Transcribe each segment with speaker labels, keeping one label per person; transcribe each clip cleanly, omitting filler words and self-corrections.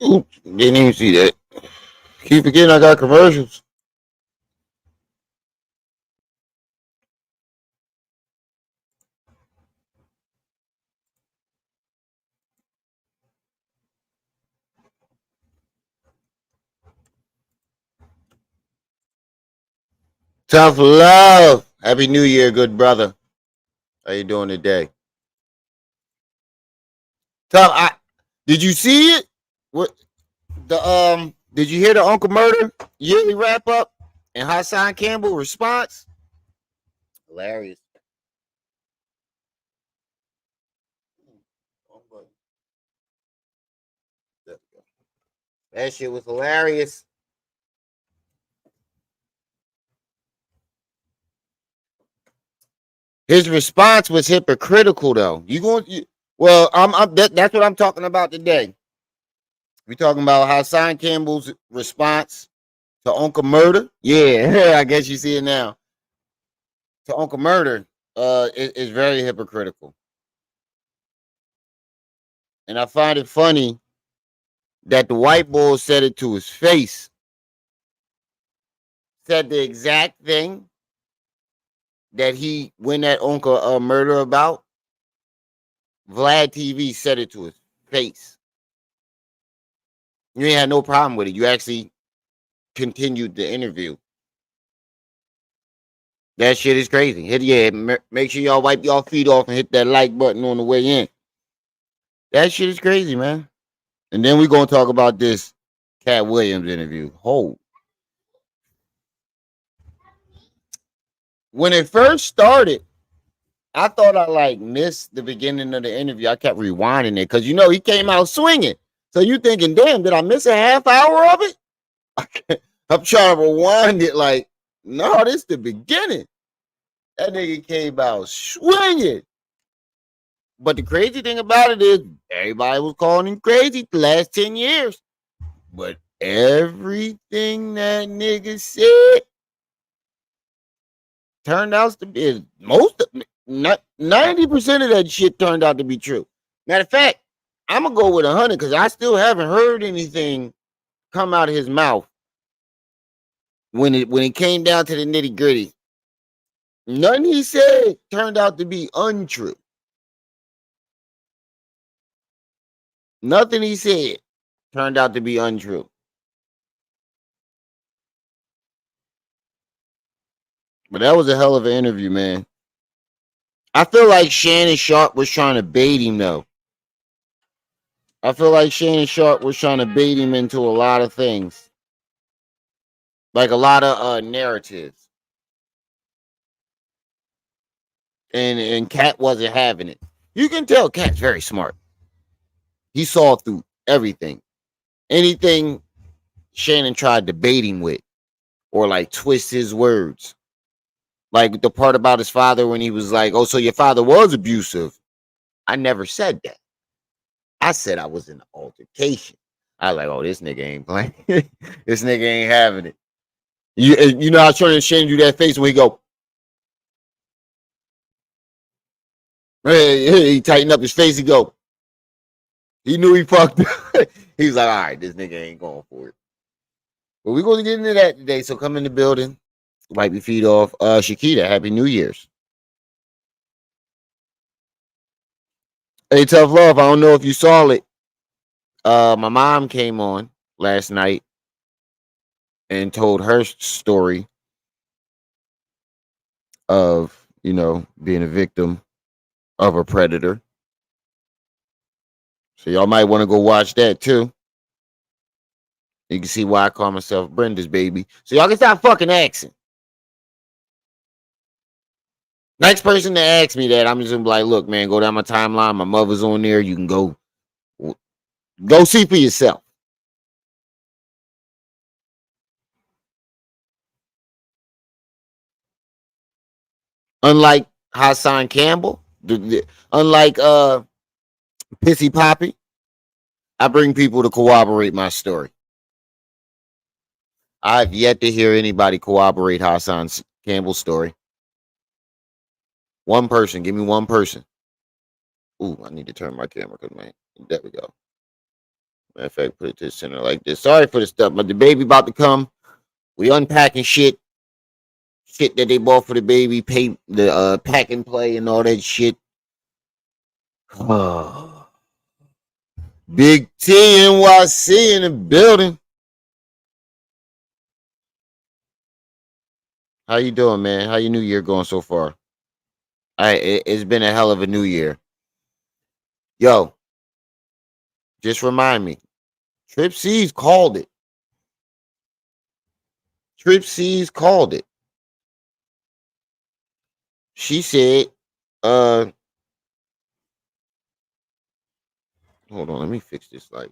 Speaker 1: Oops, didn't even see that. Keep forgetting I got commercials. Tough love. Happy New Year, good brother. How you doing today? Tough. Did you see it? What the Did you hear the Uncle Murder yearly wrap up and Hassan Campbell response? Hilarious. That shit was hilarious. His response was hypocritical, though. Well, that's what I'm talking about today. We talking about Hassan Campbell's response to Uncle Murder. Yeah, I guess you see it now. To Uncle Murder, is very hypocritical, and I find it funny that the white boy said it to his face. Said the exact thing that he when that Uncle Murder about. Vlad TV said it to his face. You ain't had no problem with it. You actually continued the interview. That shit is crazy. Make sure y'all wipe y'all feet off and hit that like button on the way in. That shit is crazy, man. And then we're gonna talk about this Katt Williams interview. When it first started, I thought I like missed the beginning of the interview. I kept rewinding it because he came out swinging. So you thinking, damn, did I miss a half hour of it? I'm trying to rewind it like, no, this is the beginning. That nigga came out swinging. But the crazy thing about it is everybody was calling him crazy the last 10 years. But everything that nigga said turned out to be 90% of that shit turned out to be true. Matter of fact, I'm gonna go with 100 because I still haven't heard anything come out of his mouth when it came down to the nitty gritty. Nothing he said turned out to be untrue. Nothing he said turned out to be untrue. But that was a hell of an interview, man. I feel like Shannon Sharp was trying to bait him, though. I feel like Shannon Sharp was trying to bait him into a lot of things. Like a lot of narratives. And Katt wasn't having it. You can tell Katt's very smart. He saw through everything. Anything Shannon tried to bait him with or like twist his words. Like the part about his father when he was like, oh, so your father was abusive. I never said that. I said I was in an altercation. I was like, oh, this nigga ain't playing. This nigga ain't having it. You know how Shannon do that face when he go, hey, he tightened up his face. He go, he knew he fucked up. He was like, all right, this nigga ain't going for it. But we're going to get into that today. So come in the building, wipe your feet off. Shakita, Happy New Year's. Hey, tough love. I don't know if you saw it. My mom came on last night and told her story of, being a victim of a predator. So y'all might want to go watch that too. You can see why I call myself Brenda's baby. So y'all can stop fucking asking. Next person to ask me that, I'm just gonna be like, look, man, go down my timeline. My mother's on there. You can go see for yourself. Unlike Hassan Campbell, unlike Pissy Poppy, I bring people to corroborate my story. I've yet to hear anybody corroborate Hassan Campbell's story. One person, give me one person. Ooh, I need to turn my camera because there we go. Matter of fact, put it to the center like this. Sorry for the stuff, but the baby about to come. We unpacking shit that they bought for the baby, pay the pack and play and all that shit. Big T NYC in the building. How you doing, man? How your new year going so far? It's been a hell of a new year. Yo, just remind me. Trip C's called it. Trip C's called it. She said, hold on, let me fix this light.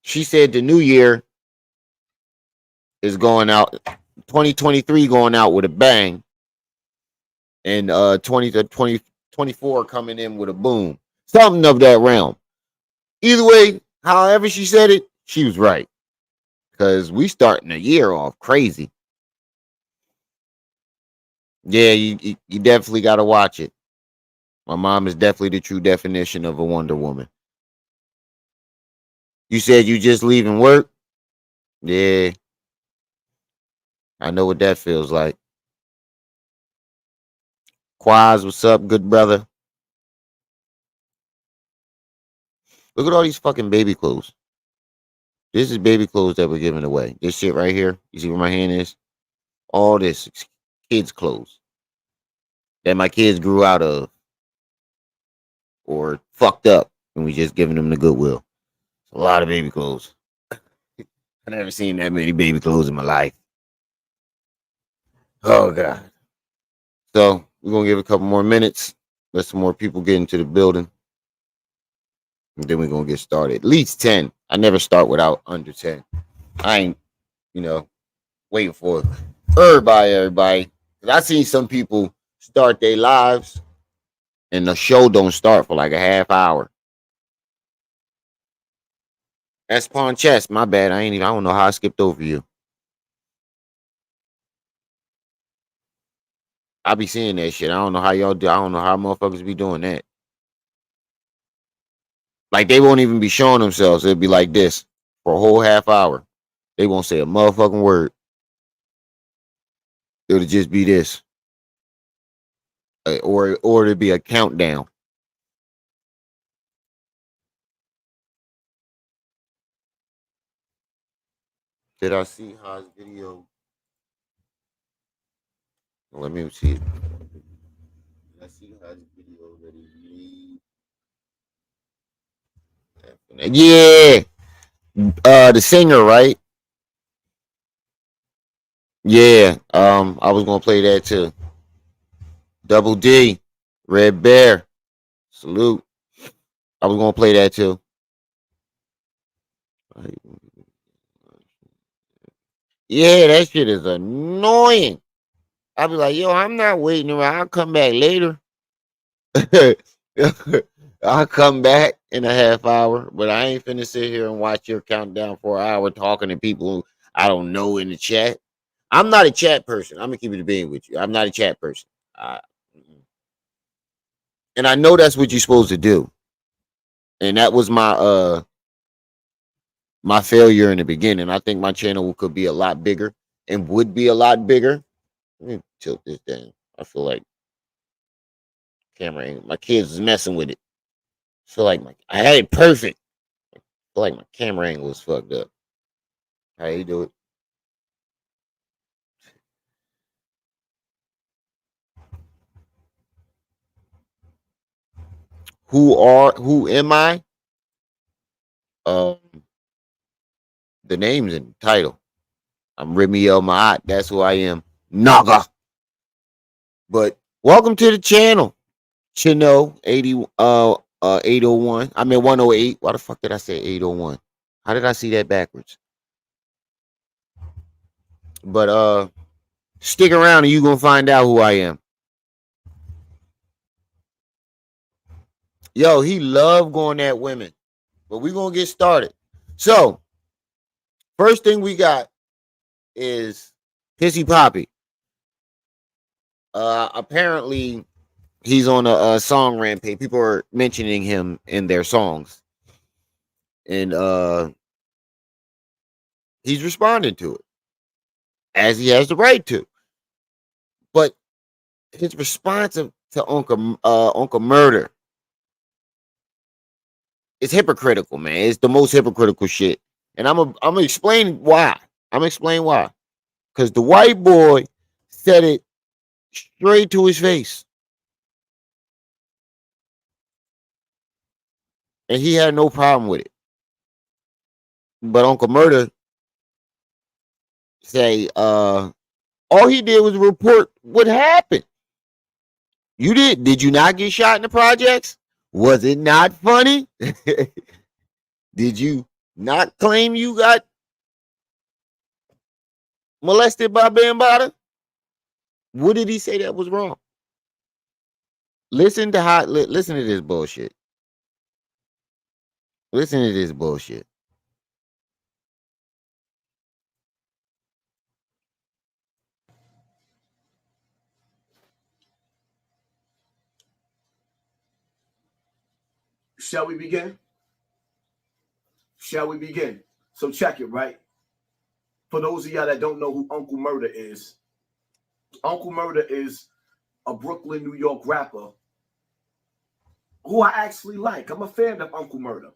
Speaker 1: She said the new year is going out, 2023 going out with a bang, and 2024 coming in with a boom. Something of that realm. Either way, however she said it, she was right. Because we starting the year off crazy. Yeah, you definitely got to watch it. My mom is definitely the true definition of a Wonder Woman. You said you just leaving work? Yeah. I know what that feels like. Quaz, what's up, good brother? Look at all these fucking baby clothes. This is baby clothes that we're giving away. This shit right here. You see where my hand is? All this kids' clothes that my kids grew out of or fucked up, and we just giving them the goodwill. It's a lot of baby clothes. I never seen that many baby clothes in my life. Oh god. So we're gonna give a couple more minutes. Let some more people get into the building. And then we're gonna get started. At least 10. I never start without under 10. I ain't, waiting for everybody. Cause I seen some people start their lives and the show don't start for like a half hour. That's pawn chess. My bad. I don't know how I skipped over you. I be seeing that shit. I don't know how y'all do. I don't know how motherfuckers be doing that. Like they won't even be showing themselves. It'll be like this for a whole half hour. They won't say a motherfucking word. It'll just be this, or it'll be a countdown. Did I see Ha's video? Let me see. Did I see Ha's video that he made? Yeah, the singer, right? Yeah. I was gonna play that too. Double D, Red Bear, salute. I was gonna play that too. Yeah, that shit is annoying. I'll be like, yo, I'm not waiting around. I'll come back later. I'll come back in a half hour, but I ain't finna sit here and watch your countdown for an hour talking to people I don't know in the chat. I'm not a chat person. I'm gonna keep it a being with you. I'm not a chat person. Uh, and I know that's what you're supposed to do. And that was my failure in the beginning. I think my channel could be a lot bigger and would be a lot bigger. Let me tilt this down. I feel like camera angle. My kids is messing with it. I feel like I had it perfect. I feel like my camera angle is fucked up. How you do it? Who am I? Um the name's in the title. I'm Remy El Maat. That's who I am. Naga. But welcome to the channel. Chino 801. I mean 108. Why the fuck did I say 801? How did I see that backwards? But stick around and you gonna find out who I am. Yo, he loved going at women. But we gonna get started. So first thing we got is Pissy Poppy. Apparently he's on a song rampage. People are mentioning him in their songs, and he's responding to it as he has the right to. But his response to Uncle Murda is hypocritical, man. It's the most hypocritical shit. And I'm gonna explain why. I'm gonna explain why. Because the white boy said it straight to his face. And he had no problem with it. But Uncle Murda say, all he did was report what happened. Did you not get shot in the projects? Was it not funny? Did you not claim you got molested by Bambaataa? What did he say that was wrong? Listen to this bullshit. Listen to this bullshit.
Speaker 2: Shall we begin? Shall we begin? So check it, right? For those of y'all that don't know who Uncle Murda is a Brooklyn, New York rapper who I actually like. I'm a fan of Uncle Murda.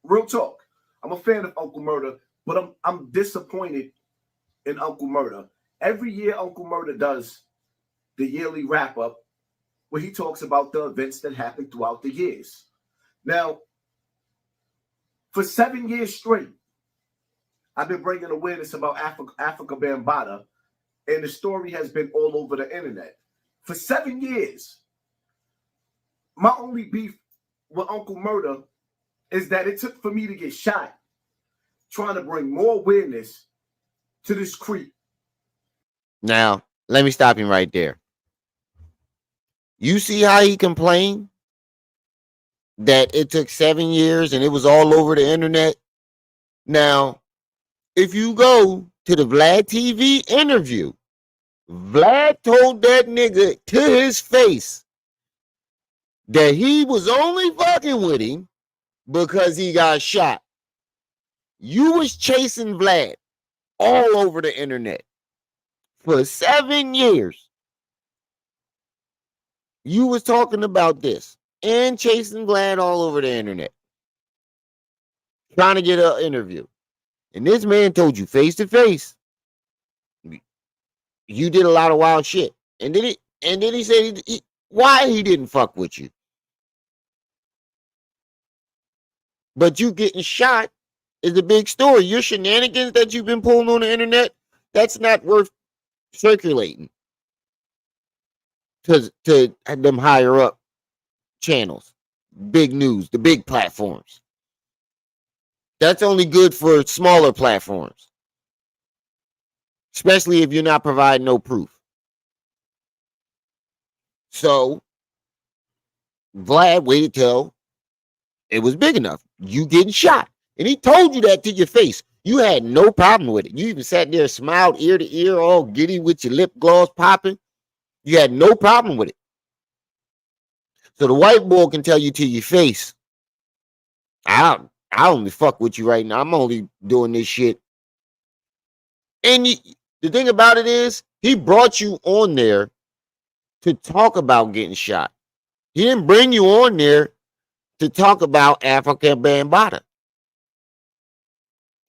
Speaker 2: Real talk. I'm a fan of Uncle Murda, but I'm disappointed in Uncle Murda. Every year, Uncle Murda does the yearly wrap up where he talks about the events that happened throughout the years. Now, for 7 years straight, I've been bringing awareness about Afrika Bambaataa, and the story has been all over the internet. For 7 years, my only beef with Uncle Murda is that it took for me to get shot trying to bring more awareness to this creep.
Speaker 1: Now, let me stop him right there. You see how he complained that it took 7 years and it was all over the internet? Now, if you go to the Vlad TV interview, Vlad told that nigga to his face that he was only fucking with him because he got shot. You was chasing Vlad all over the internet for 7 years. You was talking about this and chasing Vlad all over the internet, trying to get an interview. And this man told you face to face, you did a lot of wild shit. And then he said why he didn't fuck with you. But you getting shot is a big story. Your shenanigans that you've been pulling on the internet, that's not worth circulating to them higher up channels, big news, the big platforms. That's only good for smaller platforms, especially if you're not providing no proof. So Vlad waited till it was big enough. You getting shot. And he told you that to your face. You had no problem with it. You even sat there, smiled ear to ear, all giddy with your lip gloss popping. You had no problem with it. So the white boy can tell you to your face, I only fuck with you right now. I'm only doing this shit. And the thing about it is, he brought you on there to talk about getting shot. He didn't bring you on there to talk about Afrika Bambaataa.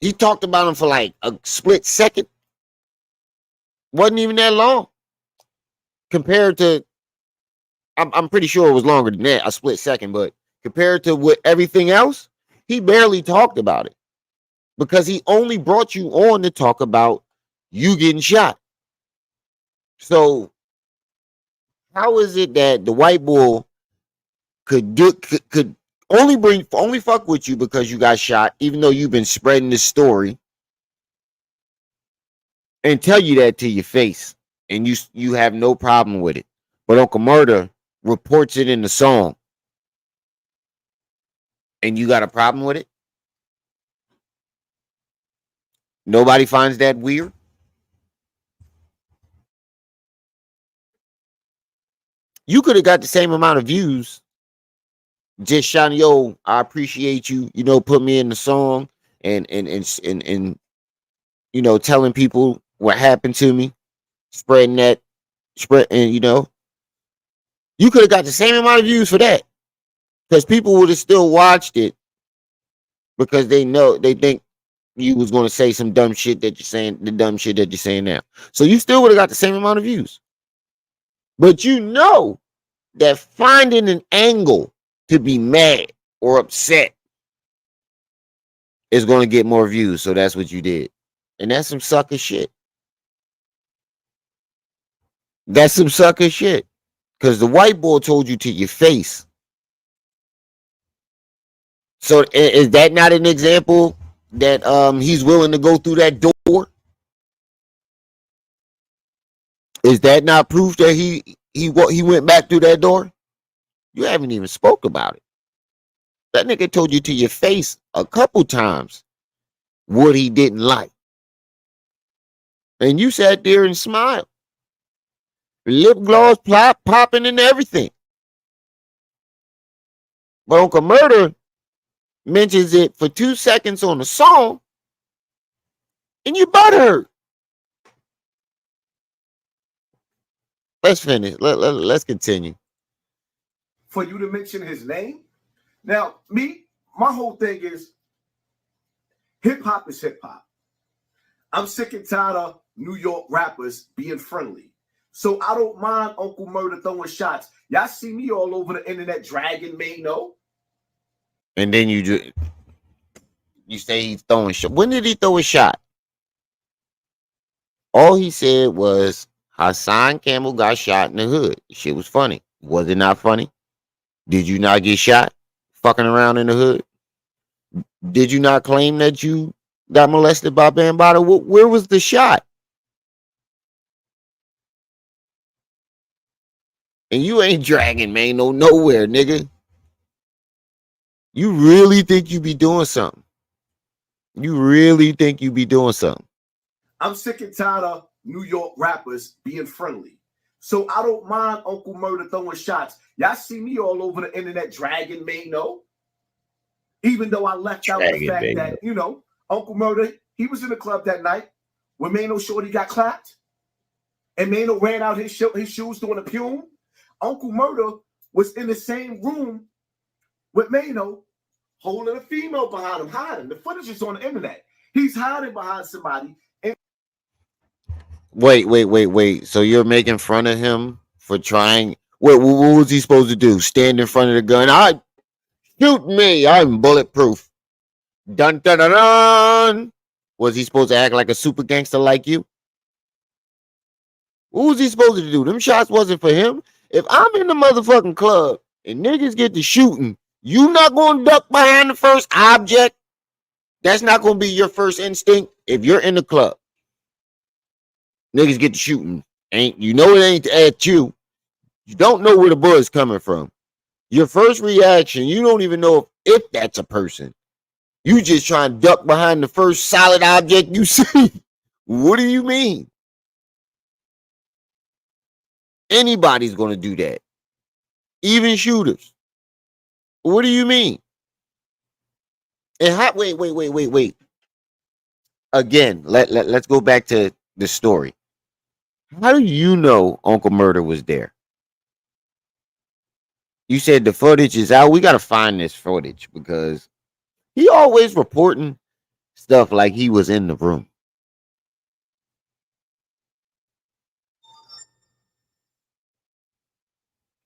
Speaker 1: He talked about him for like a split second. Wasn't even that long. Compared to, I'm pretty sure it was longer than that, a split second, but compared to what everything else, he barely talked about it. Because he only brought you on to talk about you getting shot. So how is it that the white bull could only fuck with you because you got shot, even though you've been spreading this story, and tell you that to your face, and you have no problem with it? But Uncle Murda reports it in the song, and you got a problem with it? Nobody finds that weird? You could have got the same amount of views just shouting, yo, I appreciate you, put me in the song and telling people what happened to me, spreading that, and you could have got the same amount of views for that. Because people would have still watched it because they think you was going to say some dumb shit that you're saying, the dumb shit that you're saying now. So you still would have got the same amount of views. But that finding an angle to be mad or upset is going to get more views. So that's what you did. And that's some sucker shit. That's some sucker shit. Because the white boy told you to your face. So is that not an example that he's willing to go through that door? Is that not proof that he went back through that door? You haven't even spoke about it. That nigga told you to your face a couple times what he didn't like. And you sat there and smiled. Lip gloss popping and everything. But Uncle Murda mentions it for 2 seconds on the song and you butthurt. Let's finish. Let's continue.
Speaker 2: For you to mention his name? Now, my whole thing is hip-hop is hip-hop. I'm sick and tired of New York rappers being friendly. So I don't mind Uncle Murda throwing shots. Y'all see me all over the internet dragging Mano.
Speaker 1: And then you say he's throwing shot. When did he throw a shot? All he said was Hassan Campbell got shot in the hood. Shit was funny. Was it not funny? Did you not get shot fucking around in the hood? Did you not claim that you got molested by Bambaataa? Where was the shot? And you ain't dragging Mano nowhere, nigga. You really think you be doing something? You really think you be doing something?
Speaker 2: I'm sick and tired of New York rappers being friendly. So I don't mind Uncle Murda throwing shots. Y'all see me all over the internet dragging Mano. Even though I left out the fact that, Uncle Murda, he was in the club that night when Mano Shorty got clapped. And Mano ran out his shoes doing a pume. Uncle Murda was in the same room with Mano, holding a female behind him, hiding. The footage is on the internet. He's hiding behind somebody.
Speaker 1: Wait. So you're making fun of him for trying? What was he supposed to do? Stand in front of the gun? Shoot me. I'm bulletproof. Dun dun dun dun. Was he supposed to act like a super gangster like you? What was he supposed to do? Them shots wasn't for him. If I'm in the motherfucking club and niggas get to shooting, you not going to duck behind the first object? That's not going to be your first instinct if you're in the club. Niggas get to shooting. It ain't at you. You don't know where the bullet's coming from. Your first reaction, you don't even know if that's a person. You just try and duck behind the first solid object you see. What do you mean? Anybody's going to do that. Even shooters. What do you mean? And wait. Again, let's go back to the story. How do you know Uncle Murda was there? You said the footage is out. We got to find this footage because he always reporting stuff like he was in the room.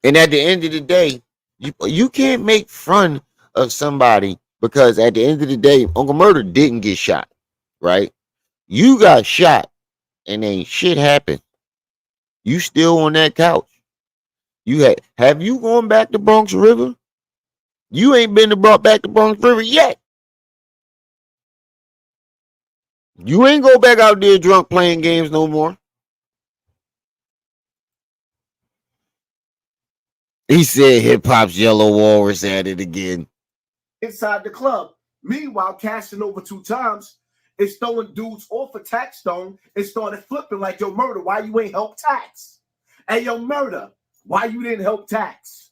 Speaker 1: And at the end of the day, you can't make fun of somebody because at the end of the day, Uncle Murda didn't get shot, right? You got shot and ain't shit happened. You still on that couch. Have you gone back to Bronx River? You ain't been brought back to Bronx River yet. You ain't go back out there drunk playing games no more. He said hip hop's yellow walrus at it again.
Speaker 2: Inside the club. Meanwhile, casting over 2 times, it's throwing dudes off a tax stone and started flipping like, yo, Murda, why you ain't help tax? Hey, yo, Murda, Why you didn't help tax?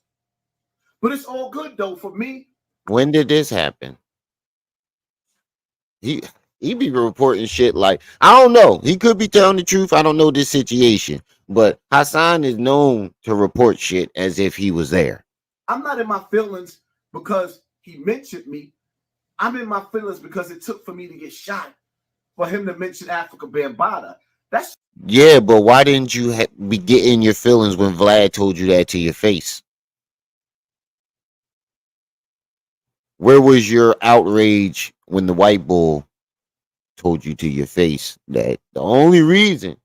Speaker 2: But it's all good though for me.
Speaker 1: When did this happen? He he be reporting shit like, I don't know. He could be telling the truth. I don't know this situation. But Hassan is known to report shit as if he was there.
Speaker 2: I'm not in my feelings because he mentioned me. I'm in my feelings because it took for me to get shot for him to mention Africa Bambaataa. That's
Speaker 1: Yeah, but why didn't you be getting your feelings when Vlad told you that to your face? Where was your outrage when the white bull told you to your face that the only reason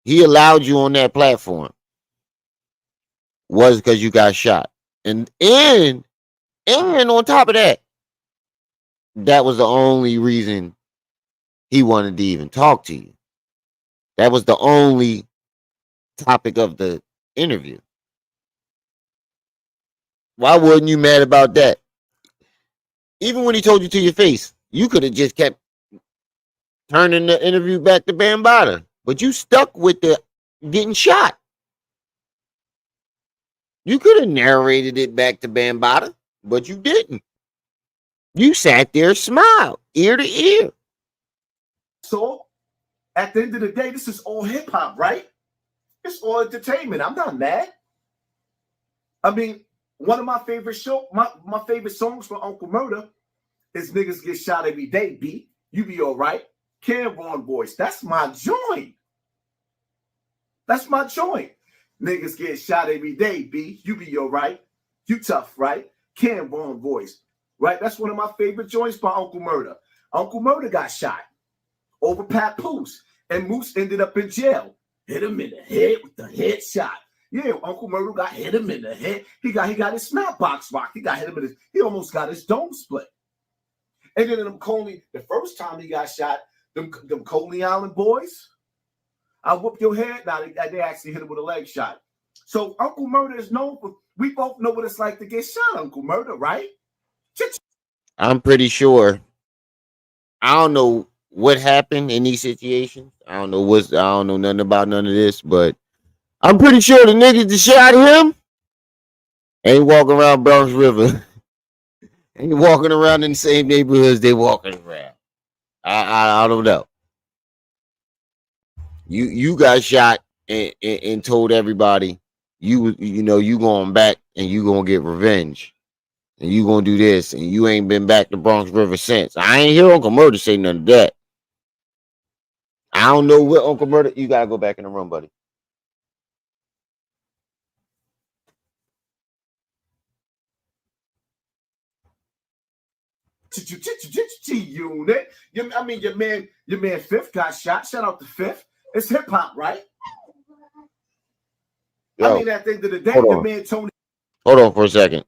Speaker 1: he allowed you on that platform was because you got shot? And on top of that, that was the only reason he wanted to even talk to you. That was the only topic of the interview. Why wasn't you mad about that? Even when he told you to your face, you could have just kept turning the interview back to Bambaataa, but you stuck with the getting shot. You could have narrated it back to Bambaataa, but you didn't. You sat there, smiled, ear to ear.
Speaker 2: so at the end of the day, this is all hip hop, right? It's all entertainment. I'm not mad. I mean, one of my favorite my favorite songs from Uncle Murda is "Niggas Get Shot Every Day." B, you be all right. Campbell voice. That's my joint. That's my joint. Niggas get shot every day. B, you be all right. You tough, right? Campbell voice, right? That's one of my favorite joints by Uncle Murda. Uncle Murda got shot over Papoose, and Moose ended up in jail. Hit him in the head with the headshot. Yeah, Uncle Murda got hit him in the head. He got his snap box rocked. He almost got his dome split. And then them Coney, the first time he got shot, them Coney Island boys, I whoop your head. Now they actually hit him with a leg shot. So Uncle Murda is known for. We both know what it's like to get shot, Uncle Murda, right?
Speaker 1: I'm pretty sure. I don't know what happened in these situations. I don't know nothing about none of this, but I'm pretty sure the niggas that shot him ain't walking around Bronx River. Ain't walking around in the same neighborhoods they walking around. I don't know. You got shot and told everybody you going back and you gonna get revenge and you gonna do this and you ain't been back to Bronx River since. I ain't hear Uncle Murda say none of that. I don't know what Uncle Murda. You gotta go back in the room, buddy.
Speaker 2: Unit. I mean, your man Fifth got shot. Shout out to Fifth. It's hip hop, right?
Speaker 1: Yo,
Speaker 2: I mean, at the end of the day,
Speaker 1: hold
Speaker 2: your
Speaker 1: on.
Speaker 2: man Tony.
Speaker 1: Hold on for a second.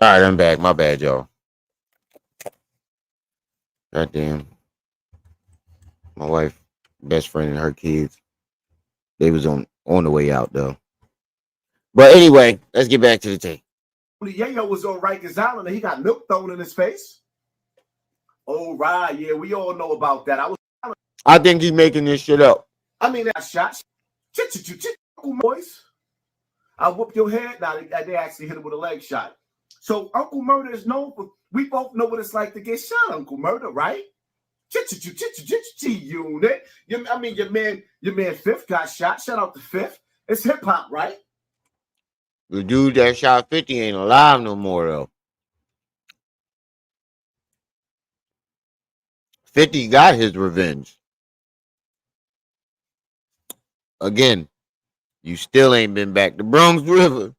Speaker 1: All right, I'm back. My bad, y'all. Goddamn. My wife, best friend, and her kids. They was on the way out though. But anyway, let's get back to the tape.
Speaker 2: Yayo was on Rikers Island and he got milk thrown in his face. Oh, right. Yeah, we all know about that.
Speaker 1: I think he's making this shit up.
Speaker 2: I mean, that shot. Boys. I whoop your head. Now, they actually hit him with a leg shot. So Uncle Murda is known for, we both know what it's like to get shot, Uncle Murda, right? Unit. I mean, your man Fifth got shot. Shout out to Fifth. It's hip hop, right?
Speaker 1: The dude that shot 50 ain't alive no more though. 50 got his revenge. Again, you still ain't been back to Bronx River.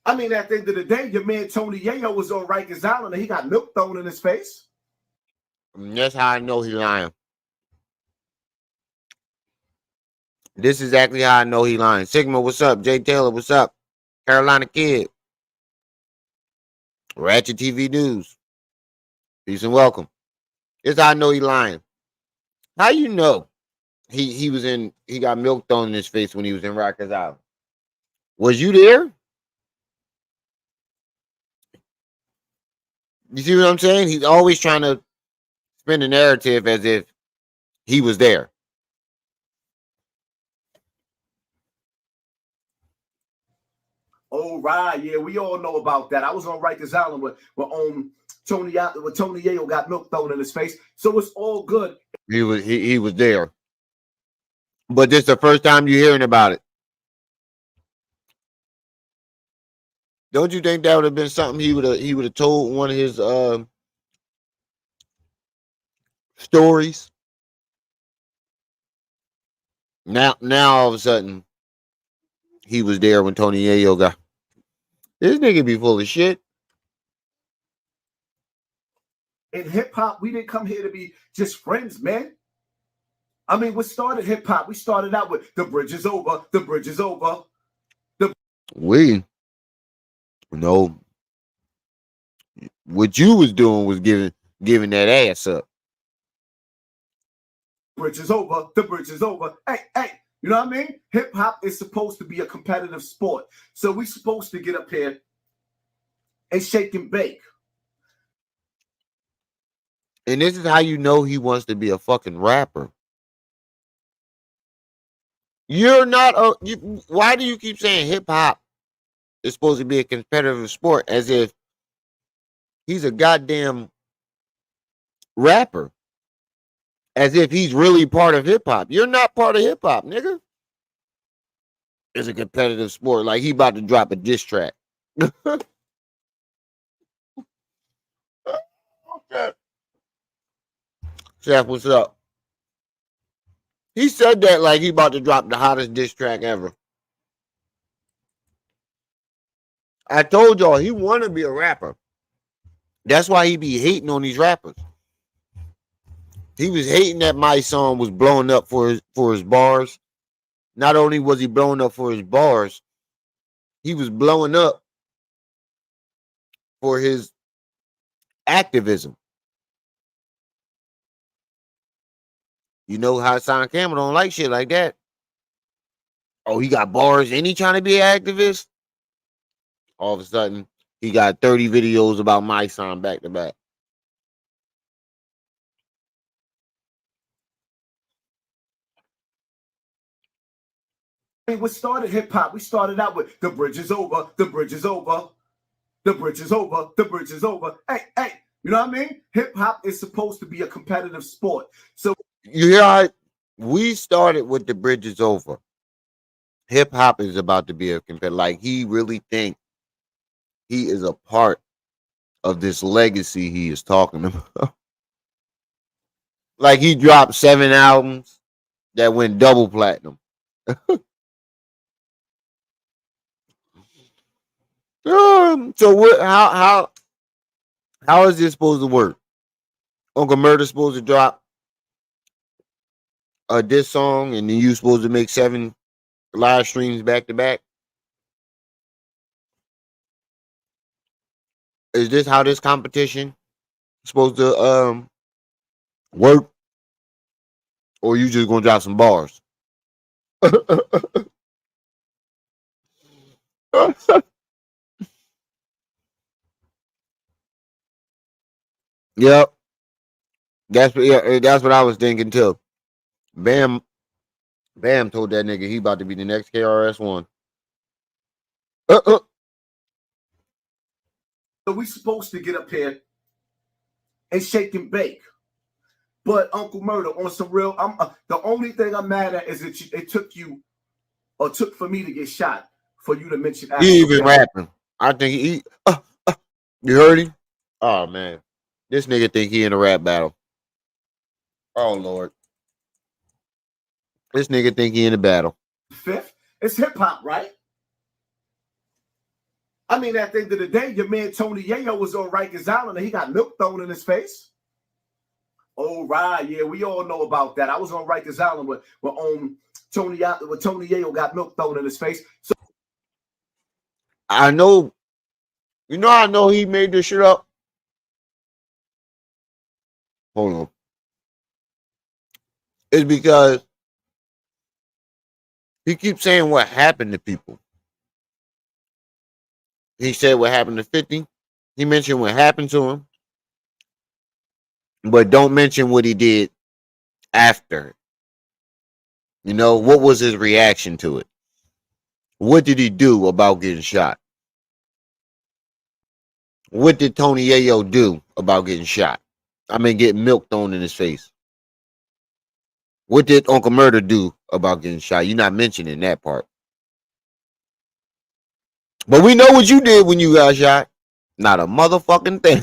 Speaker 2: I mean, at the end of the day, your man Tony Yayo was on Rikers Island and he got milk thrown in his face.
Speaker 1: That's how I know he lying. This is exactly how I know he lying. Sigma, what's up? Jay Taylor, what's up? Carolina Kid. Ratchet TV News. Peace and welcome. This is how I know he lying. How you know he got milk thrown in his face when he was in Rikers Island? Was you there? You see what I'm saying? He's always trying to spin the narrative as if he was there.
Speaker 2: Oh, right. Yeah, we all know about that. I was on Rikers Island when Tony Yayo got milk thrown in his face. So it's all good.
Speaker 1: He was there. But this is the first time you're hearing about it. Don't you think that would have been something he would have told one of his stories? Now all of a sudden he was there when Tony Yayo got. This nigga be full of shit.
Speaker 2: In hip hop, we didn't come here to be just friends, man. I mean, what started hip hop? We started out with the bridge is over, the bridge is over.
Speaker 1: We no. What you was doing was giving that ass up.
Speaker 2: Bridge is over, the bridge is over. Hey, you know what I mean? Hip hop is supposed to be a competitive sport. So we supposed to get up here and shake and bake.
Speaker 1: And this is how you know he wants to be a fucking rapper. You're not why do you keep saying hip hop is supposed to be a competitive sport as if he's a goddamn rapper? As if he's really part of hip hop. You're not part of hip hop, nigga. It's a competitive sport. Like he about to drop a diss track. Okay. Chef, what's up? He said that like he about to drop the hottest diss track ever. I told y'all he want to be a rapper. That's why he be hating on these rappers. He was hating that my song was blowing up for his bars. Not only was he blowing up for his bars, he was blowing up for his activism. You know how Hassan Campbell don't like shit like that. Oh, he got bars and he trying to be an activist? All of a sudden, he got 30 videos about my son back to back.
Speaker 2: I mean, what started hip hop? We started out with the bridge is over, the bridge is over, the bridge is over, the bridge is over. Hey, you know what I mean? Hip hop is supposed to be a competitive sport. So
Speaker 1: you hear how we started with the bridge is over. Hip hop is about to be a competitive. Like he really think he is a part of this legacy he is talking about. Like he dropped 7 albums that went double platinum. So what? How is this supposed to work? Uncle Murda supposed to drop a diss song, and then you supposed to make 7 live streams back to back? Is this how this competition supposed to work, or you just gonna drop some bars? Yep, that's what I was thinking too. Bam, Bam told that nigga he about to be the next KRS One.
Speaker 2: So we supposed to get up here and shake and bake. But Uncle Murda, on some real, the only thing I'm mad at is that it took you, or took for me to get shot for you to mention Africa.
Speaker 1: He even rapping. I think you heard him? Oh man. This nigga think he in a rap battle. Oh Lord. This nigga think he in a battle.
Speaker 2: Fifth, it's hip hop, right? I mean, at the end of the day, your man Tony Yayo was on Rikers Island and he got milk thrown in his face. Oh, right. Yeah, we all know about that. I was on Rikers Island when Tony Yayo got milk thrown in his face. So
Speaker 1: I know, I know he made this shit up. Hold on. It's because he keeps saying what happened to people. He said what happened to 50. He mentioned what happened to him, but don't mention what he did after. You know, what was his reaction to it? What did he do about getting shot? What did Tony Yayo do about getting shot? I mean, getting milk thrown in his face. What did Uncle Murda do about getting shot? You're not mentioning that part. But we know what you did when you got shot. Not a motherfucking thing.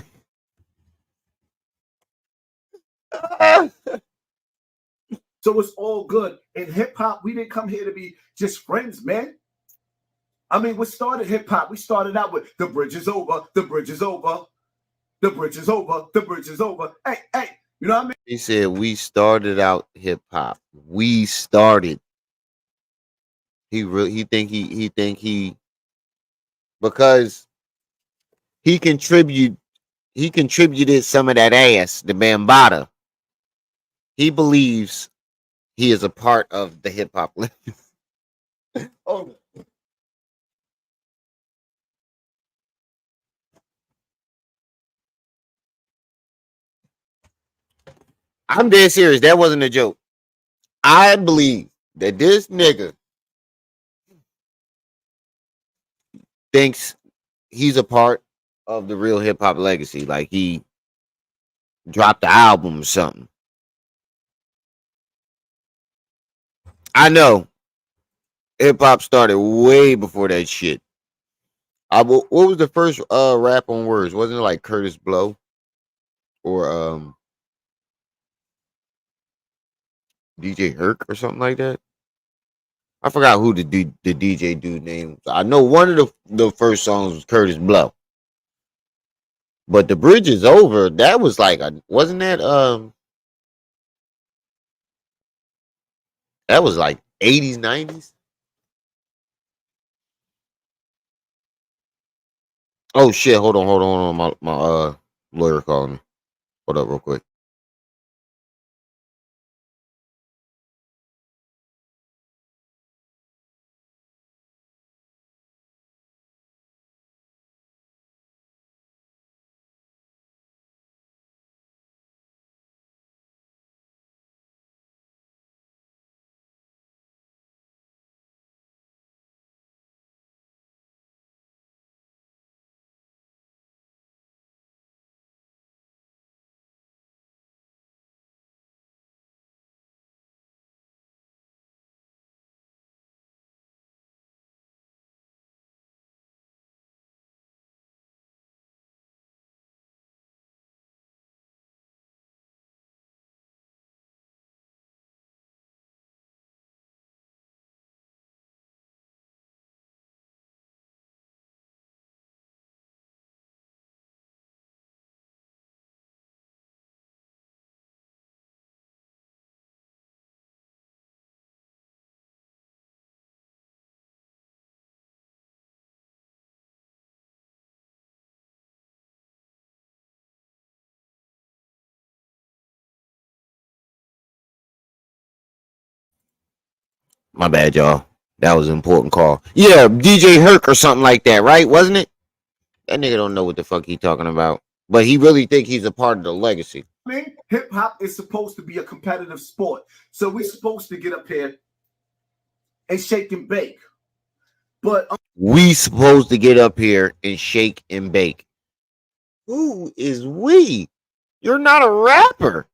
Speaker 2: So it's all good. In hip hop, we didn't come here to be just friends, man. I mean, we started hip hop. We started out with the bridge is over, the bridge is over, the bridge is over, the bridge is over. Hey, hey, you know what I mean?
Speaker 1: He said we started out hip hop. We started. He think he because he contributed some of that ass, the Bambata. He believes he is a part of the hip hop. Oh, I'm dead serious. That wasn't a joke. I believe that this nigga thinks he's a part of the real hip hop legacy. Like he dropped the album or something. I know hip hop started way before that shit. What was the first rap on words? Wasn't it like Curtis Blow or DJ Herc or something like that? I forgot who the DJ dude name. I know one of the first songs was Curtis Blow. But the bridge is over. That was like wasn't that was like 80s, 90s? Oh shit, hold on. My lawyer calling me. Hold up real quick. My bad, y'all. That was an important call. Yeah, DJ Herc or something like that, right? Wasn't it? That nigga don't know what the fuck he talking about. But he really think he's a part of the legacy.
Speaker 2: I mean, hip hop is supposed to be a competitive sport. So we're supposed to get up here and shake and bake. But
Speaker 1: we supposed to get up here and shake and bake. Who is we? You're not a rapper.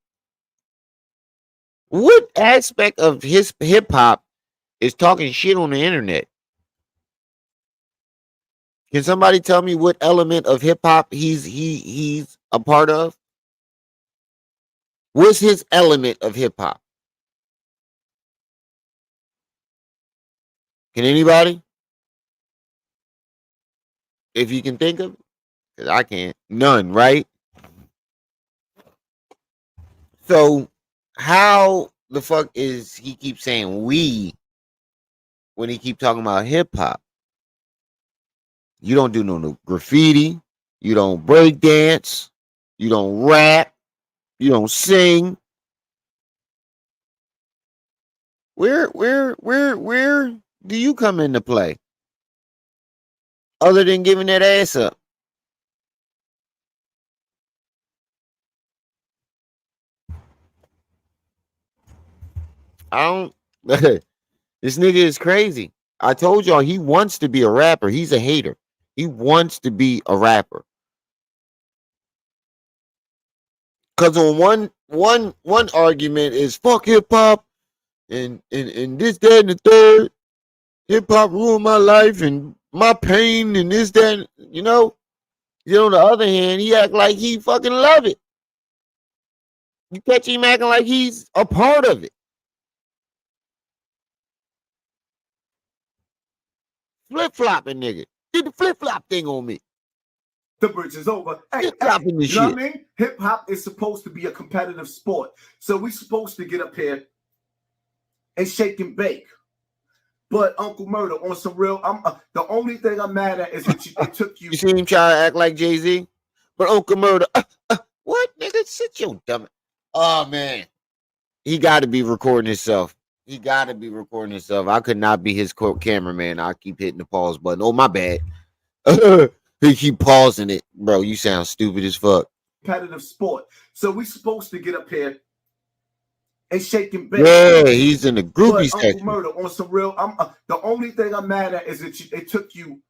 Speaker 1: What aspect of his hip hop is talking shit on the internet? Can somebody tell me what element of hip hop he's a part of? What's his element of hip hop? Can anybody? If you can think of it, because I can't. None, right? So how the fuck is he keep saying we when he keep talking about hip hop? You don't do no graffiti. You don't break dance. You don't rap. You don't sing. Where do you come into play? Other than giving that ass up. I don't. This nigga is crazy. I told y'all he wants to be a rapper. He's a hater. He wants to be a rapper. Cause on one argument is fuck hip hop and this, that, and the third. Hip hop ruined my life and my pain and this, that, you know. Then on the other hand, he act like he fucking love it. You catch him acting like he's a part of it. Flip-flopping nigga. Did the flip-flop thing on me.
Speaker 2: The bridge is over. Hey,
Speaker 1: you know
Speaker 2: what I mean? Hip hop is supposed to be a competitive sport. So we're supposed to get up here and shake and bake. But Uncle Murda, on some real, the only thing I'm mad at is that it took you.
Speaker 1: You see him try to act like Jay-Z? But Uncle Murda, what nigga? Sit your dumb. Oh man, he got to be recording himself. He got to be recording himself. I could not be his cameraman. I keep hitting the pause button. Oh my bad. He keep pausing it, bro. You sound stupid as fuck.
Speaker 2: Competitive sport. So we supposed to get up here and shake and bake.
Speaker 1: Yeah, he's in the groupie section.
Speaker 2: Uncle Murda, on some real, the only thing I'm mad at is that it took you,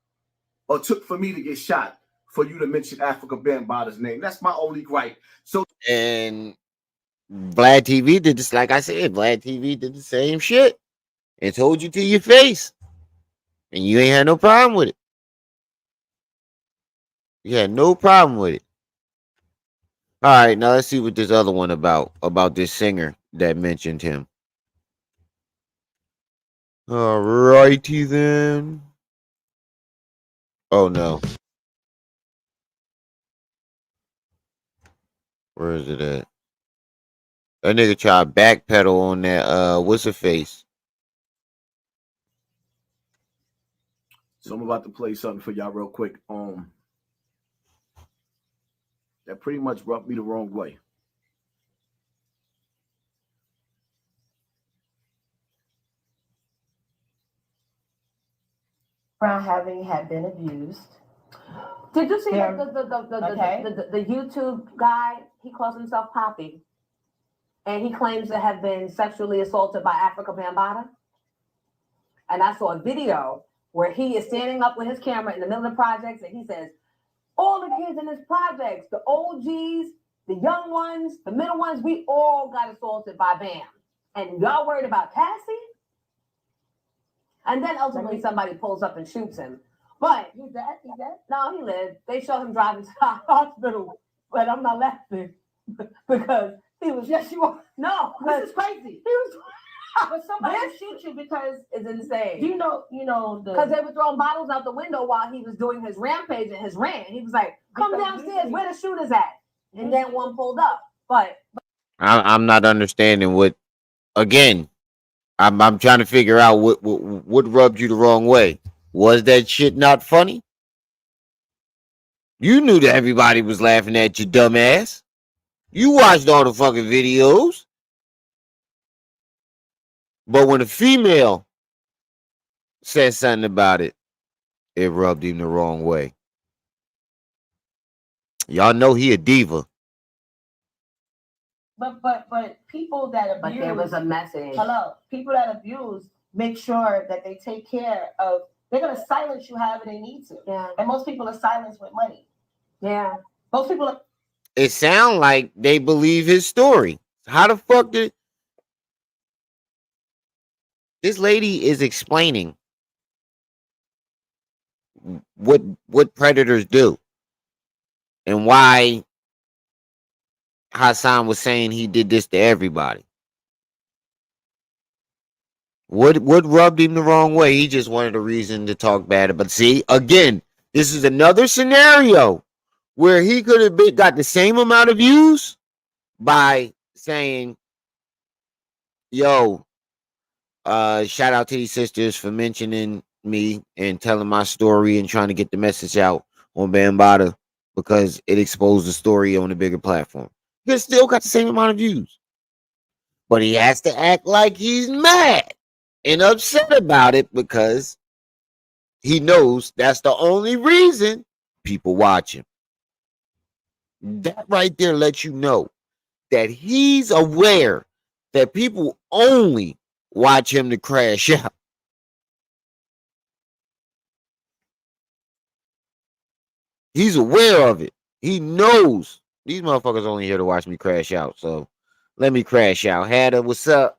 Speaker 2: or took for me to get shot for you to mention Africa Bambaata's name. That's my only gripe. So
Speaker 1: and Vlad TV did this, like I said. Vlad TV did the same shit and told you to your face, and you ain't had no problem with it. You had no problem with it. All right, now let's see what this other one about this singer that mentioned him. All righty then. Oh no. Where is it at? That nigga tried to backpedal on that what's her face?
Speaker 2: So I'm about to play something for y'all real quick. That pretty much rubbed me the wrong way.
Speaker 3: Having had been abused.
Speaker 4: Did you see the YouTube guy? He calls himself Poppy, and he claims to have been sexually assaulted by Africa Bambaata. And I saw a video where he is standing up with his camera in the middle of the projects, and he says, "All the kids in this projects, the OGs, the young ones, the middle ones, we all got assaulted by Bam. And y'all worried about Cassie?" And then ultimately somebody pulls up and shoots him. But he's dead? He's dead? No, he lived. They show him driving to the hospital. But I'm not laughing because he was. Yes, you are. No, this is crazy. He was. But somebody shoot you because it's insane. You know, because they were throwing bottles out the window while he was doing his rampage and his rant. He was like, "Come downstairs, where the shooters at?" And then one pulled up. But
Speaker 1: I'm not understanding what. Again, I'm trying to figure out what rubbed you the wrong way. Was that shit not funny? You knew that everybody was laughing at you, dumbass. You watched all the fucking videos. But when a female said something about it, it rubbed him the wrong way. Y'all know he a diva.
Speaker 3: But people that abuse.
Speaker 4: But there was a message.
Speaker 3: Hello, people that abuse make sure that they take care of. They're gonna silence you however they need to.
Speaker 4: Yeah.
Speaker 3: And most people are silenced with money.
Speaker 4: Yeah.
Speaker 3: Most people are.
Speaker 1: It sounds like they believe his story. How the fuck did this lady is explaining what predators do and why Hassan was saying he did this to everybody. What rubbed him the wrong way? He just wanted a reason to talk bad about. See, again, this is another scenario where he could have got the same amount of views by saying, yo, shout out to these sisters for mentioning me and telling my story and trying to get the message out on Bambaataa because it exposed the story on a bigger platform. He still got the same amount of views. But he has to act like he's mad and upset about it because he knows that's the only reason people watch him. That right there lets you know that he's aware that people only watch him to crash out. He's aware of it. He knows these motherfuckers only here to watch me crash out. So let me crash out. Hada, what's up?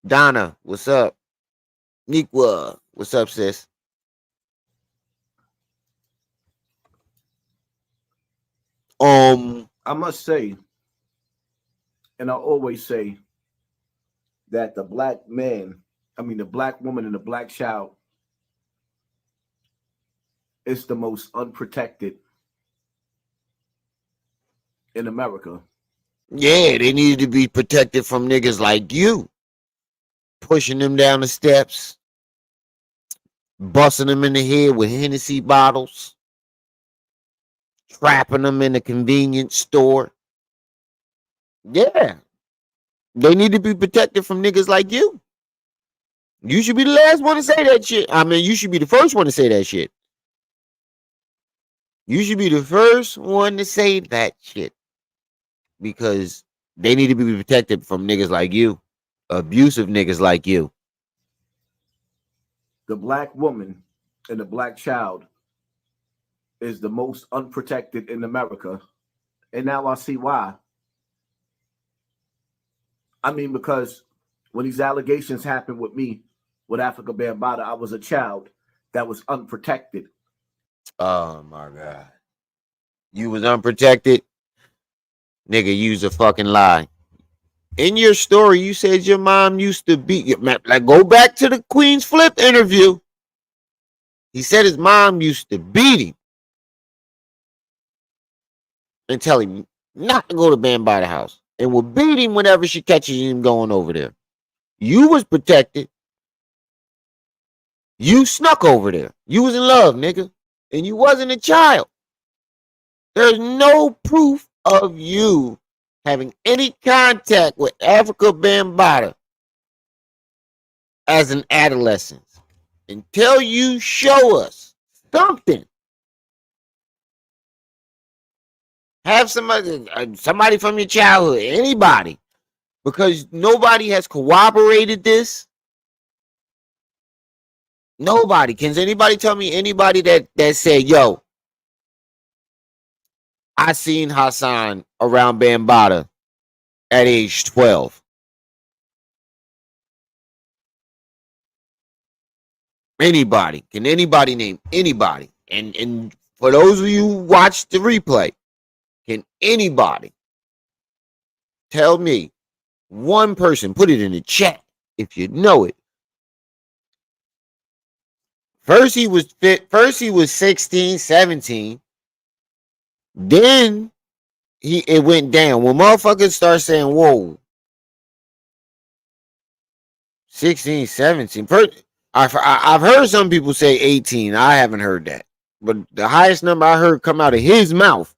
Speaker 1: Donna, what's up? Nikwa, what's up, sis?
Speaker 2: I must say, and I always say that the black woman and the black child is the most unprotected in America.
Speaker 1: Yeah, they need to be protected from niggas like you. Pushing them down the steps, busting them in the head with Hennessy bottles, trapping them in a convenience store. Yeah. They need to be protected from niggas like you. You should be the last one to say that shit. I mean, you should be the first one to say that shit. You should be the first one to say that shit. Because they need to be protected from niggas like you. Abusive niggas like you.
Speaker 2: The black woman and the black child is the most unprotected in America. And now I see why. I mean, because when these allegations happened with me, with Africa Bambaataa, I was a child that was unprotected.
Speaker 1: Oh my God. You was unprotected? Nigga, use a fucking lie. In your story, you said your mom used to beat you. Like, go back to the Queen's Flip interview. He said his mom used to beat him and tell him not to go to Bambaataa house and would beat him whenever she catches him going over there. You was protected. You snuck over there. You was in love, nigga. And you wasn't a child. There's no proof of you having any contact with Africa Bambaataa as an adolescent until you show us something. Have somebody from your childhood, anybody, because nobody has corroborated this. Nobody. Can anybody tell me anybody that said, yo, I seen Hassan around Bambaataa at age 12? Anybody? Can anybody name anybody? And for those of you who watch the replay, can anybody tell me one person? Put it in the chat if you know it. First he was 16, 17. Then it went down. When motherfuckers start saying, whoa, 16, 17. I've heard some people say 18. I haven't heard that. But the highest number I heard come out of his mouth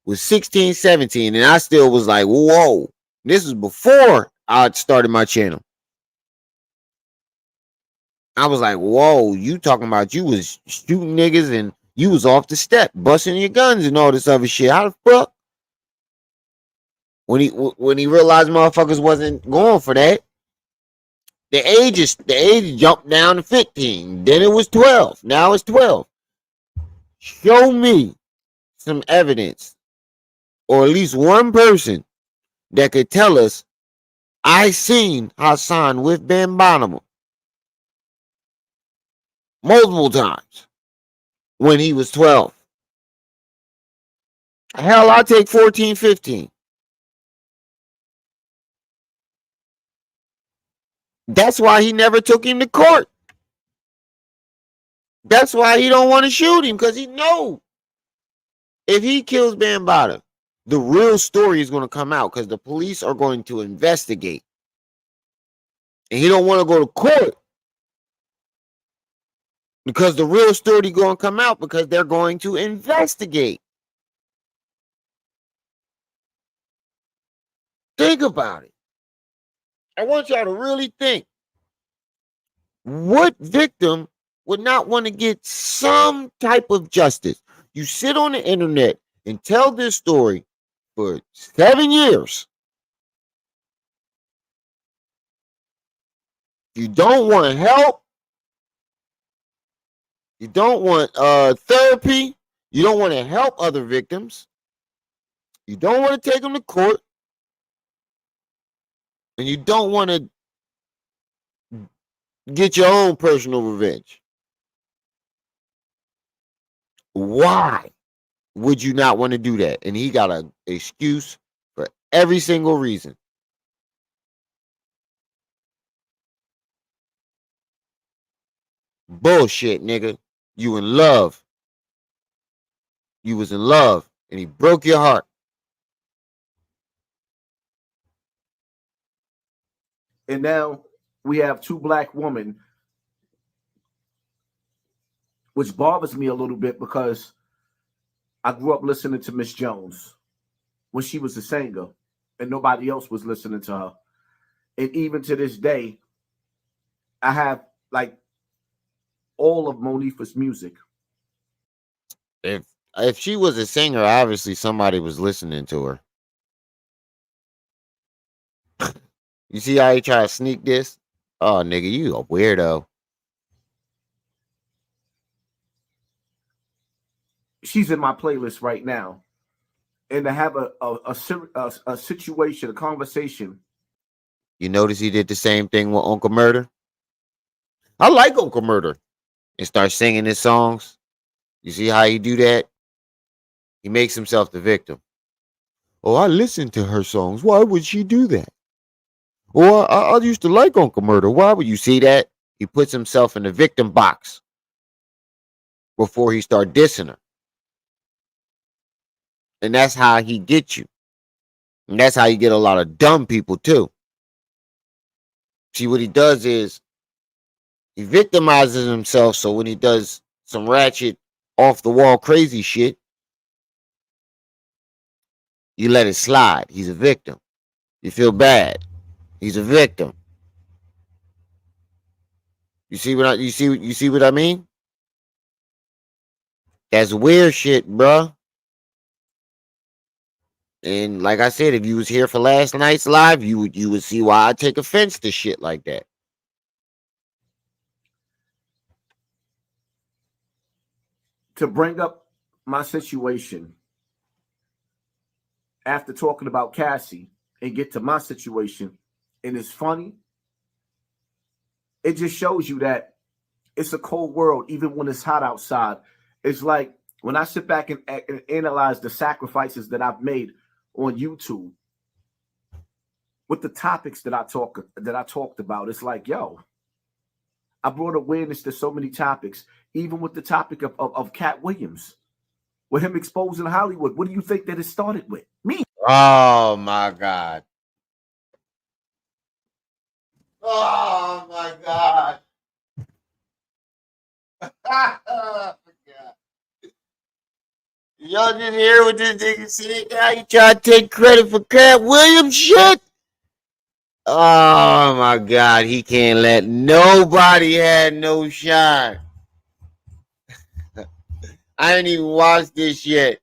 Speaker 1: was 16, 17. And I still was like, whoa. This is before I started my channel. I was like, whoa, you talking about you was shooting niggas and you was off the step, busting your guns and all this other shit. How the fuck? When he realized motherfuckers wasn't going for that, the age jumped down to 15. Then it was 12. Now it's 12. Show me some evidence, or at least one person that could tell us I seen Hassan with Bambonimo multiple times when he was 12. Hell, I'll take 14, 15. That's why he never took him to court. That's why he don't want to shoot him, because he know if he kills Bambata, the real story is going to come out because the police are going to investigate. And he don't want to go to court because the real story going to come out because they're going to investigate. Think about it. I want y'all to really think. What victim would not want to get some type of justice? You sit on the internet and tell this story for 7 years. You don't want help. You don't want therapy. You don't want to help other victims. You don't want to take them to court. And you don't want to get your own personal revenge. Why would you not want to do that? And he got an excuse for every single reason. Bullshit, nigga. You in love. You was in love and he broke your heart.
Speaker 2: And now we have two black women, which bothers me a little bit because I grew up listening to Miss Jones when she was a singer and nobody else was listening to her. And even to this day, I have like all of Monifa's music.
Speaker 1: If she was a singer, obviously somebody was listening to her. You see how he try to sneak this? Oh, nigga, you a weirdo.
Speaker 2: She's in my playlist right now. And to have a situation, a conversation.
Speaker 1: You notice he did the same thing with Uncle Murda? I like Uncle Murda. And start singing his songs. You see how he do that? He makes himself the victim. Oh, I listened to her songs. Why would she do that? Oh, I used to like Uncle Murda. Why would you see that? He puts himself in the victim box before he start dissing her. And that's how he gets you. And that's how you get a lot of dumb people too. See, what he does is he victimizes himself, so when he does some ratchet, off the wall crazy shit, you let it slide. He's a victim. You feel bad. He's a victim. You see what I mean? That's weird shit, bruh. And like I said, if you was here for last night's live, you would see why I take offense to shit like that.
Speaker 2: To bring up my situation after talking about Cassie and get to my situation, and it's funny. It just shows you that it's a cold world, even when it's hot outside. It's like when I sit back and analyze the sacrifices that I've made on YouTube with the topics that I talked about. It's like, yo, I brought awareness to so many topics, even with the topic of Katt Williams, with him exposing Hollywood. What do you think that it started with? Me.
Speaker 1: Oh my God. Oh my God. Y'all didn't hear what this nigga said? Now you try to take credit for Katt Williams shit? Oh my God, he can't let nobody have no shine. I ain't even watched this yet.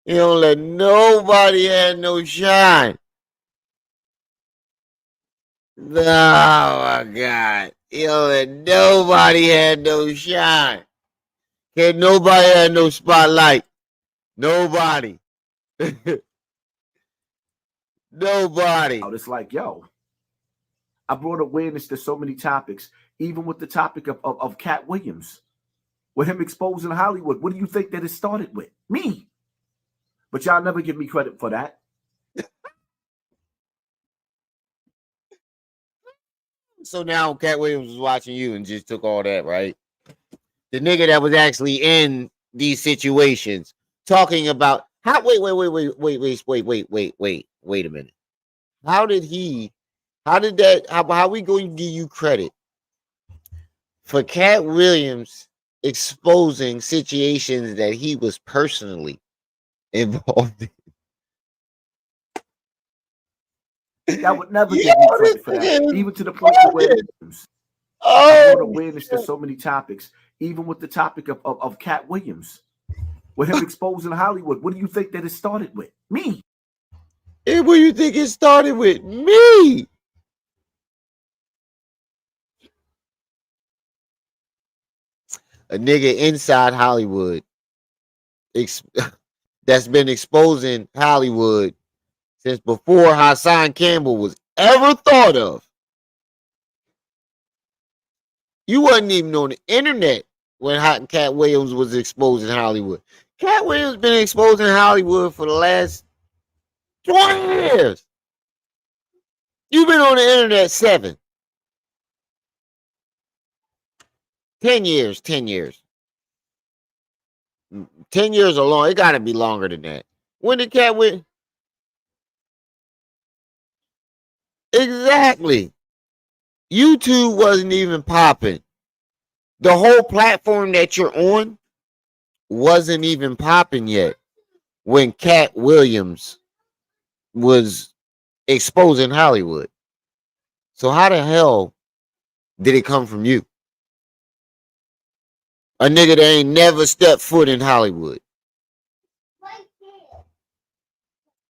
Speaker 1: He don't let nobody have no shine. Oh my God. He don't let nobody have no shine. Can't nobody have no spotlight. Nobody. Nobody.
Speaker 2: It's like, yo, I brought awareness to so many topics, even with the topic of Katt Williams, with him exposing Hollywood. What do you think that it started with? Me. But y'all never give me credit for that.
Speaker 1: So now Katt Williams was watching you and just took all that, right? The nigga that was actually in these situations talking about how wait a minute. How we going to give you credit for Katt Williams exposing situations that he was personally involved in?
Speaker 2: I would never give me credit for that, even to the point where I brought awareness to so many topics, even with the topic of Katt Williams, with him exposing Hollywood. What do you think that it started with? Me.
Speaker 1: And what do you think it started with? Me. A nigga inside Hollywood that's been exposing Hollywood since before Hassan Campbell was ever thought of. You wasn't even on the internet when Katt Williams was exposing Hollywood. Katt Williams been exposing Hollywood for the last 20 years. You've been on the internet 7. 10 years. 10 years or long. It got to be longer than that. When did Katt Williams? Exactly. YouTube wasn't even popping. The whole platform that you're on wasn't even popping yet when Katt Williams was exposing Hollywood. So how the hell did it come from you? A nigga that ain't never stepped foot in Hollywood.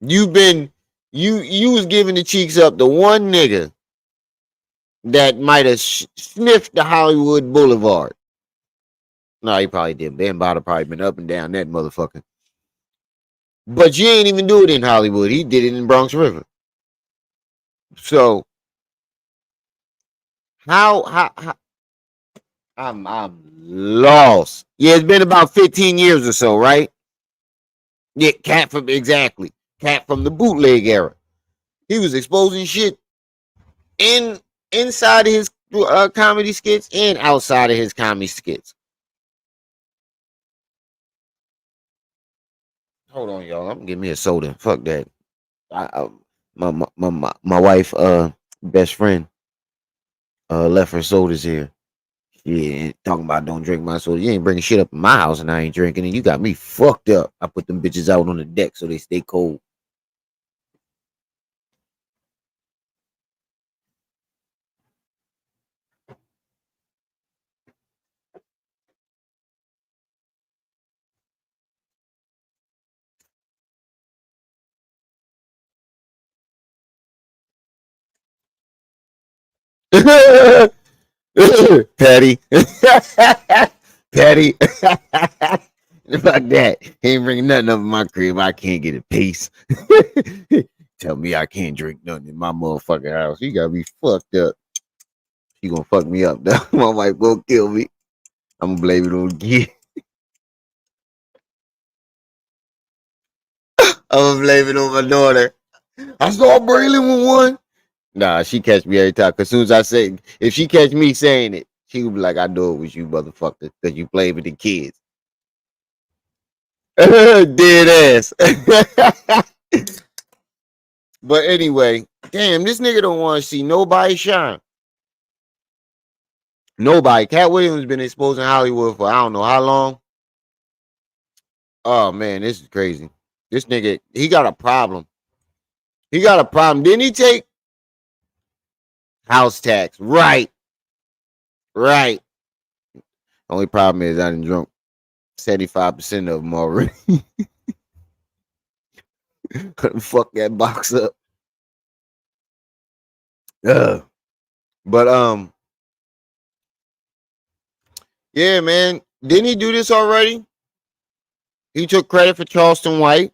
Speaker 1: You was giving the cheeks up to one nigga that might have sniffed the Hollywood Boulevard. No, he probably did. Ben Bada probably been up and down that motherfucker. But you ain't even do it in Hollywood. He did it in Bronx River. So how I'm lost. Yeah, it's been about 15 years or so, right? Yeah, Katt from the bootleg era. He was exposing shit inside of his comedy skits and outside of his comedy skits. Hold on, y'all. I'm gonna give me a soda. Fuck that. My wife, best friend, left her sodas here. Yeah, talking about don't drink my soda. You ain't bringing shit up in my house and I ain't drinking it. You got me fucked up. I put them bitches out on the deck so they stay cold. Patty. Patty. Fuck that. He ain't bringing nothing up in my crib. I can't get a piece. Tell me I can't drink nothing in my motherfucking house. You got me fucked up. She gonna fuck me up though. My wife gonna kill me. I'm gonna blame it on you. I'm gonna blame it on my daughter. I saw Braylon with one. Nah, she catch me every time. Cause soon as I say, if she catch me saying it, she would be like, "I know it was you, motherfucker, cause you play with the kids." Dead ass. But anyway, damn, this nigga don't want to see nobody shine. Nobody. Katt Williams been exposing Hollywood for I don't know how long. Oh man, this is crazy. This nigga, he got a problem. He got a problem. Didn't he take House tax. Right. Right. Only problem is I done drunk 75% of them already. Couldn't fuck that box up. Ugh. But yeah, man. Didn't he do this already? He took credit for Charleston White.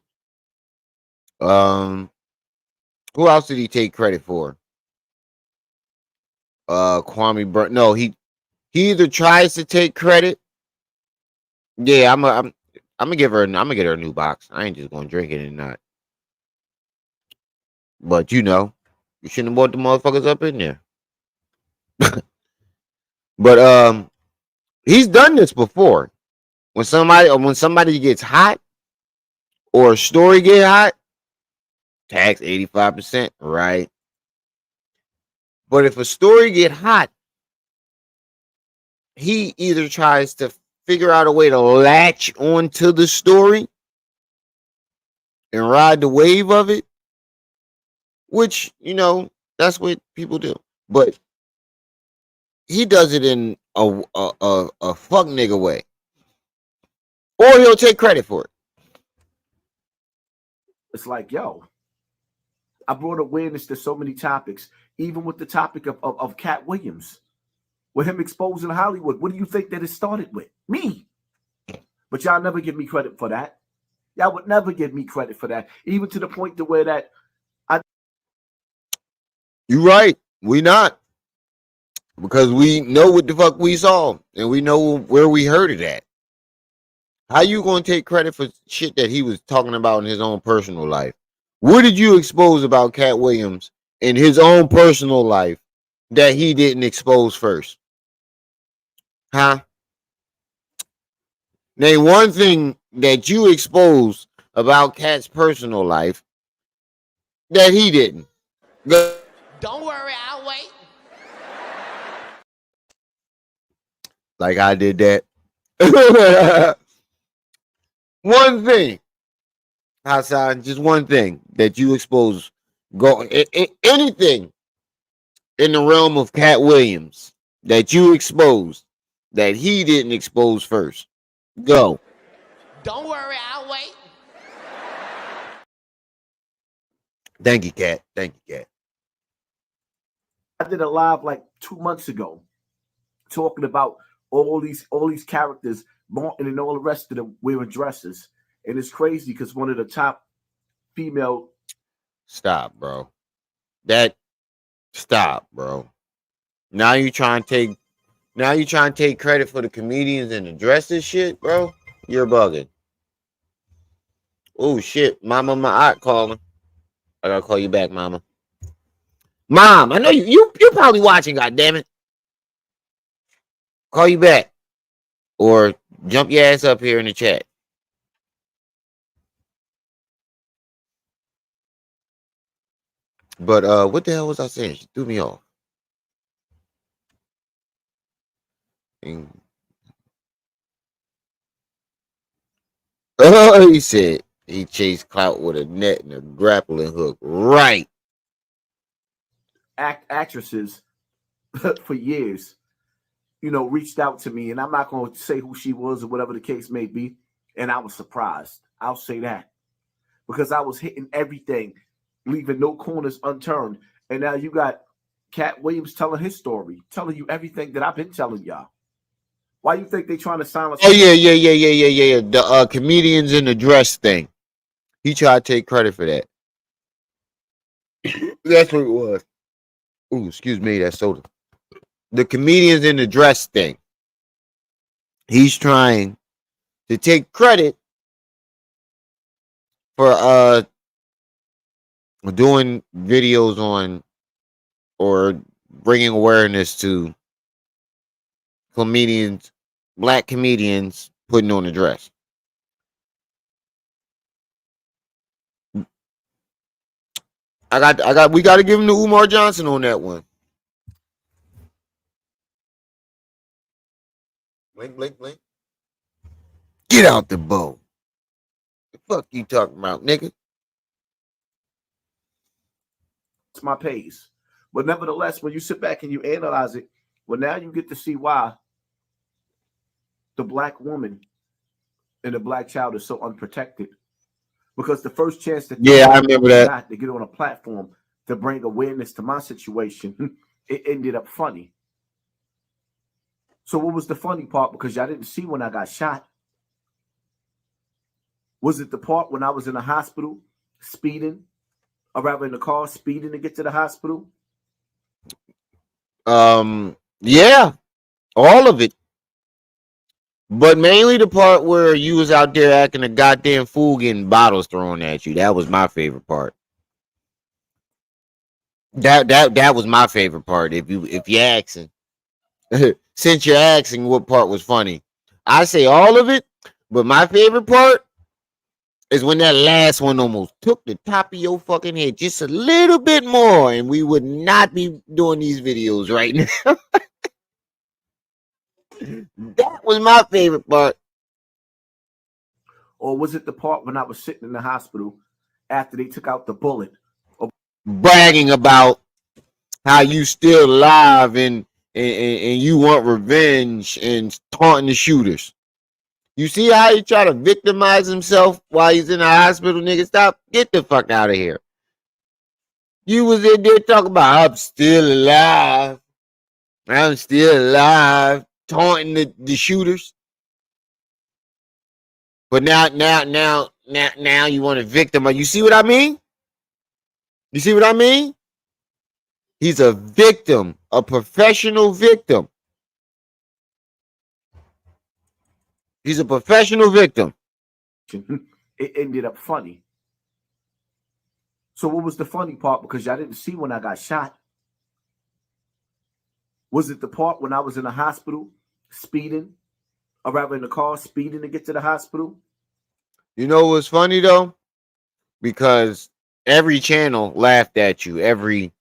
Speaker 1: Who else did he take credit for? Kwame Burton. No, he either tries to take credit. Yeah, I'm gonna give her. I'm gonna get her a new box. I ain't just gonna drink it and not. But you shouldn't have brought the motherfuckers up in there. But he's done this before. When somebody gets hot or a story get hot, tax 85%, right? But if a story get hot, he either tries to figure out a way to latch onto the story and ride the wave of it, which, that's what people do. But he does it in a fuck nigga way. Or he'll take credit for it.
Speaker 2: It's like, yo, I brought awareness to so many topics, even with the topic of Katt Williams, with him exposing Hollywood. What do you think that it started with? Me. But y'all never give me credit for that. Y'all would never give me credit for that, even to the point to where that
Speaker 1: You right. We not. Because we know what the fuck we saw, and we know where we heard it at. How you gonna take credit for shit that he was talking about in his own personal life? What did you expose about Katt Williams in his own personal life that he didn't expose first? Huh? Name one thing that you exposed about Katt's personal life that he didn't.
Speaker 5: Don't worry, I'll wait.
Speaker 1: Like I did that. One thing, Hassan, just one thing that you expose. Go anything in the realm of Katt Williams that you exposed that he didn't expose first. Go.
Speaker 5: Don't worry, I'll wait.
Speaker 1: Thank you, Katt. Thank you, Katt.
Speaker 2: I did a live like 2 months ago talking about all these characters, Martin and all the rest of them wearing dresses. And it's crazy because one of the top female.
Speaker 1: Stop, bro. Stop, bro. Now you trying to take credit for the comedians and the dresses shit, bro? You're bugging. Oh shit, Mama, my aunt calling. I gotta call you back, Mama. Mom, I know you're probably watching. God damn it! Call you back, or jump your ass up here in the chat. But what the hell was I saying? She threw me off. Oh, he said he chased clout with a net and a grappling hook. Right.
Speaker 2: Actresses for years, reached out to me, and I'm not going to say who she was or whatever the case may be. And I was surprised. I'll say that, because I was hitting everything, leaving no corners unturned. And now you got Katt Williams telling his story, telling you everything that I've been telling y'all. Why you think they trying to silence?
Speaker 1: Oh yeah. The comedians in the dress thing. He tried to take credit for that. That's what it was. Ooh, excuse me, that's soda. The comedians in the dress thing. He's trying to take credit for doing videos on or bringing awareness to comedians, black comedians putting on a dress. We got to give him to Umar Johnson on that one. Blink, blink, blink. Get out the boat. The fuck you talking about, nigga?
Speaker 2: It's my pays. But nevertheless, when you sit back and you analyze it, well, now you get to see why the black woman and the black child is so unprotected. Because the first chance that
Speaker 1: I remember that.
Speaker 2: got to get on a platform to bring awareness to my situation, it ended up funny. So what was the funny part? Because y'all didn't see when I got shot. Was it the part when I was in the hospital speeding, or rather in the car speeding to get to the hospital?
Speaker 1: Yeah, all of it. But mainly the part where you was out there acting a goddamn fool, getting bottles thrown at you. That was my favorite part. That was my favorite part. If you're asking, since you're asking what part was funny, I say all of it. But my favorite part is when that last one almost took the top of your fucking head just a little bit more, and we would not be doing these videos right now. That was my favorite part.
Speaker 2: Or was it the part when I was sitting in the hospital after they took out the bullet?
Speaker 1: Bragging about how you still alive and you want revenge and taunting the shooters. You see how he try to victimize himself while he's in the hospital, nigga? Stop. Get the fuck out of here. You was in there talking about, I'm still alive. I'm still alive. Taunting the shooters. But now you want to victimize. You see what I mean? You see what I mean? He's a victim, a professional victim. He's a professional victim.
Speaker 2: It ended up funny. So what was the funny part? Because y'all didn't see when I got shot. Was it the part when I was in the hospital speeding, or rather in the car speeding to get to the hospital?
Speaker 1: You know what's funny though? Because every channel laughed at you. Every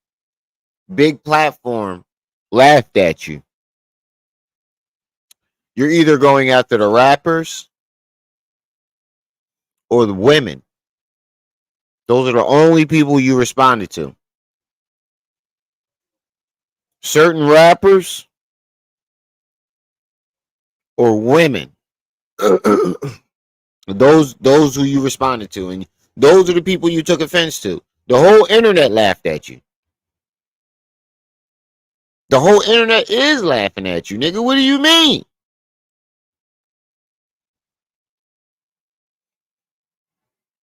Speaker 1: big platform laughed at you. You're either going after the rappers or the women. Those are the only people you responded to. Certain rappers or women. those who you responded to, and those are the people you took offense to. The whole internet laughed at you. The whole internet is laughing at you, nigga. What do you mean?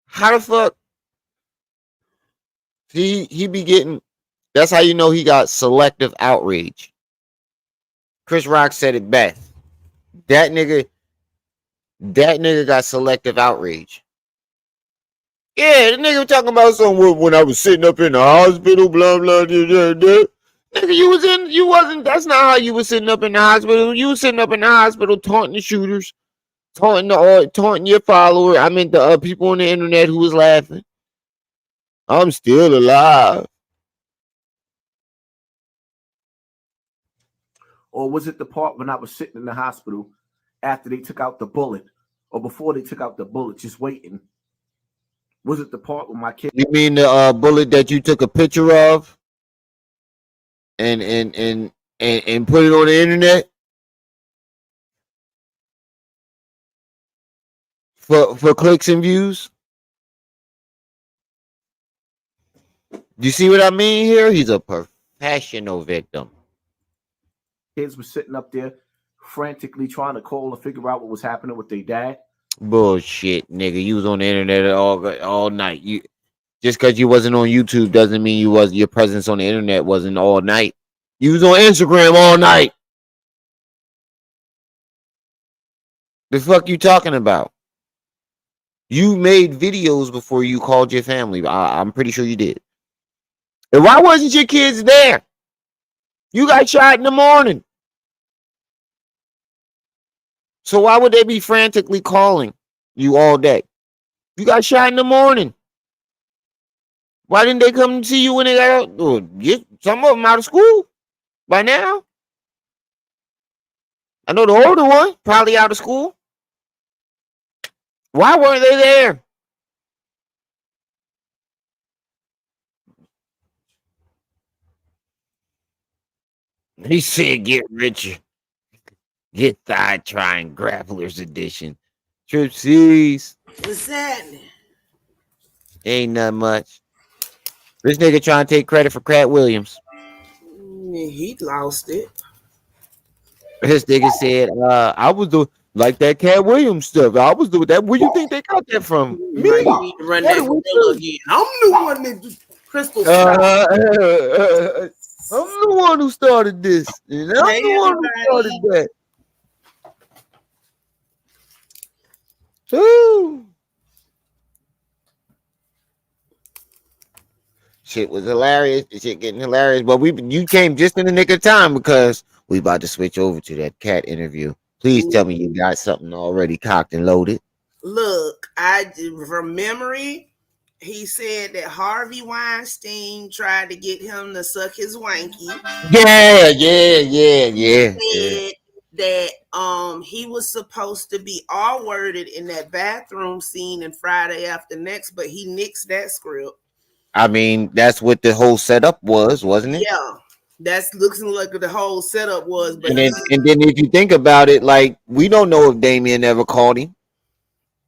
Speaker 1: How the fuck? He be getting. That's how you know he got selective outrage. Chris Rock said it best. That nigga got selective outrage. Yeah, the nigga talking about something when I was sitting up in the hospital, blah blah blah blah. Nigga, you wasn't. That's not how you was sitting up in the hospital. You was sitting up in the hospital taunting the shooters, taunting your follower. I mean the people on the internet who was laughing. I'm still alive.
Speaker 2: Or was it the part when I was sitting in the hospital after they took out the bullet, or before they took out the bullet, just waiting? Was it the part with my kid?
Speaker 1: You mean the bullet that you took a picture of and put it on the internet for clicks and views? Do you see what I mean here? He's a professional victim.
Speaker 2: Kids were sitting up there frantically trying to call to figure out what was happening with their dad.
Speaker 1: Bullshit, nigga. You was on the internet all night. You just because you wasn't on YouTube doesn't mean your presence on the internet wasn't all night. You was on Instagram all night. The fuck you talking about? You made videos before you called your family. I'm pretty sure you did. And why wasn't your kids there? You got shot in the morning. So why would they be frantically calling you all day? You got shot in the morning. Why didn't they come see you when they got out? Oh, some of them out of school by now. I know the older one probably out of school. Why weren't they there? He said, "Get richer, get thigh trying grapplers edition." Trip C's
Speaker 6: What's happening?
Speaker 1: ain't nothing much. This nigga trying to take credit for Katt Williams.
Speaker 6: He lost it.
Speaker 1: This nigga said, "I was the like that Katt Williams stuff. I was doing that. Where you think they got that from? Me?
Speaker 6: Right, you need to run that gorilla again. I'm the one that Crystal.
Speaker 1: I'm the one who started this. And I'm
Speaker 6: Hey,
Speaker 1: the one who started that." Ooh. Shit was hilarious. The shit getting hilarious. But you came just in the nick of time because we about to switch over to that Katt interview. Please tell me you got something already cocked and loaded.
Speaker 6: Look, from memory, he said that Harvey Weinstein tried to get him to suck his wanky.
Speaker 1: Yeah.
Speaker 6: He said that he was supposed to be all worded in that bathroom scene in Friday After Next, but he nixed that script.
Speaker 1: I mean, that's what the whole setup was, wasn't it?
Speaker 6: Yeah, that's looking like the whole setup was. But
Speaker 1: and then if you think about it, like, we don't know if Damien ever called him.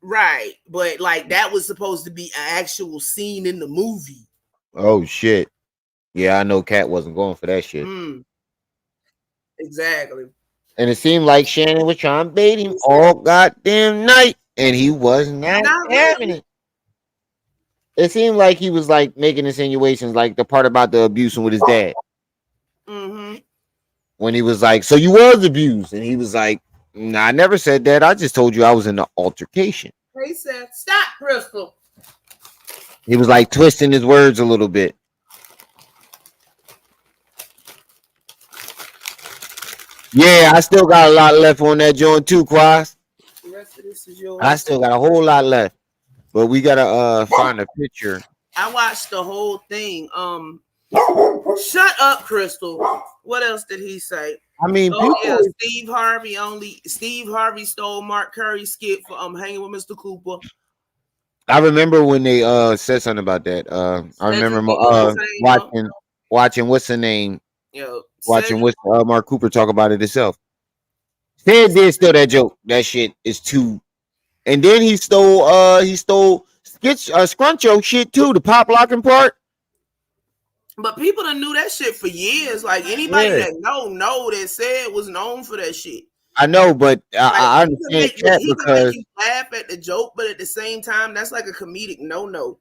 Speaker 6: Right, but like that was supposed to be an actual scene in the movie.
Speaker 1: Oh shit! Yeah, I know Katt wasn't going for that shit.
Speaker 6: Exactly.
Speaker 1: And it seemed like Shannon was trying to bait him all goddamn night, and he was not having it. It seemed like he was like making insinuations, like the part about the abusing with his dad. When he was like, "So you was abused," and he was like, "Nah, I never said that. I just told you I was in the altercation."
Speaker 6: He said, "Stop, Crystal."
Speaker 1: He was like twisting his words a little bit. Yeah, I still got a lot left on that joint too, Quas.
Speaker 6: The rest of this is yours.
Speaker 1: I still got a whole lot left, but we gotta find a picture.
Speaker 6: I watched the whole thing. Shut up, Crystal. What else did he say?
Speaker 1: I mean,
Speaker 6: Steve Harvey stole Mark Curry's skit for hanging with Mr. Cooper.
Speaker 1: I remember when they said something about that. I remember watching what's the name? Watching what Mark Cooper talk about it himself. Ted did steal that joke. That shit is too. And then he stole Scruncho shit too, the pop locking part.
Speaker 6: But people that knew that shit for years. Like anybody that know that said was known for that shit.
Speaker 1: I know, but I understand Katt because
Speaker 6: he laugh at the joke, but at the same time, that's like a comedic no.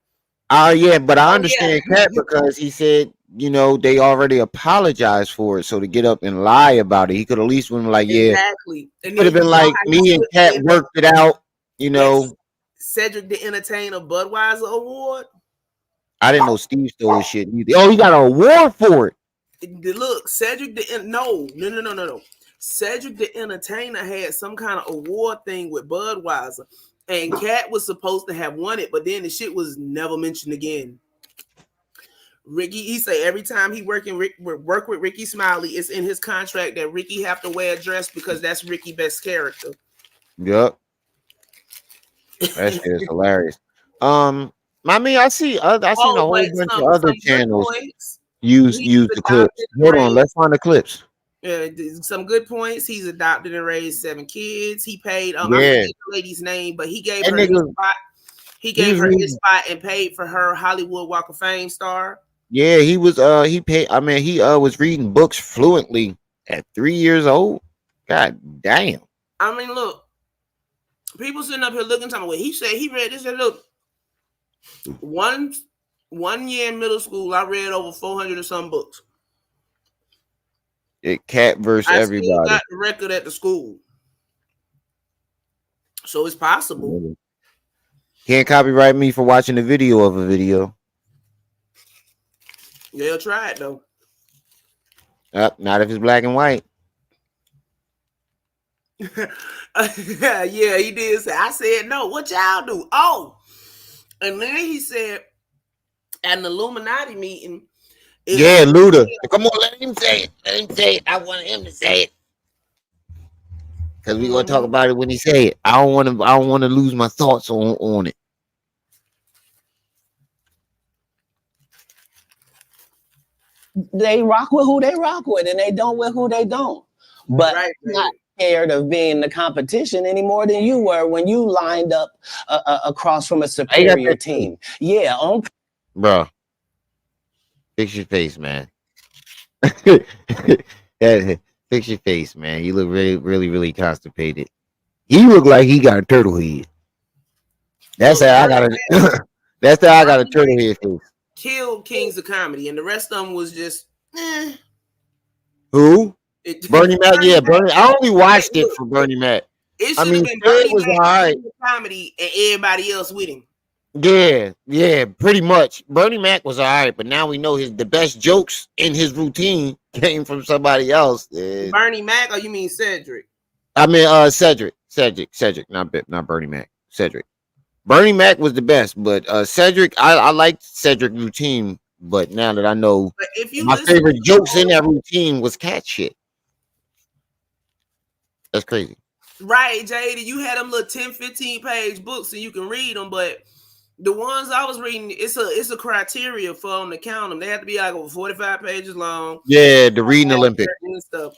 Speaker 1: Yeah, but I understand Katt because he said, you know, they already apologized for it. So to get up and lie about it, he could at least been like, yeah,
Speaker 6: exactly.
Speaker 1: It could have been like me and Katt worked it out, you know.
Speaker 6: Cedric the Entertainer Budweiser Award.
Speaker 1: I didn't know Steve stole his shit either. Oh, he got an award for it.
Speaker 6: Look, Cedric the no. Cedric the Entertainer had some kind of award thing with Budweiser, and Katt was supposed to have won it, but then the shit was never mentioned again. Ricky, he say every time he work with Ricky Smiley, it's in his contract that Ricky have to wear a dress because that's Ricky's best character.
Speaker 1: Yep, that shit is hilarious. I mean, I seen a whole bunch of other channels use the clips. Hold on, let's find the clips.
Speaker 6: Some good points. He's adopted and raised 7 kids. He paid I forget the lady's name, but he gave her his spot. He gave her his spot and paid for her Hollywood Walk of Fame star.
Speaker 1: Yeah, he was he paid. I mean, he was reading books fluently at 3 years old. God damn.
Speaker 6: I mean, look, people sitting up here looking at me. He said he read this. And look, one year in middle school, I read over 400 or some books.
Speaker 1: Katt versus everybody.
Speaker 6: I got the record at the school, so it's possible.
Speaker 1: Can't copyright me for watching the video of a video.
Speaker 6: They'll try it though.
Speaker 1: Not if it's black and white.
Speaker 6: Yeah, he did say. I said no. What y'all do? Oh, and then he said at an Illuminati meeting.
Speaker 1: Yeah, Luda. Come on, let him say it. Let him say it. I want him to say it. Because we're gonna talk about it when he say it. I don't want to lose my thoughts on it.
Speaker 7: they rock with who they rock with, and they don't with who they don't. But
Speaker 6: Right,
Speaker 7: I'm not scared of being the competition any more than you were when you lined up across from a superior team. Yeah, on
Speaker 1: Bro, fix your face, man. Fix your face, man. You look really, really, really constipated. He look like he got a turtle head. That's how I got a. That's how I got a turtle head face.
Speaker 6: Killed Kings of Comedy, and the rest of them was just.
Speaker 1: Who? Bernie Mac. Yeah, Bernie. I only watched it for Bernie Mac.
Speaker 6: It should have been Bernie Mac comedy and everybody else with him.
Speaker 1: Yeah, pretty much. Bernie Mac was all right, but now we know the best jokes in his routine came from somebody else.
Speaker 6: Bernie Mac, or you mean Cedric?
Speaker 1: I mean, Cedric, not Bernie Mac. Cedric. Bernie Mac was the best, but Cedric, I liked Cedric routine, but now that I know, my favorite jokes in that routine was cat shit. That's crazy.
Speaker 6: Right, JD, you had them little 10, 15 page books and you can read them, but the ones I was reading, it's a criteria for them to count them. They have to be like over 45 pages long.
Speaker 1: Yeah, the reading Olympics. Stuff.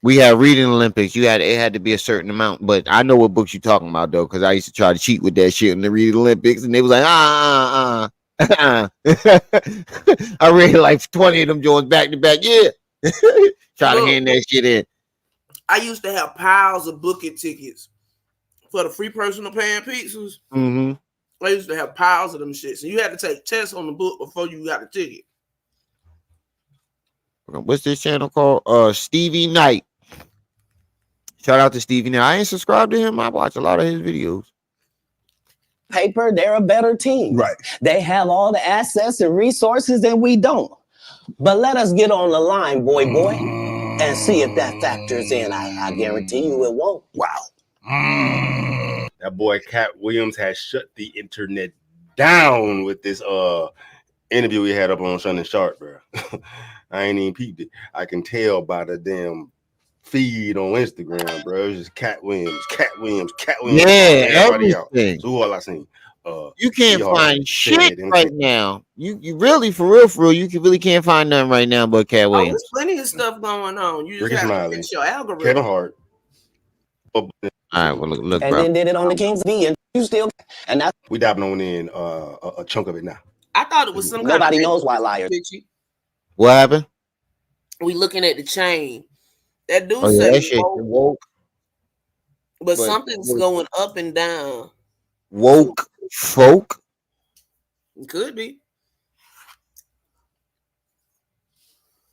Speaker 1: We had reading Olympics. It had to be a certain amount, but I know what books you're talking about though, because I used to try to cheat with that shit in the reading Olympics, and they was like, I read like 20 of them joints back to back. Yeah, try to hand that shit in.
Speaker 6: I used to have piles of booking tickets for the free personal pan pizzas.
Speaker 1: Mm-hmm.
Speaker 6: I used to have piles of them shit. So you had to take tests on the book before you got a ticket.
Speaker 1: What's this channel called? Stevie Knight. Shout out to Stevie Knight. I ain't subscribed to him. I watch a lot of his videos.
Speaker 7: Paper, they're a better team.
Speaker 2: Right.
Speaker 7: They have all the assets and resources, and we don't. But let us get on the line, boy, and see if that factors in. I guarantee you it won't. Wow.
Speaker 8: That boy Katt Williams has shut the internet down with this interview we had up on Shannon Sharp, bro. I ain't even peeped it. I can tell by the damn feed on Instagram, bro. It's just Katt Williams.
Speaker 1: Yeah, everybody else.
Speaker 8: So who all I seen?
Speaker 1: You can't find shit right now. You really, for real, you really can't find nothing right now but Katt Williams.
Speaker 6: There's plenty of stuff going on. You just have to fix your algorithm.
Speaker 8: Kevin Hart.
Speaker 1: All right, well, look,
Speaker 7: and
Speaker 1: bro.
Speaker 7: then did it on the Kings V, and you still, and that's
Speaker 8: we diving on in a chunk of it now.
Speaker 6: I thought it was some
Speaker 7: nobody knows why liars.
Speaker 1: What happened?
Speaker 6: We looking at the chain. That dude
Speaker 1: said
Speaker 6: that
Speaker 1: shit woke,
Speaker 6: but something's going up and down.
Speaker 1: Woke folk.
Speaker 6: It could be.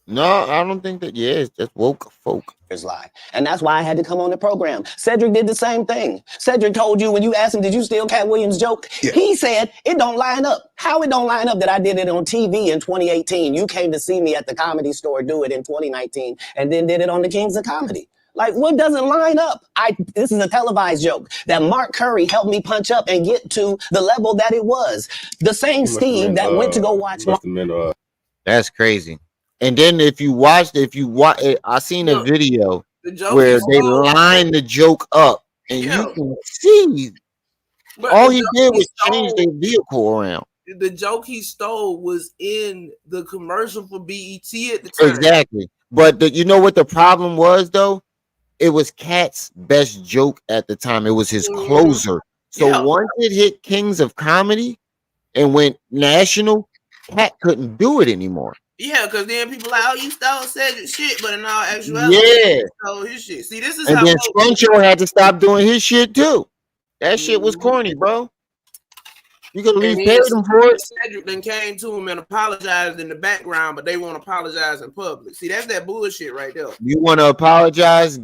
Speaker 1: No, I don't think that. Yeah, it's just woke folk.
Speaker 7: Lie. And that's why I had to come on the program. Cedric did the same thing. Cedric told you when you asked him, did you steal Katt Williams' joke? Yeah. He said, it don't line up. How it don't line up that I did it on TV in 2018? You came to see me at the Comedy Store do it in 2019 and then did it on the Kings of Comedy. Like, what doesn't line up? This is a televised joke that Mark Curry helped me punch up and get to the level that it was. The same Steve that went to go watch.
Speaker 1: That's crazy. And then if you watch, I seen a video where they line the joke up, and you can see all he did was change their vehicle around.
Speaker 6: The joke he stole was in the commercial for BET at the time.
Speaker 1: Exactly. But you know what the problem was though? It was Katt's best joke at the time. It was his closer. So once it hit Kings of Comedy and went national, Katt couldn't do it anymore.
Speaker 6: Yeah, because then people like, oh, you stole Cedric's shit, but in all actuality, he stole his shit. See, this is
Speaker 1: and then Scruncho had to stop doing his shit too. That shit was corny, bro. You could at least pay them for it.
Speaker 6: Cedric then came to him and apologized in the background, but they won't apologize in public. See, that's that bullshit right there.
Speaker 1: You want to apologize?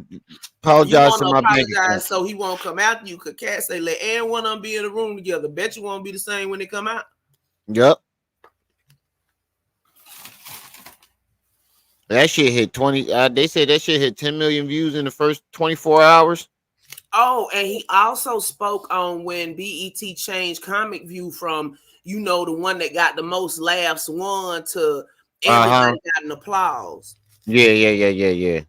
Speaker 1: Apologize to my bank account.
Speaker 6: So he won't come after you. Cause Katt say, let and one of them be in the room together. Bet you won't be the same when they come out.
Speaker 1: Yep. That shit hit 20. They said that shit hit 10 million views in the first 24 hours.
Speaker 6: Oh, and he also spoke on when BET changed Comic View from, the one that got the most laughs won to everybody got an applause.
Speaker 1: Yeah.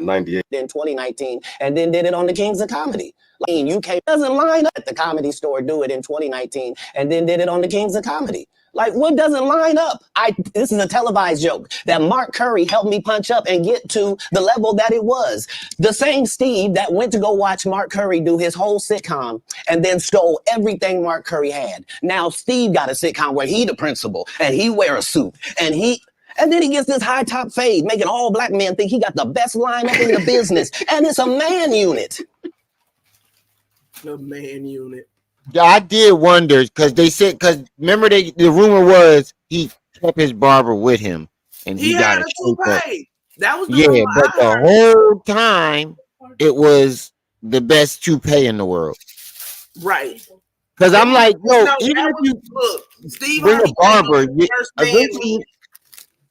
Speaker 8: 98
Speaker 7: in 2019, and then did it on the Kings of Comedy. Like, UK doesn't line up at the Comedy Store, do it in 2019, and then did it on the Kings of Comedy. Like, what doesn't line up? This is a televised joke that Mark Curry helped me punch up and get to the level that it was. The same Steve that went to go watch Mark Curry do his whole sitcom and then stole everything Mark Curry had. Now Steve got a sitcom where he the principal and he wear a suit and then he gets this high top fade, making all black men think he got the best lineup in the business. And it's a man unit.
Speaker 6: The man unit.
Speaker 1: Yeah, I did wonder because they said, because remember the rumor was he kept his barber with him and he got
Speaker 6: had
Speaker 1: a
Speaker 6: toupee. That was the
Speaker 1: yeah,
Speaker 6: rumor
Speaker 1: but the whole time it was the best toupee in the world.
Speaker 6: Right.
Speaker 1: Because I'm like, yo,
Speaker 6: No,
Speaker 1: even if you
Speaker 6: look, Steve
Speaker 1: bring a
Speaker 6: Harvey
Speaker 1: barber,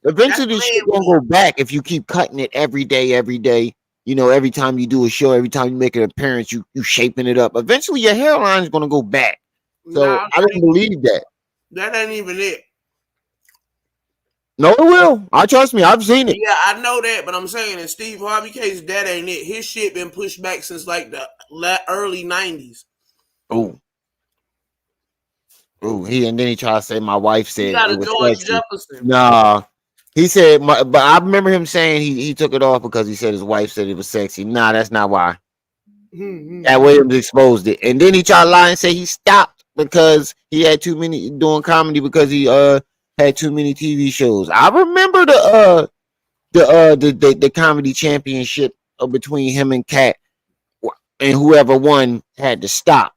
Speaker 6: eventually
Speaker 1: this shit gonna go back if you keep cutting it every day. You know, every time you do a show, every time you make an appearance, you shaping it up. Eventually, your hairline is gonna go back. So I don't believe that.
Speaker 6: That ain't even it.
Speaker 1: No, it will. I trust me. I've seen it.
Speaker 6: Yeah, I know that, but I'm saying in Steve Harvey case, that ain't it. His shit been pushed back since like the early 90s.
Speaker 1: Oh, and then he tried to say my wife said it was
Speaker 6: George
Speaker 1: sexy.
Speaker 6: Jefferson.
Speaker 1: Nah. He said, but I remember him saying he took it off because he said his wife said it was sexy. Nah, that's not why. Katt Williams exposed it. And then he tried to lie and say he stopped because he had too many doing comedy because he had too many TV shows. I remember the comedy championship between him and Katt, and whoever won had to stop.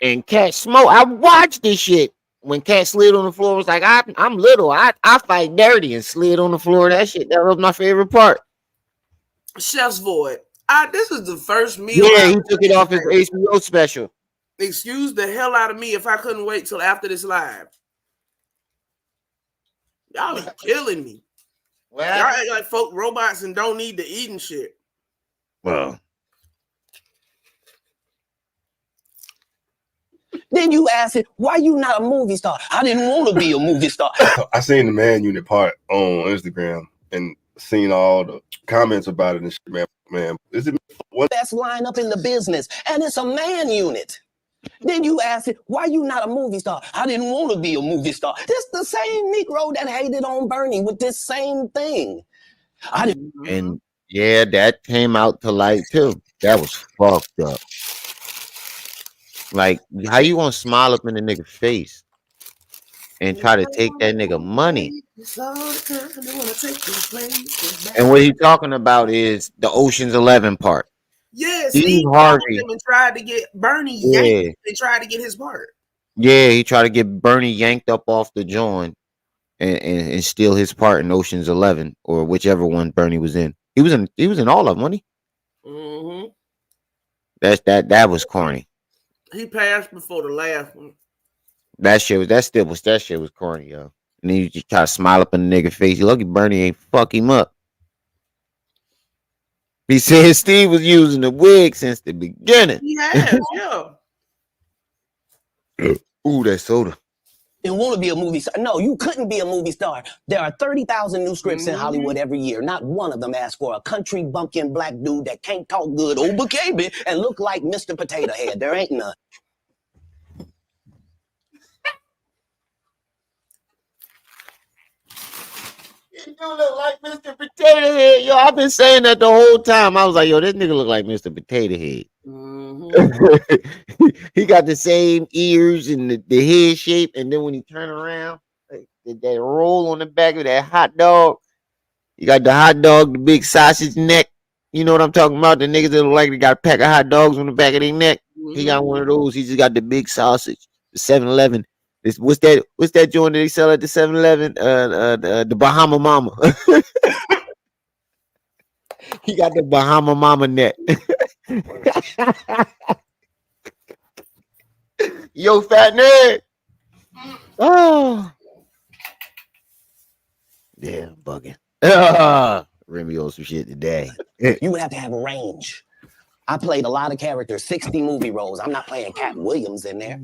Speaker 1: And Katt smoke. I watched this shit. When Katt slid on the floor, it was like, I'm little. I fight dirty and slid on the floor. That was my favorite part.
Speaker 6: Chef's Void. This is the first meal.
Speaker 1: Yeah, he took it off his HBO special.
Speaker 6: Excuse the hell out of me if I couldn't wait till after this live. Y'all be killing me.
Speaker 1: Well,
Speaker 6: y'all act like folk robots and don't need to eat and shit.
Speaker 1: Well.
Speaker 7: Then you ask it, why you not a movie star? I didn't want to be a movie star.
Speaker 8: I seen the man unit part on Instagram and seen all the comments about it and shit, man. Is it what
Speaker 7: best lineup in the business? And it's a man unit. Then you ask it, why you not a movie star? I didn't want to be a movie star. This the same Negro that hated on Bernie with this same thing.
Speaker 1: And yeah, that came out to light too. That was fucked up. Like, how you gonna smile up in the nigga's face and try to take that nigga money? And what he's talking about is the Ocean's 11 part.
Speaker 6: Yes,
Speaker 1: Steve Harvey
Speaker 6: tried to get Bernie yanked. They tried to get his part.
Speaker 1: Yeah, he tried to get Bernie yanked up off the joint and steal his part in Ocean's 11 or whichever one Bernie was in. He was in all of them, wasn't he?
Speaker 6: Mm-hmm.
Speaker 1: That was corny.
Speaker 6: He passed before the last one.
Speaker 1: That shit was corny, yo. And then you just try to smile up in the nigga face. You lucky Bernie ain't fuck him up. He said Steve was using the wig since the beginning.
Speaker 6: He has, yeah.
Speaker 1: Ooh, that soda.
Speaker 7: Didn't want to be a movie star. No, you couldn't be a movie star. There are 30,000 new scripts in Hollywood every year. Not one of them asks for a country bumpkin black dude that can't talk good, baby, and look like Mr. Potato Head. There ain't none.
Speaker 1: You look like Mr. Potato Head. Yo, I've been saying that the whole time. I was like, yo, this nigga look like Mr. Potato Head. He got the same ears and the head shape, and then when he turn around, like, that roll on the back of that hot dog. You got the hot dog, the big sausage neck. You know what I'm talking about? The niggas that look like they got a pack of hot dogs on the back of their neck. He got one of those. He just got the big sausage. The 7-Eleven. What's that joint that they sell at the 7-Eleven? The Bahama Mama. He got the Bahama Mama neck. Yo, fat nerd. Oh. Yeah, I'm bugging. Remy on some shit today.
Speaker 7: You would have to have a range. I played a lot of characters, 60 movie roles. I'm not playing Katt Williams in there.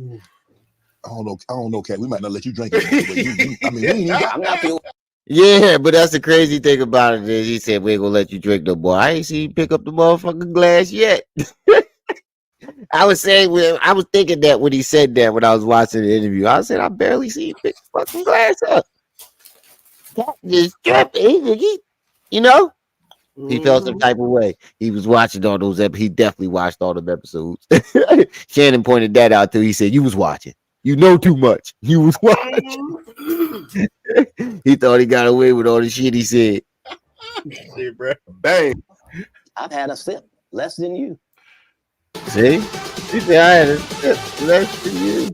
Speaker 9: I don't know, Katt. We might not let you drink it. But I'm not feeling.
Speaker 1: Yeah, but that's the crazy thing about it is he said we ain't gonna let you drink no more. I ain't seen you pick up the motherfucking glass yet. I was saying, I was thinking that when he said that when I was watching the interview, I said I barely see you pick the fucking glass up. Cat just tripping. You know, he felt some type of way. He was watching all those. He definitely watched all the episodes. Shannon pointed that out too. He said you was watching. You know too much. You was watching. He thought he got away with all the shit he said.
Speaker 8: Shit, bro. Bang.
Speaker 7: I've had a sip less than you.
Speaker 1: See? He said I had a sip less than you.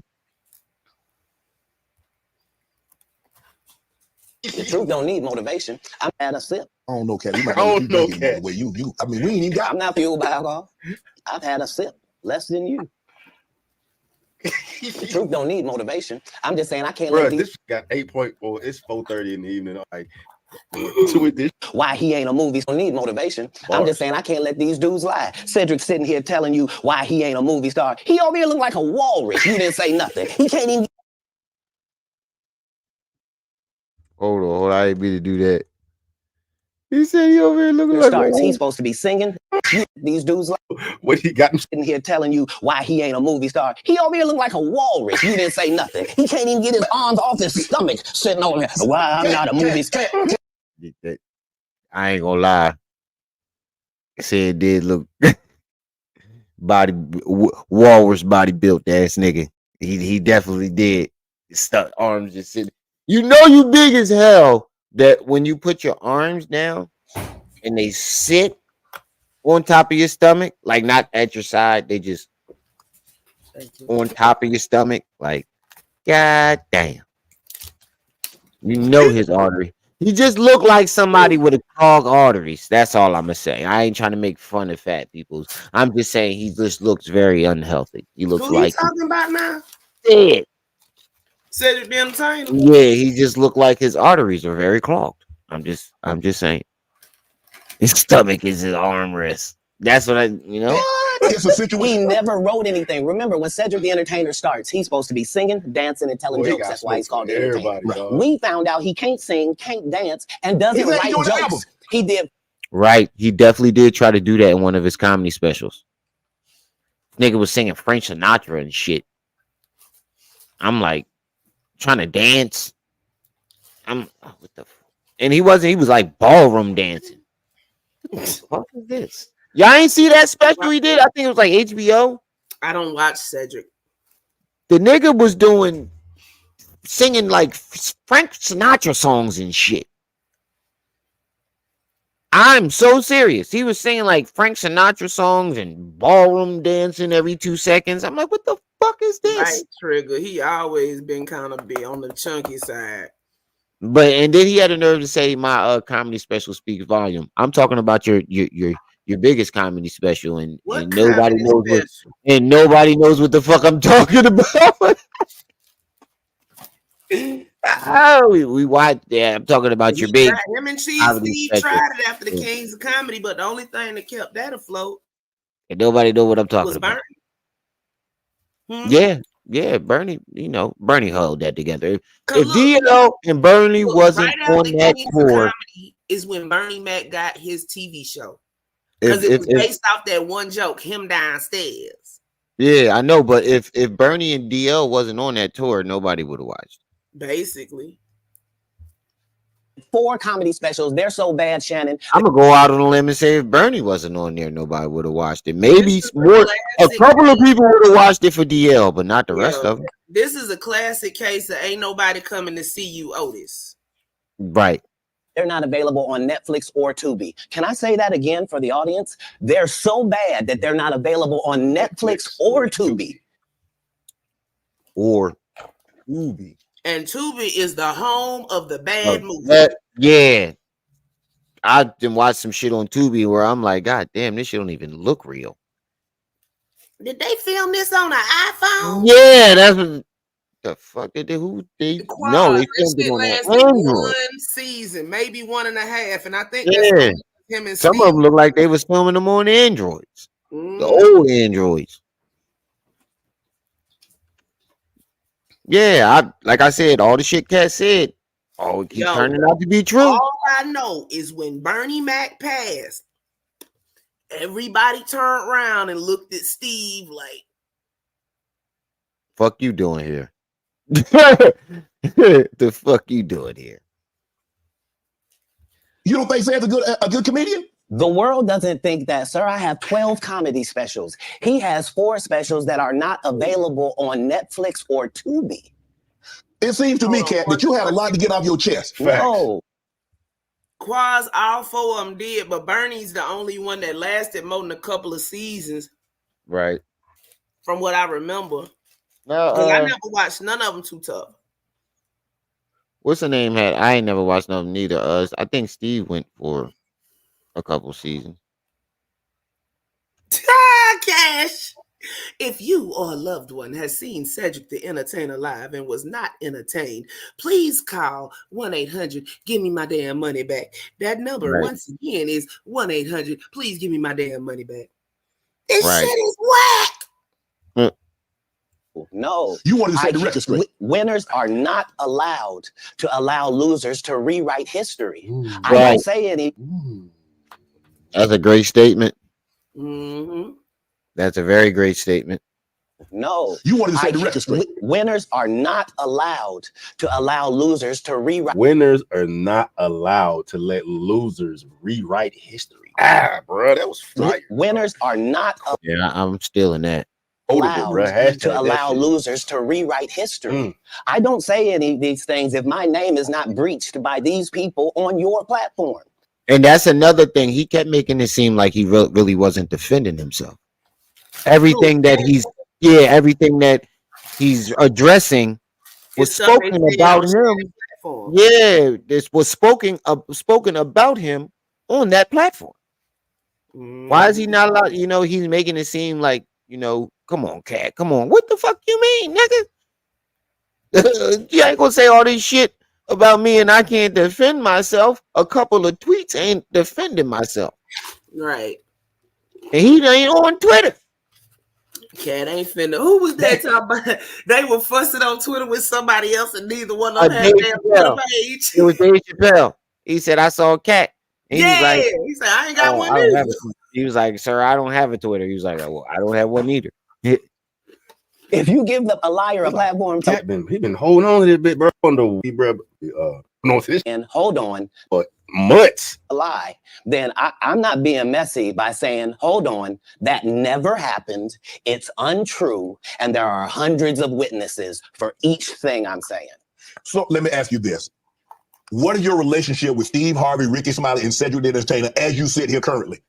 Speaker 7: The truth don't need motivation. I've had a sip.
Speaker 9: I don't know, Cat. You might
Speaker 8: I don't know,
Speaker 9: drinking
Speaker 8: Cat.
Speaker 9: the way you. I mean, we ain't even got.
Speaker 7: I'm not fueled by alcohol. I've had a sip less than you. The truth don't need motivation. I'm just saying I can't
Speaker 8: Bro,
Speaker 7: let these.
Speaker 8: this got 8.4. It's 4:30 in the evening. Like, to it, this
Speaker 7: Why he ain't a movie star. Don't need motivation. I'm
Speaker 8: Bars.
Speaker 7: just saying I can't let these dudes lie. Cedric sitting here telling you why he ain't a movie star. He over here look like a walrus. You didn't say nothing. He can't even.
Speaker 1: Hold on, I ain't mean to do that. He said he over here looking like
Speaker 7: Starts.
Speaker 1: a
Speaker 7: He's supposed to be singing. These dudes like
Speaker 8: what he got.
Speaker 7: sitting here telling you why he ain't a movie star. He over here look like a walrus. You didn't say nothing. He can't even get his arms off his stomach sitting over here. Why I'm not a movie star.
Speaker 1: I ain't gonna lie. I said it did look body walrus body built ass nigga. He definitely did. Stuck arms just sitting. You know you big as hell that when you put your arms down and they sit on top of your stomach, like not at your side, they just on top of your stomach, like god damn. You know his artery. He just looked like somebody with a clogged arteries. That's all I'm gonna say. I ain't trying to make fun of fat people. I'm just saying he just looks very unhealthy. He looks
Speaker 6: Who you
Speaker 1: like
Speaker 6: talking about now?
Speaker 1: dead.
Speaker 6: Cedric the Entertainer?
Speaker 1: Yeah, he just looked like his arteries are very clogged. I'm just saying. His stomach is his armrest. That's what
Speaker 9: It's a situation.
Speaker 7: He never wrote anything. Remember, when Cedric the Entertainer starts, he's supposed to be singing, dancing, and telling
Speaker 8: Boy, he
Speaker 7: jokes.
Speaker 8: got
Speaker 7: That's why he's
Speaker 8: smoke
Speaker 7: called the
Speaker 8: from
Speaker 7: Entertainer.
Speaker 8: everybody, dog.
Speaker 7: We found out he can't sing, can't dance, and doesn't
Speaker 9: He's
Speaker 7: write
Speaker 9: doing the album.
Speaker 7: jokes. He did.
Speaker 1: Right. He definitely did try to do that in one of his comedy specials. Nigga was singing Frank Sinatra and shit. I'm like trying to dance. What the and he was like ballroom dancing. What the fuck is this? Y'all ain't see that special he did? I think it was like HBO.
Speaker 6: I don't watch Cedric.
Speaker 1: The nigga was singing like Frank Sinatra songs and shit. I'm so serious. He was singing like Frank Sinatra songs and ballroom dancing every 2 seconds. I'm like, what the fuck is this?
Speaker 6: Right trigger. He always been kind of big on the chunky side.
Speaker 1: But and then he had the nerve to say my comedy special speaks volume. I'm talking about your biggest comedy special, and nobody knows nobody knows what the fuck I'm talking about. We watched. Yeah, I'm talking about your big.
Speaker 6: Him and Steve tried it after the Kings of Comedy, but the only thing that kept that afloat.
Speaker 1: And nobody know what I'm talking about.
Speaker 6: Bernie.
Speaker 1: Yeah, Bernie. Bernie held that together. If DL and Bernie wasn't on that tour,
Speaker 6: is when Bernie Mac got his TV show because it was based off that one joke, him downstairs.
Speaker 1: Yeah, I know, but if Bernie and DL wasn't on that tour, nobody would have watched.
Speaker 6: Basically.
Speaker 7: 4 comedy specials. They're so bad, Shannon.
Speaker 1: I'm gonna go out on a limb and say if Bernie wasn't on there, nobody would have watched it. Maybe a couple of people would have watched it for DL, but not the rest of them.
Speaker 6: This is a classic case of ain't nobody coming to see you, Otis.
Speaker 1: Right.
Speaker 7: They're not available on Netflix or Tubi. Can I say that again for the audience? They're so bad that they're not available on Netflix or Tubi.
Speaker 1: Or Tubi.
Speaker 6: And Tubi is the home of the bad movie.
Speaker 1: Yeah. I done watched some shit on Tubi where I'm like, God damn, this shit don't even look real.
Speaker 6: Did they film this on an iPhone?
Speaker 1: Yeah, that's what the fuck did they no, they filmed it on an Android.
Speaker 6: 1 season, maybe 1.5, and I think
Speaker 1: that's
Speaker 6: him and
Speaker 1: some
Speaker 6: Steve.
Speaker 1: of them look like they was filming them on Androids. The old Androids. Yeah, like I said, all the shit Cat said, Oh, it keeps
Speaker 6: Yo,
Speaker 1: turning out to be true.
Speaker 6: all I know is when Bernie Mac passed, everybody turned around and looked at Steve like,
Speaker 1: Fuck you doing here? The fuck you doing here?
Speaker 9: You don't think Say's a good comedian?
Speaker 7: The world doesn't think that, sir. I have 12 comedy specials. He has 4 specials that are not available on Netflix or Tubi.
Speaker 9: It seems to me, Katt, that you had a lot to get off your chest.
Speaker 7: No.
Speaker 6: Quaz, all 4 of them did, but Bernie's the only one that lasted more than a couple of seasons,
Speaker 1: Right.
Speaker 6: from what I remember.
Speaker 1: No,
Speaker 6: I never watched none of them too tough.
Speaker 1: what's the name had? I ain't never watched none of them neither. I think Steve went for a couple seasons.
Speaker 6: Cash. If you or a loved one has seen Cedric the Entertainer live and was not entertained, please call 1-800, give me my damn money back. That number, once again, is 1-800, please give me my damn money back. This shit is whack.
Speaker 7: No.
Speaker 9: You wanted to set the record straight.
Speaker 7: Winners are not allowed to allow losers to rewrite history. I don't say any.
Speaker 1: That's a great statement.
Speaker 6: Mm-hmm.
Speaker 1: That's a very great statement.
Speaker 7: No.
Speaker 9: You wanted to set the record straight.
Speaker 7: Winners are not allowed to allow losers to rewrite.
Speaker 8: Winners are not allowed to let losers rewrite history. Bro, that was fire.
Speaker 7: Winners are not
Speaker 1: Yeah, I'm still in that.
Speaker 7: allowed to allow losers to rewrite history. I don't say any of these things if my name is not breached by these people on your platform.
Speaker 1: And that's another thing. He kept making it seem like he really wasn't defending himself. Everything that everything that he's addressing was spoken about him. Yeah, this was spoken about him on that platform. Why is he not allowed? You know, he's making it seem like, you know, come on, Katt, come on. What the fuck you mean, nigga? You ain't gonna say all this shit about me and I can't defend myself. A couple of tweets ain't defending myself.
Speaker 6: Right.
Speaker 1: And he ain't on Twitter.
Speaker 6: Katt ain't finna. Who was that talking about? They were fussing on Twitter with somebody else and neither one of them had their Twitter page.
Speaker 1: It was Dave Chappelle. He said, I saw Katt. And
Speaker 6: he was like, he said, I ain't got one either.
Speaker 1: He was like, sir, I don't have a Twitter. He was like, well, I don't have one either.
Speaker 7: If you give a liar a platform,
Speaker 8: he been holding on to this bit, bro.
Speaker 7: And hold on,
Speaker 8: but months
Speaker 7: a lie. Then I'm not being messy by saying, hold on, that never happened. It's untrue, and there are hundreds of witnesses for each thing I'm saying.
Speaker 9: So let me ask you this: what is your relationship with Steve Harvey, Ricky Smiley, and Cedric the Entertainer as you sit here currently?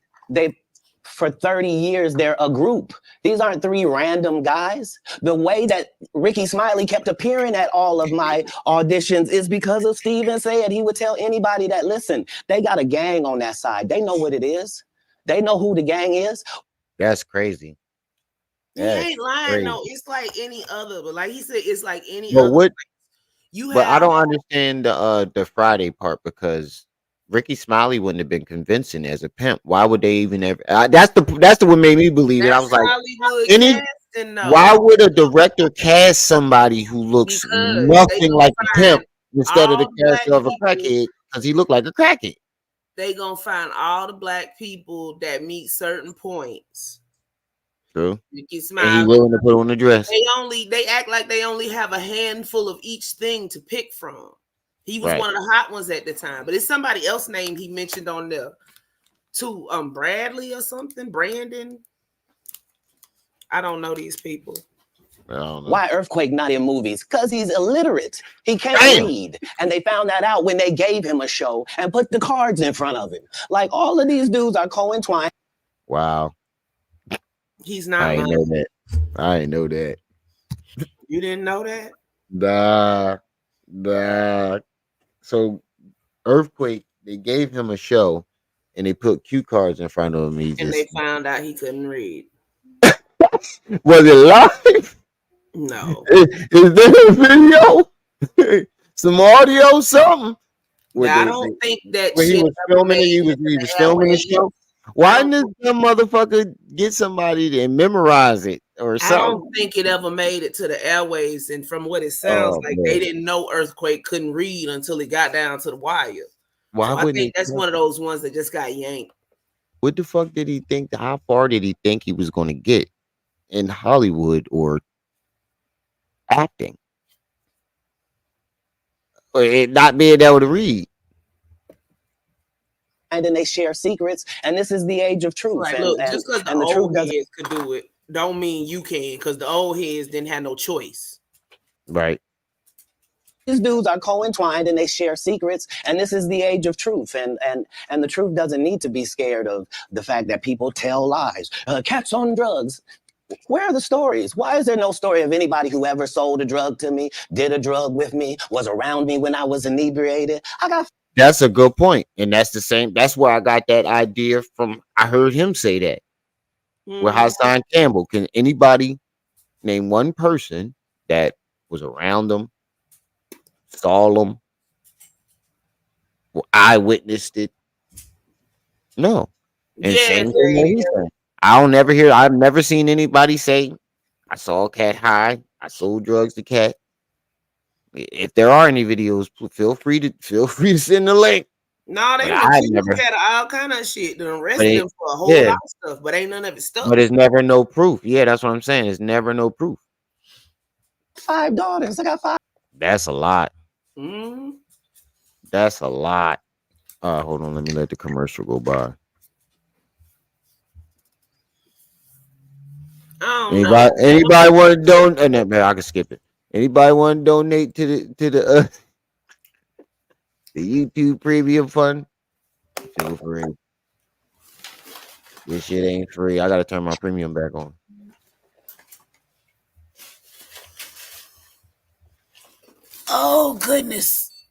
Speaker 7: For 30 years, they're a group. These aren't 3 random guys. The way that Ricky Smiley kept appearing at all of my auditions is because of Steven said he would tell anybody that, listen, they got a gang on that side. They know what it is. They know who the gang is.
Speaker 1: That's crazy.
Speaker 6: He ain't lying, no. It's like any other, but like he said, it's like any
Speaker 1: but
Speaker 6: other.
Speaker 1: What,
Speaker 6: you
Speaker 1: but I don't understand the Friday part, because Ricky Smiley wouldn't have been convincing as a pimp. Why would they even ever? That's the what made me believe it. I was like, why would a director cast somebody who looks nothing like a pimp instead of the cast of a crackhead? Because he looked like a crackhead.
Speaker 6: They gonna find all the black people that meet certain points.
Speaker 1: True.
Speaker 6: Ricky Smiley,
Speaker 1: and he willing to put on the dress.
Speaker 6: They act like they only have a handful of each thing to pick from. He was one of the hot ones at the time, but it's somebody else named he mentioned on there too. Bradley or something, Brandon. I don't know these people.
Speaker 7: Why Earthquake not in movies? Because he's illiterate. He can't read. And they found that out when they gave him a show and put the cards in front of him. Like, all of these dudes are co-entwined.
Speaker 1: Wow.
Speaker 6: He's not.
Speaker 1: I didn't know that. I didn't know that.
Speaker 6: You didn't know that?
Speaker 1: Nah. So Earthquake, they gave him a show and they put cue cards in front of him.
Speaker 6: They found out he couldn't read.
Speaker 1: Was it live?
Speaker 6: No.
Speaker 1: Is there a video? Some audio, something?
Speaker 6: I don't think that
Speaker 1: when he was filming it, he was filming the show. Why didn't this motherfucker get somebody to memorize it? or
Speaker 6: I
Speaker 1: something.
Speaker 6: don't think it ever made it to the airwaves, and from what it sounds
Speaker 1: Oh,
Speaker 6: like,
Speaker 1: man.
Speaker 6: they didn't know Earthquake couldn't read until it got down to the wire.
Speaker 1: Why
Speaker 6: So I
Speaker 1: wouldn't
Speaker 6: think
Speaker 1: he?
Speaker 6: that's one of those ones that just got yanked.
Speaker 1: What the fuck did he think? How far did he think he was going to get in Hollywood or acting? Or it not being able to read?
Speaker 7: And then they share secrets, and this is the age of truth.
Speaker 6: Right,
Speaker 7: and,
Speaker 6: look,
Speaker 7: and,
Speaker 6: just because the
Speaker 7: and the truth
Speaker 6: old
Speaker 7: doesn't.
Speaker 6: heads could do it, don't mean you can, because the old heads didn't have no choice.
Speaker 1: Right.
Speaker 7: These dudes are co-entwined and they share secrets, and this is the age of truth. And the truth doesn't need to be scared of the fact that people tell lies. Cats on drugs. Where are the stories? Why is there no story of anybody who ever sold a drug to me, did a drug with me, was around me when I was inebriated?
Speaker 1: That's a good point. And that's the same. That's where I got that idea from. I heard him say that. With Hassan Campbell. Can anybody name one person that was around them, saw them, eyewitnessed it? No. And same thing that he said. I've never seen anybody say, I saw a cat high, I sold drugs to cat. If there are any videos, feel free to send the link.
Speaker 6: No, they had all kind of shit. They arrested him for a whole lot of stuff, but ain't none of it stuck.
Speaker 1: But it's never no proof. Yeah, that's what I'm saying. It's never no proof.
Speaker 7: 5 daughters. I got 5.
Speaker 1: That's a lot.
Speaker 6: Mm-hmm.
Speaker 1: That's a lot. Hold on. Let me let the commercial go by. Anybody want to donate? No, man, I can skip it. Anybody want to donate to the YouTube Premium Fund? Feel free. This shit ain't free. I gotta turn my premium back on.
Speaker 6: Oh goodness.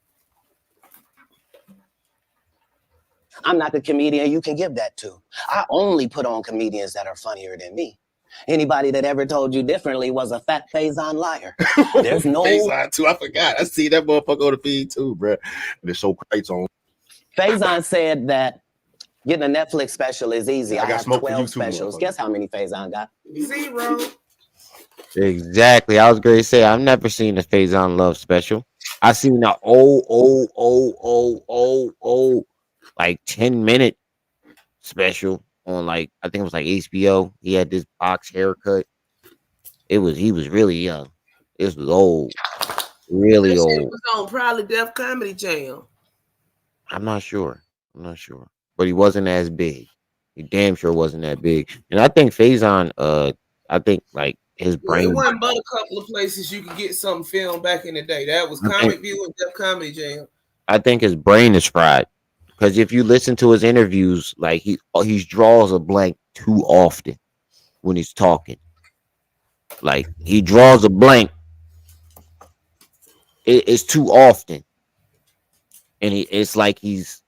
Speaker 7: I'm not the comedian you can give that to. I only put on comedians that are funnier than me. Anybody that ever told you differently was a fat Faison liar. There's no
Speaker 8: Faison too. I forgot. I see that motherfucker on the feed too, bro. The show Kites on.
Speaker 7: Faison said that getting a Netflix special is easy. I have 12 specials. Guess how many Faison got?
Speaker 6: 0.
Speaker 1: Exactly. I was going to say I've never seen a Faison Love special. I seen an old, like 10-minute special on like I think it was like HBO. He had this box haircut. He was really young. This was old, really
Speaker 6: that
Speaker 1: old.
Speaker 6: shit was on probably Def Comedy Jam.
Speaker 1: I'm not sure, but he wasn't as big. He damn sure wasn't that big. And I think Faison, I think like his brain.
Speaker 6: It wasn't but a couple of places you could get something filmed back in the day. That was Comic View and Def Comedy Jam.
Speaker 1: I think his brain is fried. Because if you listen to his interviews, like he draws a blank too often when he's talking. Like he draws a blank. It's too often, and it's like he's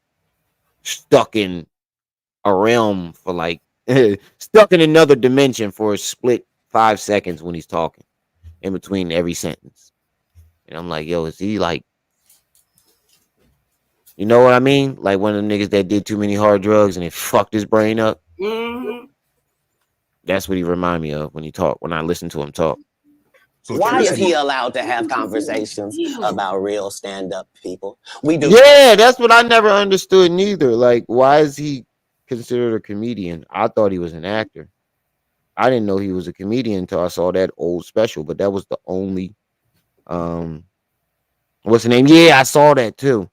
Speaker 1: stuck in a realm for like stuck in another dimension for a split 5 seconds when he's talking in between every sentence. And I'm like, yo, is he like? You know what I mean? Like one of the niggas that did too many hard drugs and it fucked his brain up.
Speaker 6: Mm-hmm.
Speaker 7: That's what he remind me of when I listen to him talk. So why is he allowed to have conversations about real stand-up people? We do.
Speaker 1: Yeah, that's what I never understood neither. Like, why is he considered a comedian? I thought he was an actor. I didn't know he was a comedian until I saw that old special, but that was the only what's the name? Yeah, I saw that too.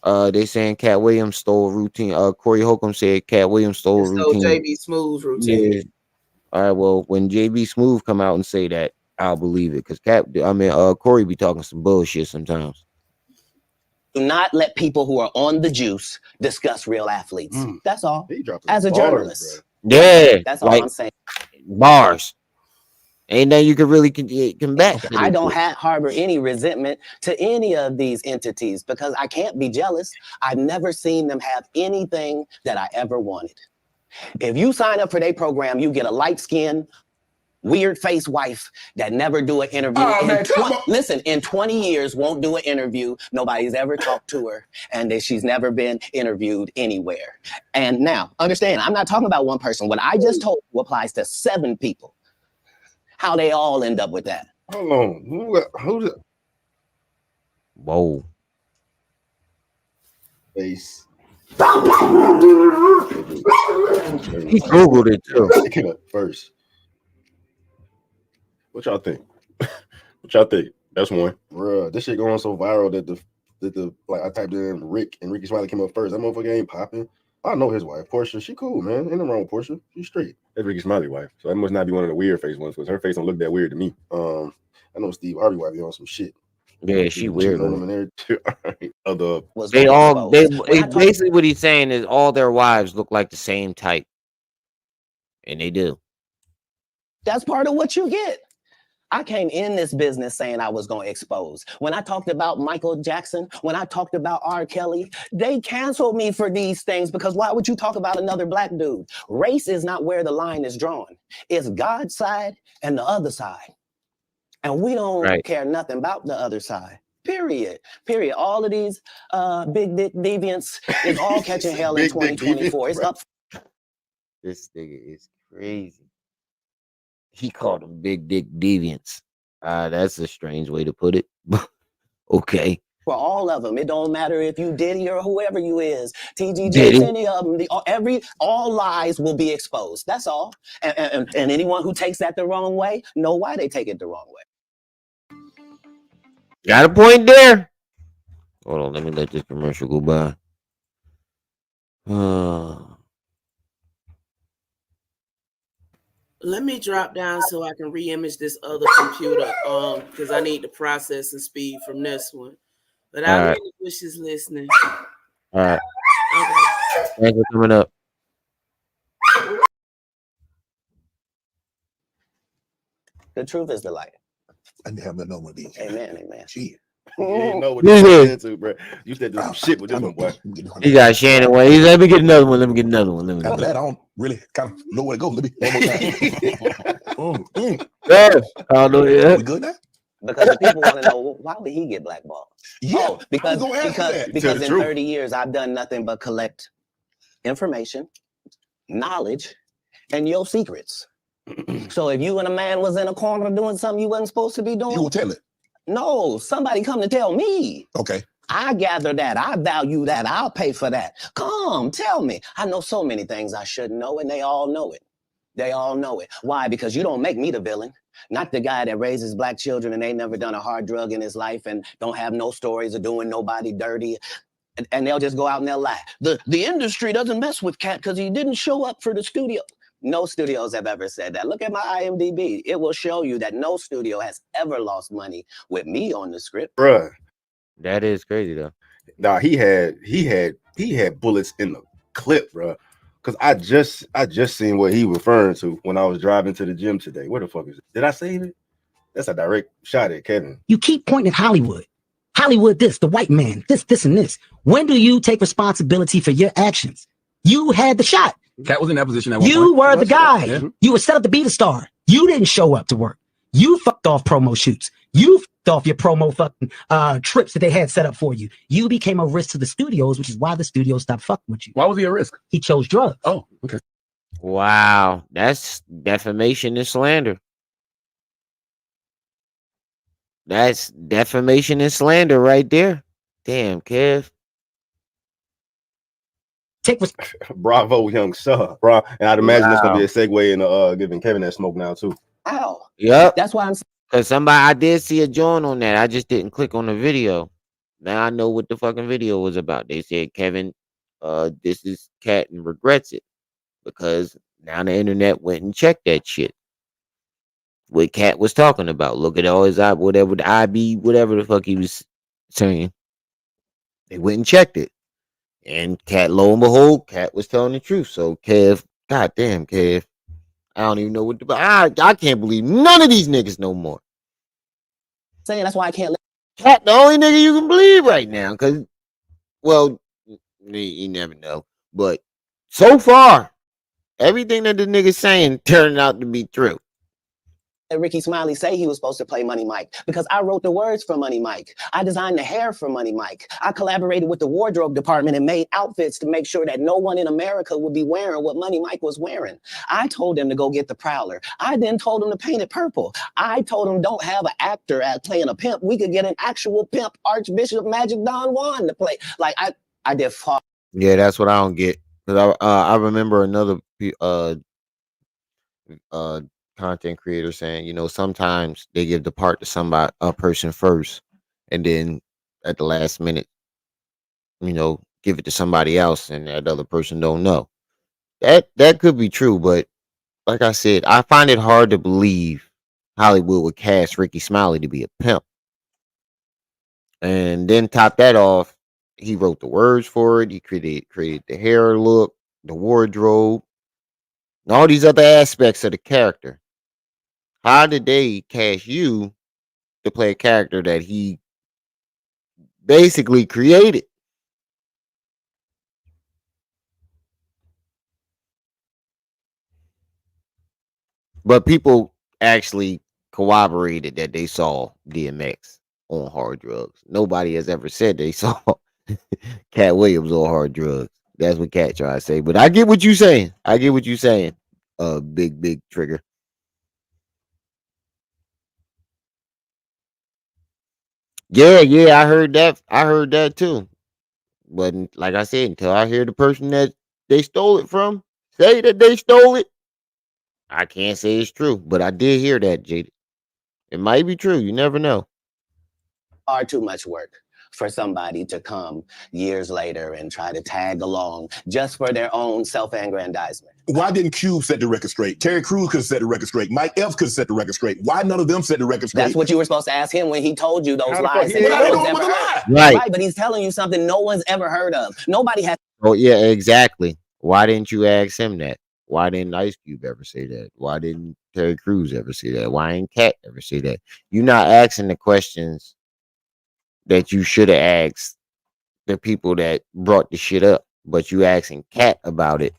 Speaker 1: They saying Katt Williams stole a routine. Corey Holcomb said Katt Williams stole a routine.
Speaker 6: JB Smooth's routine.
Speaker 1: Yeah. All right, well, when JB Smooth come out and say that, I'll believe it. Because Corey be talking some bullshit sometimes.
Speaker 7: Do not let people who are on the juice discuss real athletes. That's all. As a journalist.
Speaker 1: Yeah.
Speaker 7: That's all I'm saying.
Speaker 1: Bars. Ain't nothing you can really combat.
Speaker 7: I don't harbor any resentment to any of these entities because I can't be jealous. I've never seen them have anything that I ever wanted. If you sign up for their program, you get a light-skinned, weird-faced wife that never do an interview. Listen, in 20 years, won't do an interview. Nobody's ever talked to her, and she's never been interviewed anywhere. And now, understand, I'm not talking about one person. What I just told you applies to 7 people. how they all end up with that.
Speaker 8: Hold on. Who's
Speaker 1: Whoa.
Speaker 8: face?
Speaker 1: He Googled it too.
Speaker 8: It came up first. What y'all think? What y'all think? That's one. Bruh, this shit going so viral that the like I typed in Rick and Ricky Smiley came up first. That motherfucker ain't popping. I know his wife, Portia. She cool, man. Ain't nothing wrong with Portia. She's straight. That's Ricky Smiley wife. So that must not be one of the weird face ones because her face don't look that weird to me. I know Steve Harvey wife be on some shit.
Speaker 1: Yeah, she weird.
Speaker 8: On them and everything.
Speaker 1: They basically what he's saying is all their wives look like the same type, and they do.
Speaker 7: That's part of what you get. I came in this business saying I was going to expose. When I talked about Michael Jackson, when I talked about R. Kelly, they canceled me for these things because why would you talk about another black dude? Race is not where the line is drawn. It's God's side and the other side. And we don't care nothing about the other side. Period. All of these big dick deviants is all catching hell in 2024. It's up.
Speaker 1: This nigga is crazy. He called them big dick deviants. That's a strange way to put it. Okay.
Speaker 7: For all of them, it don't matter if you Diddy or whoever you is, TGJ, any of them. All lies will be exposed. That's all. And anyone who takes that the wrong way, know why they take it the wrong way.
Speaker 1: Got a point there. Hold on, let me let this commercial go by.
Speaker 6: Let me drop down so I can re-image this other computer because I need the processing speed from this one. But I really wish he's listening.
Speaker 1: All right.
Speaker 6: Okay.
Speaker 1: Thanks for coming up.
Speaker 7: The truth is the light.
Speaker 9: I didn't have no one of these.
Speaker 7: Amen.
Speaker 9: Gee.
Speaker 8: You didn't know what you was into, bro. You said do some shit with this one, boy.
Speaker 1: He got Shannon way. Let me get another one.
Speaker 9: I'm glad I don't really kind of know where to go. Let me one more time.
Speaker 1: Yeah.
Speaker 9: We good now?
Speaker 7: Because the people want to know why would he get blackballed?
Speaker 9: Yeah,
Speaker 7: because in 30 years I've done nothing but collect information, knowledge, and your secrets. So if you and a man was in a corner doing something you wasn't supposed to be doing,
Speaker 9: you will tell it.
Speaker 7: No, somebody come to tell me.
Speaker 9: Okay.
Speaker 7: I gather that. I value that. I'll pay for that. Come, tell me. I know so many things I shouldn't know, and they all know it. They all know it. Why? Because you don't make me the villain. Not the guy that raises black children and ain't never done a hard drug in his life and don't have no stories of doing nobody dirty. And they'll just go out and they'll lie. The industry doesn't mess with Katt because he didn't show up for the studio. No studios have ever said that. Look at my IMDb. It will show you that no studio has ever lost money with me on the script.
Speaker 8: Bruh.
Speaker 1: That is crazy though.
Speaker 8: Nah, he had bullets in the clip, bruh. Cause I just seen what he referring to when I was driving to the gym today. Where the fuck is it? Did I save it? That's a direct shot at Kevin.
Speaker 10: You keep pointing at Hollywood. Hollywood this, the white man, this, and this. When do you take responsibility for your actions? You had the shot.
Speaker 11: Katt was in that position at one point.
Speaker 10: You were the guy. Yeah. You were set up to be the star. You didn't show up to work. You fucked off promo shoots. You fucked off your promo fucking trips that they had set up for you. You became a risk to the studios, which is why the studios stopped fucking with you.
Speaker 11: Why was he a risk?
Speaker 10: He chose drugs.
Speaker 11: Oh, okay.
Speaker 1: Wow, that's defamation and slander. That's defamation and slander right there. Damn, Kev.
Speaker 8: Bravo, young sir, bro. And I'd imagine that's gonna be a segue into giving Kevin that smoke now too.
Speaker 7: Ow.
Speaker 1: Yep.
Speaker 7: That's why I'm.
Speaker 1: Cause I did see a joint on that. I just didn't click on the video. Now I know what the fucking video was about. They said Kevin, this is Katt and regrets it because now the internet went and checked that shit. What Katt was talking about. Look at all his whatever the IB, whatever the fuck he was saying. They went and checked it. And Katt, lo and behold, Katt was telling the truth. So Kev, goddamn Kev, I don't even know what to. I can't believe none of these niggas no more.
Speaker 7: Saying that's why I can't.
Speaker 1: Katt, the only nigga you can believe right now, because, well, you never know. But so far, everything that the nigga's saying turned out to be true.
Speaker 7: Ricky Smiley say he was supposed to play Money Mike because I wrote the words for Money Mike. I designed the hair for Money Mike. I collaborated with the wardrobe department and made outfits to make sure that no one in America would be wearing what Money Mike was wearing. I told him to go get the Prowler. I then told him to paint it purple. I told him don't have an actor at playing a pimp. We could get an actual pimp, Archbishop Magic Don Juan, to play. Like I did far.
Speaker 1: Yeah, that's what I don't get. Because I remember another content creator saying, you know, sometimes they give the part to a person first, and then at the last minute, you know, give it to somebody else, and that other person don't know. That could be true, but like I said, I find it hard to believe Hollywood would cast Ricky Smiley to be a pimp. And then top that off, he wrote the words for it. He created the hair look, the wardrobe, and all these other aspects of the character. How did they cast you to play a character that he basically created? But people actually corroborated that they saw DMX on hard drugs. Nobody has ever said they saw Katt Williams on hard drugs. That's what Katt tried to say. But I get what you're saying. Big trigger. Yeah, I heard that too. But like I said, until I hear the person that they stole it from say that they stole it, I can't say it's true. But I did hear that, Jada. It might be true. You never know.
Speaker 7: Far too much work for somebody to come years later and try to tag along just for their own self-aggrandizement.
Speaker 9: Why didn't Cube set the record straight? Terry Crews could have set the record straight. Mike Epps could have set the record straight. Why none of them set the record straight?
Speaker 7: That's what you were supposed to ask him when he told you those lies.
Speaker 1: Right.
Speaker 7: But he's telling you something no one's ever heard of. Nobody has.
Speaker 1: Oh, yeah, exactly. Why didn't you ask him that? Why didn't Ice Cube ever say that? Why didn't Terry Crews ever say that? Why ain't Katt ever say that? You're not asking the questions that you should have asked the people that brought the shit up, but you asking Katt about it,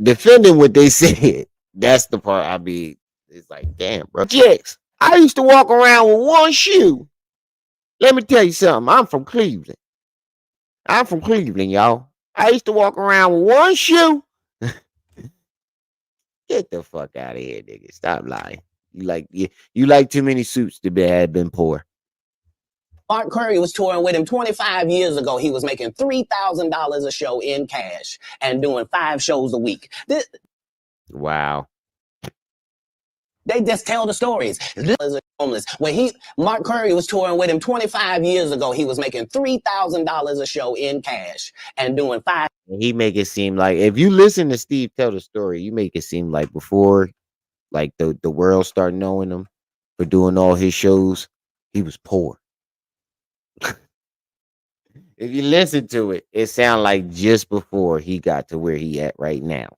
Speaker 1: defending what they said. That's the part it's like, damn, bro. Jix, I used to walk around with one shoe. Let me tell you something. I'm from Cleveland, y'all. I used to walk around with one shoe. Get the fuck out of here, nigga. Stop lying. You like too many suits to have been poor.
Speaker 7: Mark Curry was touring with him 25 years ago. He was making $3,000 a show in cash and doing 5 shows a week.
Speaker 1: Wow.
Speaker 7: They just tell the stories. This is homeless. When Mark Curry was touring with him 25 years ago, he was making $3,000 a show in cash and doing 5.
Speaker 1: He make it seem like, if you listen to Steve tell the story, you make it seem like before, like the world started knowing him for doing all his shows, he was poor. If you listen to it, it sounds like just before he got to where he at right now.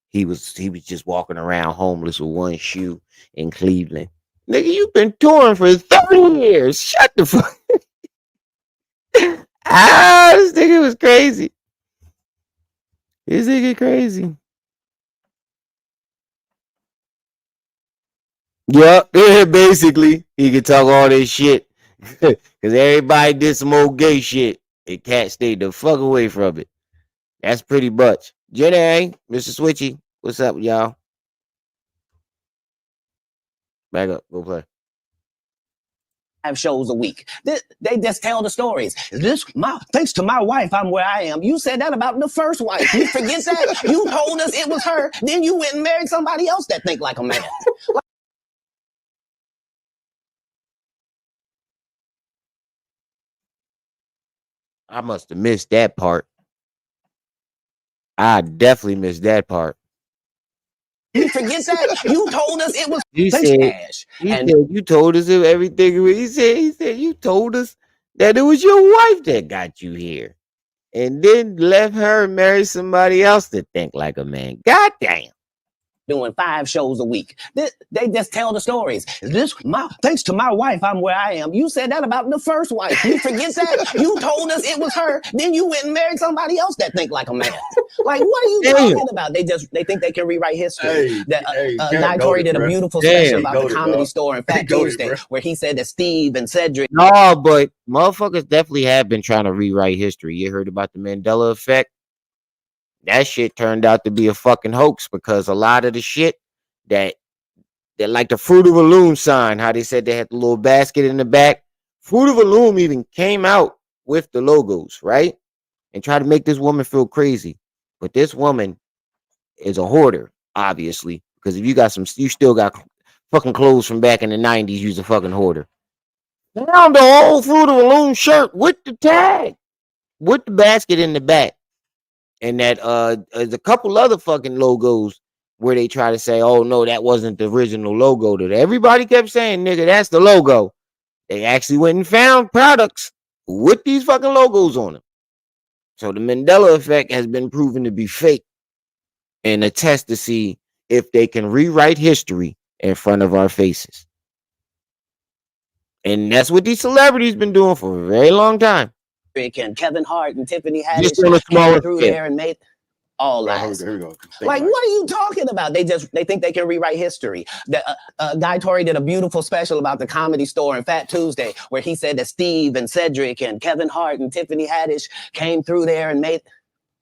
Speaker 1: He was just walking around homeless with one shoe in Cleveland. Nigga, you've been touring for 30 years. Shut the fuck. This nigga was crazy. This nigga crazy. Yep, basically, he could talk all this shit. Because everybody did some old gay shit. And Katt stayed the fuck away from it. That's pretty much. Jenny, Mr. Switchy, what's up, y'all? Back up, go play.
Speaker 7: 5 shows a week. They just tell the stories. Thanks to my wife, I'm where I am. You said that about the first wife. You forget that? You told us it was her. Then you went and married somebody else that think like a man.
Speaker 1: I must have missed that part. I definitely missed that part.
Speaker 7: You forget that? You told us it was
Speaker 1: cash. You told us everything. He said you told us that it was your wife that got you here. And then left her and married somebody else to think like a man. God damn.
Speaker 7: doing 5 shows a week. They just tell the stories. Thanks to my wife, I'm where I am. You said that about the first wife. You forget that? You told us it was her. Then you went and married somebody else that think like a man. Like, what are you talking about? They think they can rewrite history. Guy Tori did a beautiful special about the Comedy Store and Fat Tuesday, where he said that Steve and Cedric.
Speaker 1: No, but motherfuckers definitely have been trying to rewrite history. You heard about the Mandela effect? That shit turned out to be a fucking hoax, because a lot of the shit that like the Fruit of a Loom sign, how they said they had the little basket in the back. Fruit of a Loom even came out with the logos, right? And tried to make this woman feel crazy. But this woman is a hoarder, obviously, because if you still got fucking clothes from back in the 90s, you's a fucking hoarder. Found the whole Fruit of a Loom shirt with the tag, with the basket in the back. And that there's a couple other fucking logos where they try to say, oh no, that wasn't the original logo. That everybody kept saying, nigga, that's the logo. They actually went and found products with these fucking logos on them. So the Mandela effect has been proven to be fake, and a test to see if they can rewrite history in front of our faces. And that's what these celebrities been doing for a very long time.
Speaker 7: And Kevin Hart and Tiffany Haddish
Speaker 1: Just on a smaller
Speaker 7: through
Speaker 1: scale.
Speaker 7: there and made all lies.
Speaker 8: Here we go.
Speaker 7: Like, what are you talking about? They think they can rewrite history. Guy Tori did a beautiful special about the Comedy Store and Fat Tuesday, where he said that Steve and Cedric and Kevin Hart and Tiffany Haddish came through there and made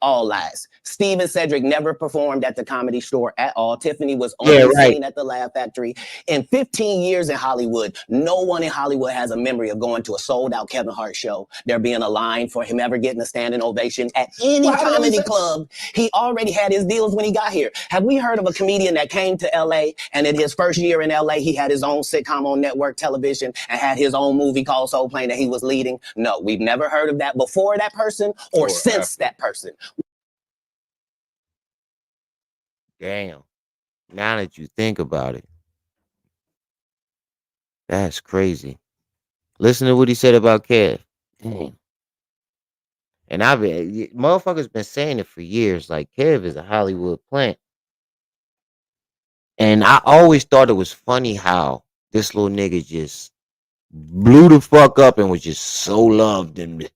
Speaker 7: all lies. Steve and Cedric never performed at the Comedy Store at all. Tiffany was only seen at the Laugh Factory. In 15 years in Hollywood, no one in Hollywood has a memory of going to a sold-out Kevin Hart show, there being a line for him ever getting a standing ovation at any comedy club. He already had his deals when he got here. Have we heard of a comedian that came to LA, and in his first year in LA, he had his own sitcom on network television and had his own movie called Soul Plane that he was leading? No, we've never heard of that before that person or since that person.
Speaker 1: Damn. Now that you think about it, that's crazy. Listen to what he said about Kev. Damn. And motherfuckers been saying it for years. Like, Kev is a Hollywood plant. And I always thought it was funny how this little nigga just blew the fuck up and was just so loved. And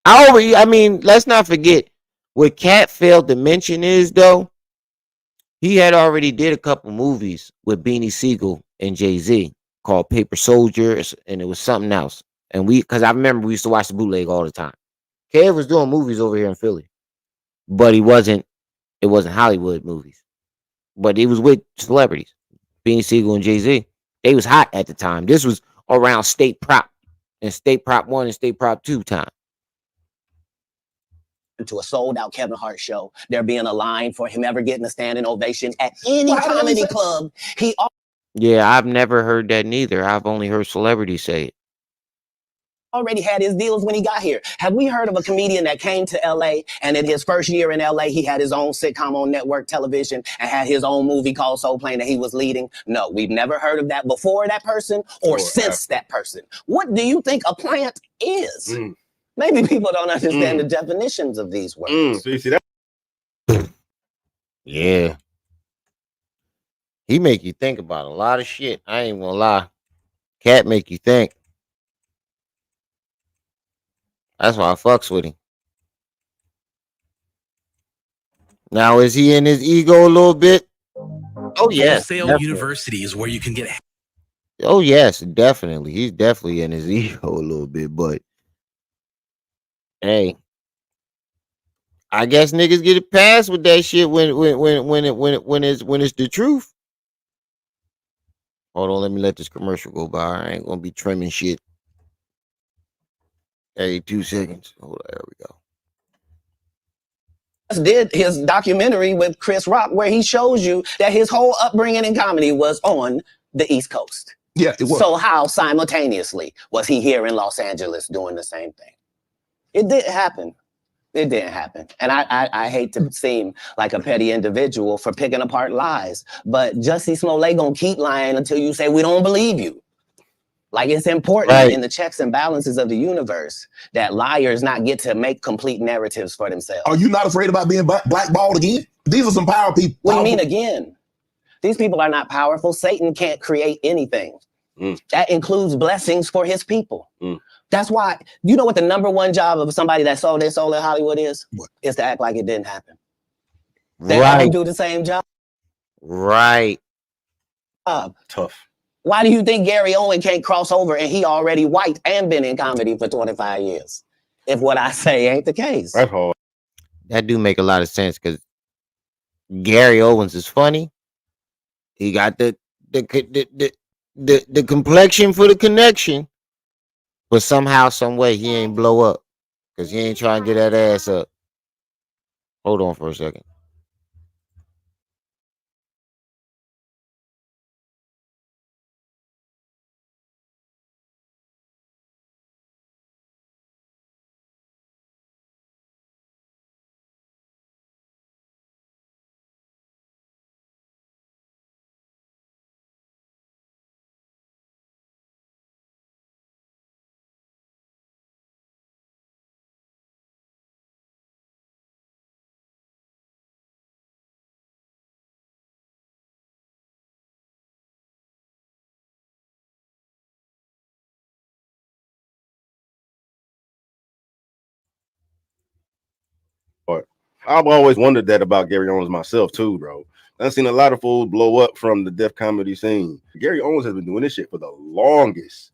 Speaker 1: I mean, let's not forget what Katt failed to mention is, though, he had already did a couple movies with Beanie Siegel and Jay-Z called Paper Soldiers, and it was something else. And because I remember we used to watch the bootleg all the time. Kev was doing movies over here in Philly, but it wasn't Hollywood movies. But it was with celebrities, Beanie Siegel and Jay-Z. They was hot at the time. This was around State Prop and State Prop 1 and State Prop 2 time.
Speaker 7: To a sold-out Kevin Hart show, there being a line for him ever getting a standing ovation at any comedy club.
Speaker 1: Yeah, I've never heard that neither. I've only heard celebrities say it.
Speaker 7: Already had his deals when he got here. Have we heard of a comedian that came to LA, and in his first year in LA, he had his own sitcom on network television and had his own movie called Soul Plane that he was leading? No, we've never heard of that before that person or since that person. What do you think a plant is? Maybe people don't understand the definitions of these words.
Speaker 8: So you see that?
Speaker 1: Yeah. He make you think about a lot of shit. I ain't gonna lie. Katt make you think. That's why I fucks with him. Now, is he in his ego a little bit? Oh, yes.
Speaker 12: Wholesale University is where you can get.
Speaker 1: Oh, yes, definitely. He's definitely in his ego a little bit, but hey, I guess niggas get a pass with that shit when it's the truth. Hold on, let me let this commercial go by. I ain't gonna be trimming shit every 2 seconds. Hold on, there we go.
Speaker 7: Did his documentary with Chris Rock where he shows you that his whole upbringing in comedy was on the East Coast.
Speaker 9: Yeah, it was.
Speaker 7: So how simultaneously was he here in Los Angeles doing the same thing? It didn't happen. It didn't happen. And I hate to seem like a petty individual for picking apart lies, but Jussie Smollett gonna keep lying until you say we don't believe you. Like, it's important in the checks and balances of the universe that liars not get to make complete narratives for themselves.
Speaker 9: Are you not afraid about being blackballed again? These are some power people.
Speaker 7: What do you mean again? These people are not powerful. Satan can't create anything. That includes blessings for his people. That's why, you know what the number one job of somebody that sold their soul in Hollywood is? What? Is to act like it didn't happen. They all do the same job.
Speaker 1: Right.
Speaker 8: Tough.
Speaker 7: Why do you think Gary Owen can't cross over and he already white and been in comedy for 25 years? If what I say ain't the case.
Speaker 8: That's hard.
Speaker 1: That do make a lot of sense because Gary Owens is funny. He got the complexion for the connection, but somehow, some way, he ain't blow up because he ain't trying to get that ass up. Hold on for a second.
Speaker 8: I've always wondered that about Gary Owens myself too, bro. I've seen a lot of fools blow up from the deaf comedy scene. Gary Owens has been doing this shit for the longest,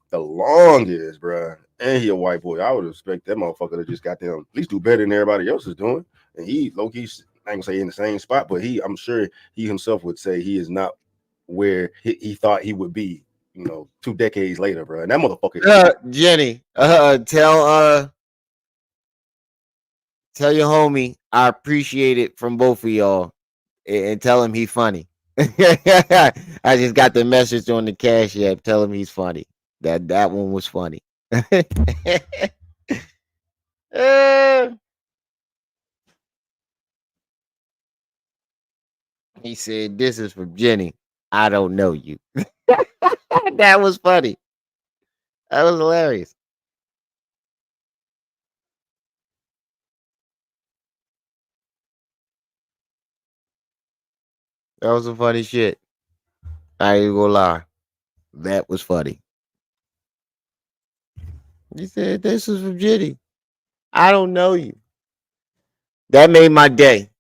Speaker 8: bro. And he a white boy. I would expect that motherfucker to just got them at least do better than everybody else is doing. And he, low-key, I ain't gonna say in the same spot, but I'm sure he himself would say he is not where he thought he would be, 2 decades later, bro. And that motherfucker.
Speaker 1: Jenny, tell your homie I appreciate it from both of y'all, and tell him he's funny. I just got the message on the Cash App. Tell him he's funny. That one was funny. He said, "This is from Jenny. I don't know you." That was funny. That was hilarious. That was some funny shit. I ain't gonna lie. That was funny. He said, "This is from Jenny. I don't know you." That made my day.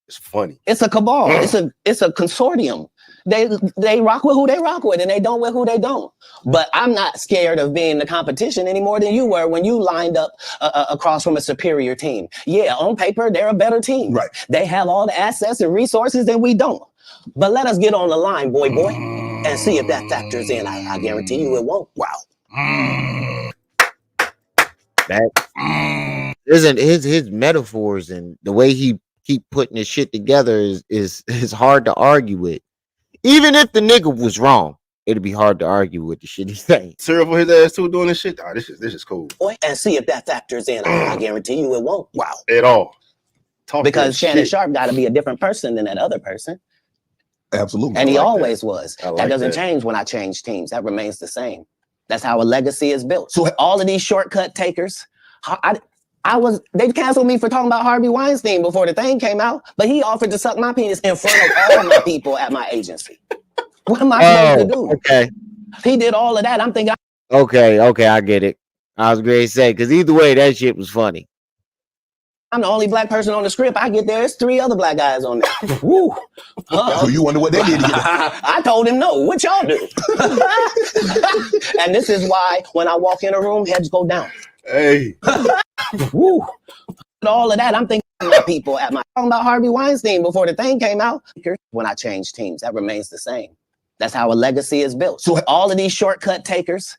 Speaker 8: It's funny.
Speaker 7: It's a cabal. It's a consortium. They rock with who they rock with, and they don't with who they don't. But I'm not scared of being the competition any more than you were when you lined up across from a superior team. Yeah, on paper, they're a better team. Right. They have all the assets and resources that we don't. But let us get on the line, boy, and see if that factors in. I guarantee you it won't. Wow.
Speaker 1: That isn't his metaphors and the way he keep putting his shit together is hard to argue with. Even if the nigga was wrong, it'd be hard to argue with the shit he's saying.
Speaker 8: Serial for his ass too doing this shit. Oh, this is cool.
Speaker 7: Boy, and see if that factors in. I guarantee you it won't. Wow.
Speaker 8: At all.
Speaker 7: Because Shannon Sharp got to be a different person than that other person.
Speaker 9: Absolutely.
Speaker 7: And he always was.
Speaker 8: That
Speaker 7: doesn't change when I change teams. That remains the same. That's how a legacy is built. So all of these shortcut takers, they canceled me for talking about Harvey Weinstein before the thing came out, but he offered to suck my penis in front of all my people at my agency. What am I supposed to do?
Speaker 1: Okay.
Speaker 7: He did all of that. I'm thinking.
Speaker 1: Okay, I get it. I was going to say, because either way, that shit was funny.
Speaker 7: I'm the only black person on the script. I get there, there's 3 other black guys on there. Woo.
Speaker 9: So you wonder what they did to get
Speaker 7: I told him no. What y'all do? And this is why when I walk in a room, heads go down.
Speaker 8: Hey.
Speaker 7: Woo. All of that, I'm thinking my people at my talking about Harvey Weinstein before the thing came out. When I change teams, that remains the same. That's how a legacy is built. So all of these shortcut takers,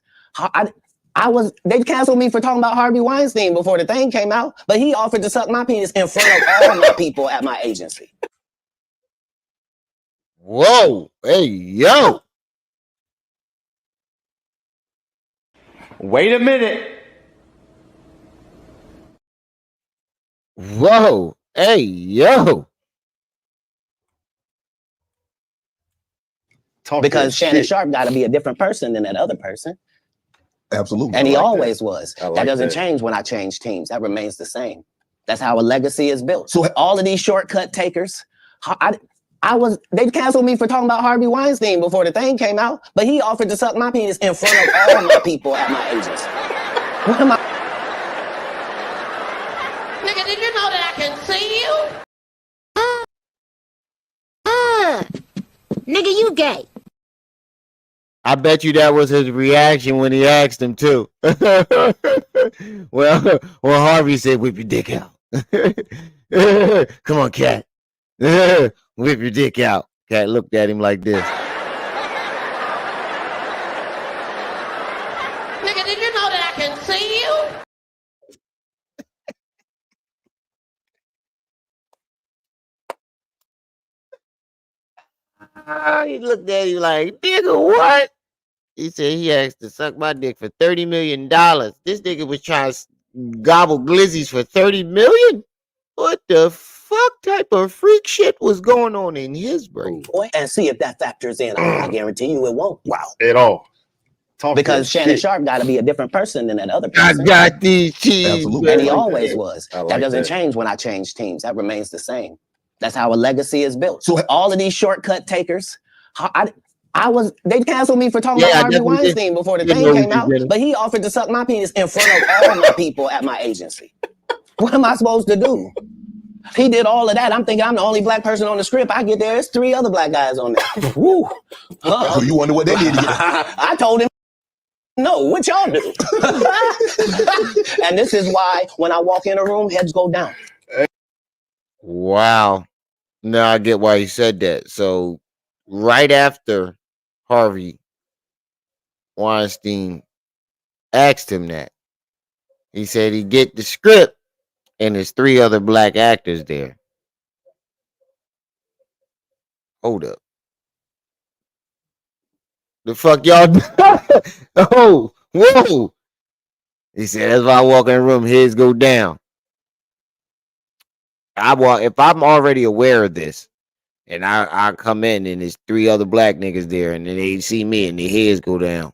Speaker 7: they canceled me for talking about Harvey Weinstein before the thing came out, but he offered to suck my penis in front of all my people at my agency.
Speaker 1: Whoa. Hey, yo.
Speaker 13: Wait a minute.
Speaker 1: Whoa. Hey, yo.
Speaker 7: Because Shannon Sharp got to be a different person than that other person.
Speaker 9: Absolutely.
Speaker 7: And he always was.
Speaker 8: That
Speaker 7: doesn't change when I change teams. That remains the same. That's how a legacy is built. So all of these shortcut takers, They canceled me for talking about Harvey Weinstein before the thing came out, but he offered to suck my penis in front of all my people at my agency. What am I?
Speaker 5: Nigga, did you know that I can see you?
Speaker 13: Nigga, you gay.
Speaker 1: I bet you that was his reaction when he asked him too. well, Harvey said, "Whip your dick out." Come on, Katt. Whip your dick out. Katt looked at him like this.
Speaker 5: Nigga, did you know that I can see you?
Speaker 1: He looked at him like, "Nigga, what?" He said he asked to suck my dick for $30 million. This nigga was trying to gobble glizzies for $30 million? What the fuck type of freak shit was going on in his brain?
Speaker 7: And see if that factors in. I guarantee you it won't.
Speaker 8: Wow. At all.
Speaker 7: Because Shannon Sharp got to be a different person than that other person.
Speaker 1: I got these cheese.
Speaker 7: Absolutely. And he always was.
Speaker 8: Like
Speaker 7: that doesn't change when I change teams. That remains the same. That's how a legacy is built. So all of these shortcut takers, they canceled me for talking about Harvey Weinstein before the thing came out, but he offered to suck my penis in front of all my people at my agency. What am I supposed to do? He did all of that. I'm thinking I'm the only black person on the script. I get there, there's 3 other black guys on there. Woo.
Speaker 9: So you wonder what they did to get
Speaker 7: I told him, no, what y'all do? And this is why when I walk in a room, heads go down.
Speaker 1: Wow. Now I get why he said that. So right after Harvey Weinstein asked him that, he said he'd get the script and there's 3 other black actors there. Hold up. The fuck y'all? Oh, whoa. He said, that's why I walk in the room, heads go down. If I'm already aware of this, and I come in and there's 3 other black niggas there, and then they see me and their heads go down,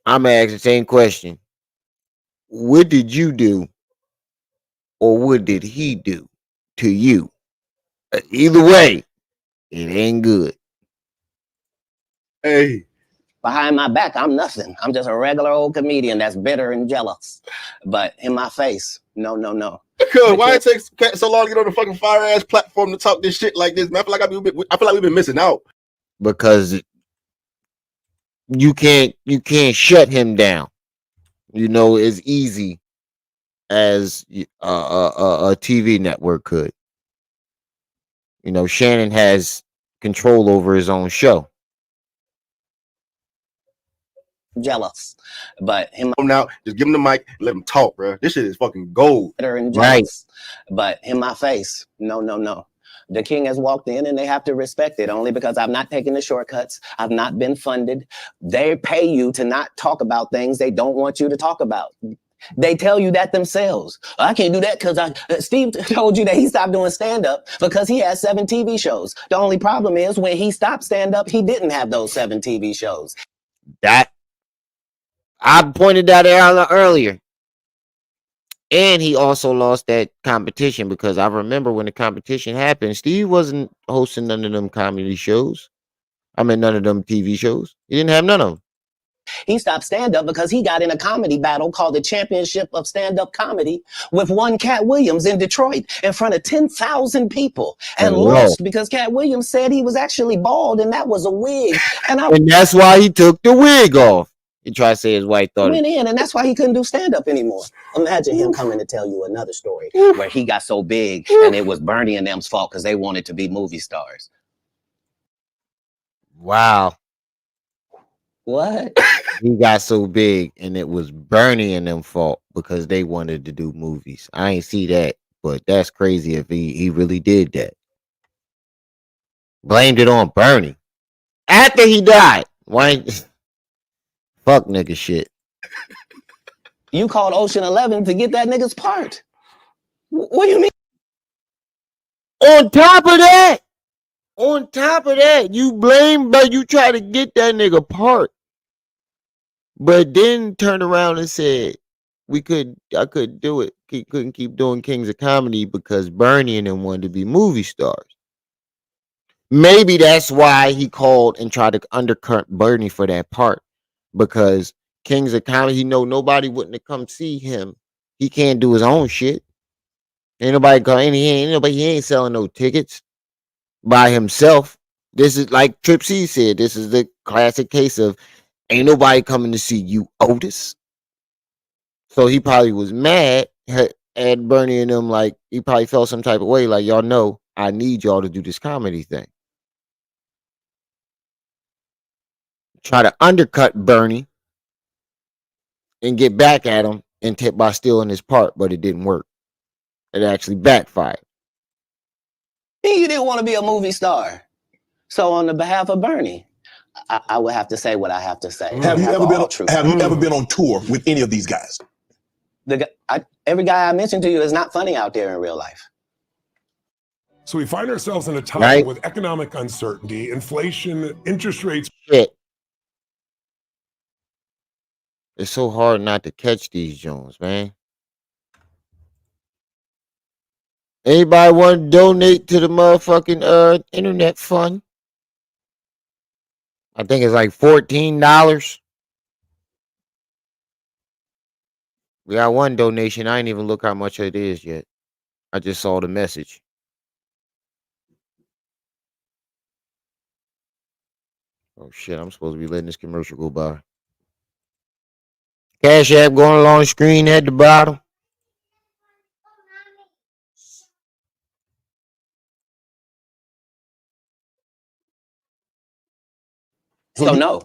Speaker 1: I'm gonna ask the same question. What did you do, or what did he do to you? Either way, it ain't good.
Speaker 8: Hey.
Speaker 7: Behind my back, I'm nothing. I'm just a regular old comedian that's bitter and jealous. But in my face, no.
Speaker 8: Because why it takes so long to get on the fucking fire ass platform to talk this shit like this, man? I feel like we've been missing out.
Speaker 1: Because you can't shut him down. You know, as easy as a TV network could. You know, Shannon has control over his own show.
Speaker 7: Jealous, but
Speaker 8: now just give him the mic, and let him talk, bro. This shit is fucking gold.
Speaker 1: Right.
Speaker 7: But in my face, no. The king has walked in, and they have to respect it only because I've not taken the shortcuts. I've not been funded. They pay you to not talk about things they don't want you to talk about. They tell you that themselves. I can't do that because Steve told you that he stopped doing stand-up because he has 7 TV shows. The only problem is when he stopped stand-up, he didn't have those 7 TV shows.
Speaker 1: That I pointed that out earlier. And he also lost that competition because I remember when the competition happened, Steve wasn't hosting none of them comedy shows. I mean, none of them TV shows. He didn't have none of them.
Speaker 7: He stopped stand-up because he got in a comedy battle called the Championship of Stand-Up Comedy with one Katt Williams in Detroit in front of 10,000 people and lost because Katt Williams said he was actually bald and that was a wig. And
Speaker 1: that's why he took the wig off. He tried to say his wife thought
Speaker 7: went in, and that's why he couldn't do stand-up anymore. Imagine him coming to tell you another story where he got so big and it was Bernie and them's fault because they wanted to be movie stars.
Speaker 1: Wow.
Speaker 7: What?
Speaker 1: He got so big and it was Bernie and them fault because they wanted to do movies. I ain't see that, but that's crazy if he really did that. Blamed it on Bernie. After he died. Why? Fuck nigga shit.
Speaker 7: You called Ocean 11 to get that nigga's part. What do you mean?
Speaker 1: On top of that, you blame, but you try to get that nigga part. But then turned around and said, I couldn't do it. Couldn't keep doing Kings of Comedy because Bernie and them wanted to be movie stars. Maybe that's why he called and tried to undercut Bernie for that part, because Kings of Comedy, he know nobody wouldn't have come see him. He can't do his own shit. Ain't nobody going. He ain't selling no tickets by himself. This is like Trip C said. This is the classic case of ain't nobody coming to see you, Otis. So he probably was mad at Bernie and them. Like he probably felt some type of way. Like y'all know, I need y'all to do this comedy thing. Try to undercut Bernie and get back at him and by stealing his part, but it didn't work. It actually backfired.
Speaker 7: You didn't want to be a movie star. So on the behalf of Bernie, I would have to say what I have to say.
Speaker 9: Have you ever been on tour with any of these guys?
Speaker 7: Every guy I mentioned to you is not funny out there in real life.
Speaker 13: So we find ourselves in a time with economic uncertainty, inflation, interest rates.
Speaker 1: Shit. It's so hard not to catch these Jones, man. Anybody want to donate to the motherfucking internet fund? I think it's like $14. We got one donation. I ain't even look how much it is yet. I just saw the message. Oh shit, I'm supposed to be letting this commercial go by. Cash App going along the screen at the bottom.
Speaker 7: So no.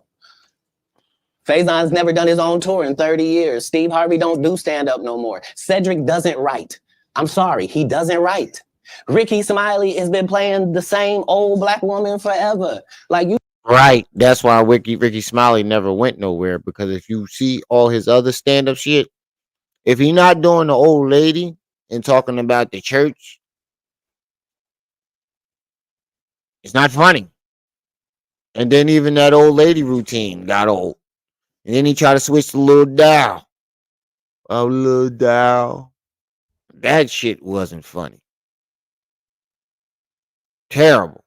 Speaker 7: Faison's never done his own tour in 30 years. Steve Harvey don't do stand-up no more. Cedric doesn't write. I'm sorry, he doesn't write. Ricky Smiley has been playing the same old black woman forever. Like you.
Speaker 1: Right. That's why Ricky Smiley never went nowhere, because if you see all his other stand-up shit, if he's not doing the old lady and talking about the church, it's not funny. And then even that old lady routine got old. And then he tried to switch to Lil Dow. Oh, Lil Dow. That shit wasn't funny. Terrible.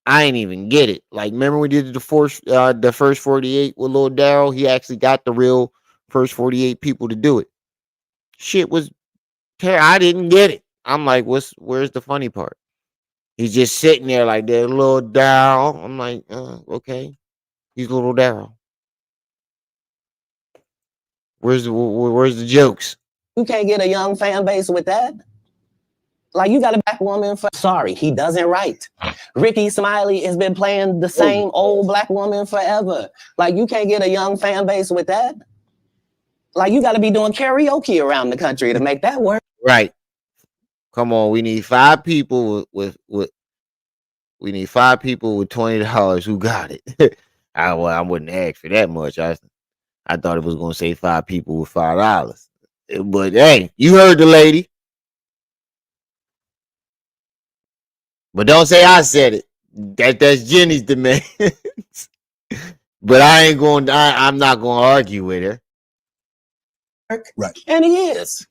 Speaker 1: I ain't even get it. Like, remember we did the first 48 with Lil Darryl? He actually got the real first 48 people to do it. Shit was terrible. I didn't get it. I'm like, where's the funny part? He's just sitting there like that, Lil Darryl. I'm like, okay. He's Lil Darryl. Where's the jokes?
Speaker 7: You can't get a young fan base with that. Like you got a black woman for. Sorry, he doesn't write. Ricky Smiley has been playing the same old black woman forever. Like you can't get a young fan base with that. Like you got to be doing karaoke around the country to make that work.
Speaker 1: Right. Come on, we need 5 people with we need 5 people with $20 who got it. I wouldn't ask for that much. I thought it was gonna say 5 people with $5. But hey, you heard the lady. But don't say I said it. That's Jenny's demands. But I'm not gonna argue with her.
Speaker 9: Right.
Speaker 7: And he is.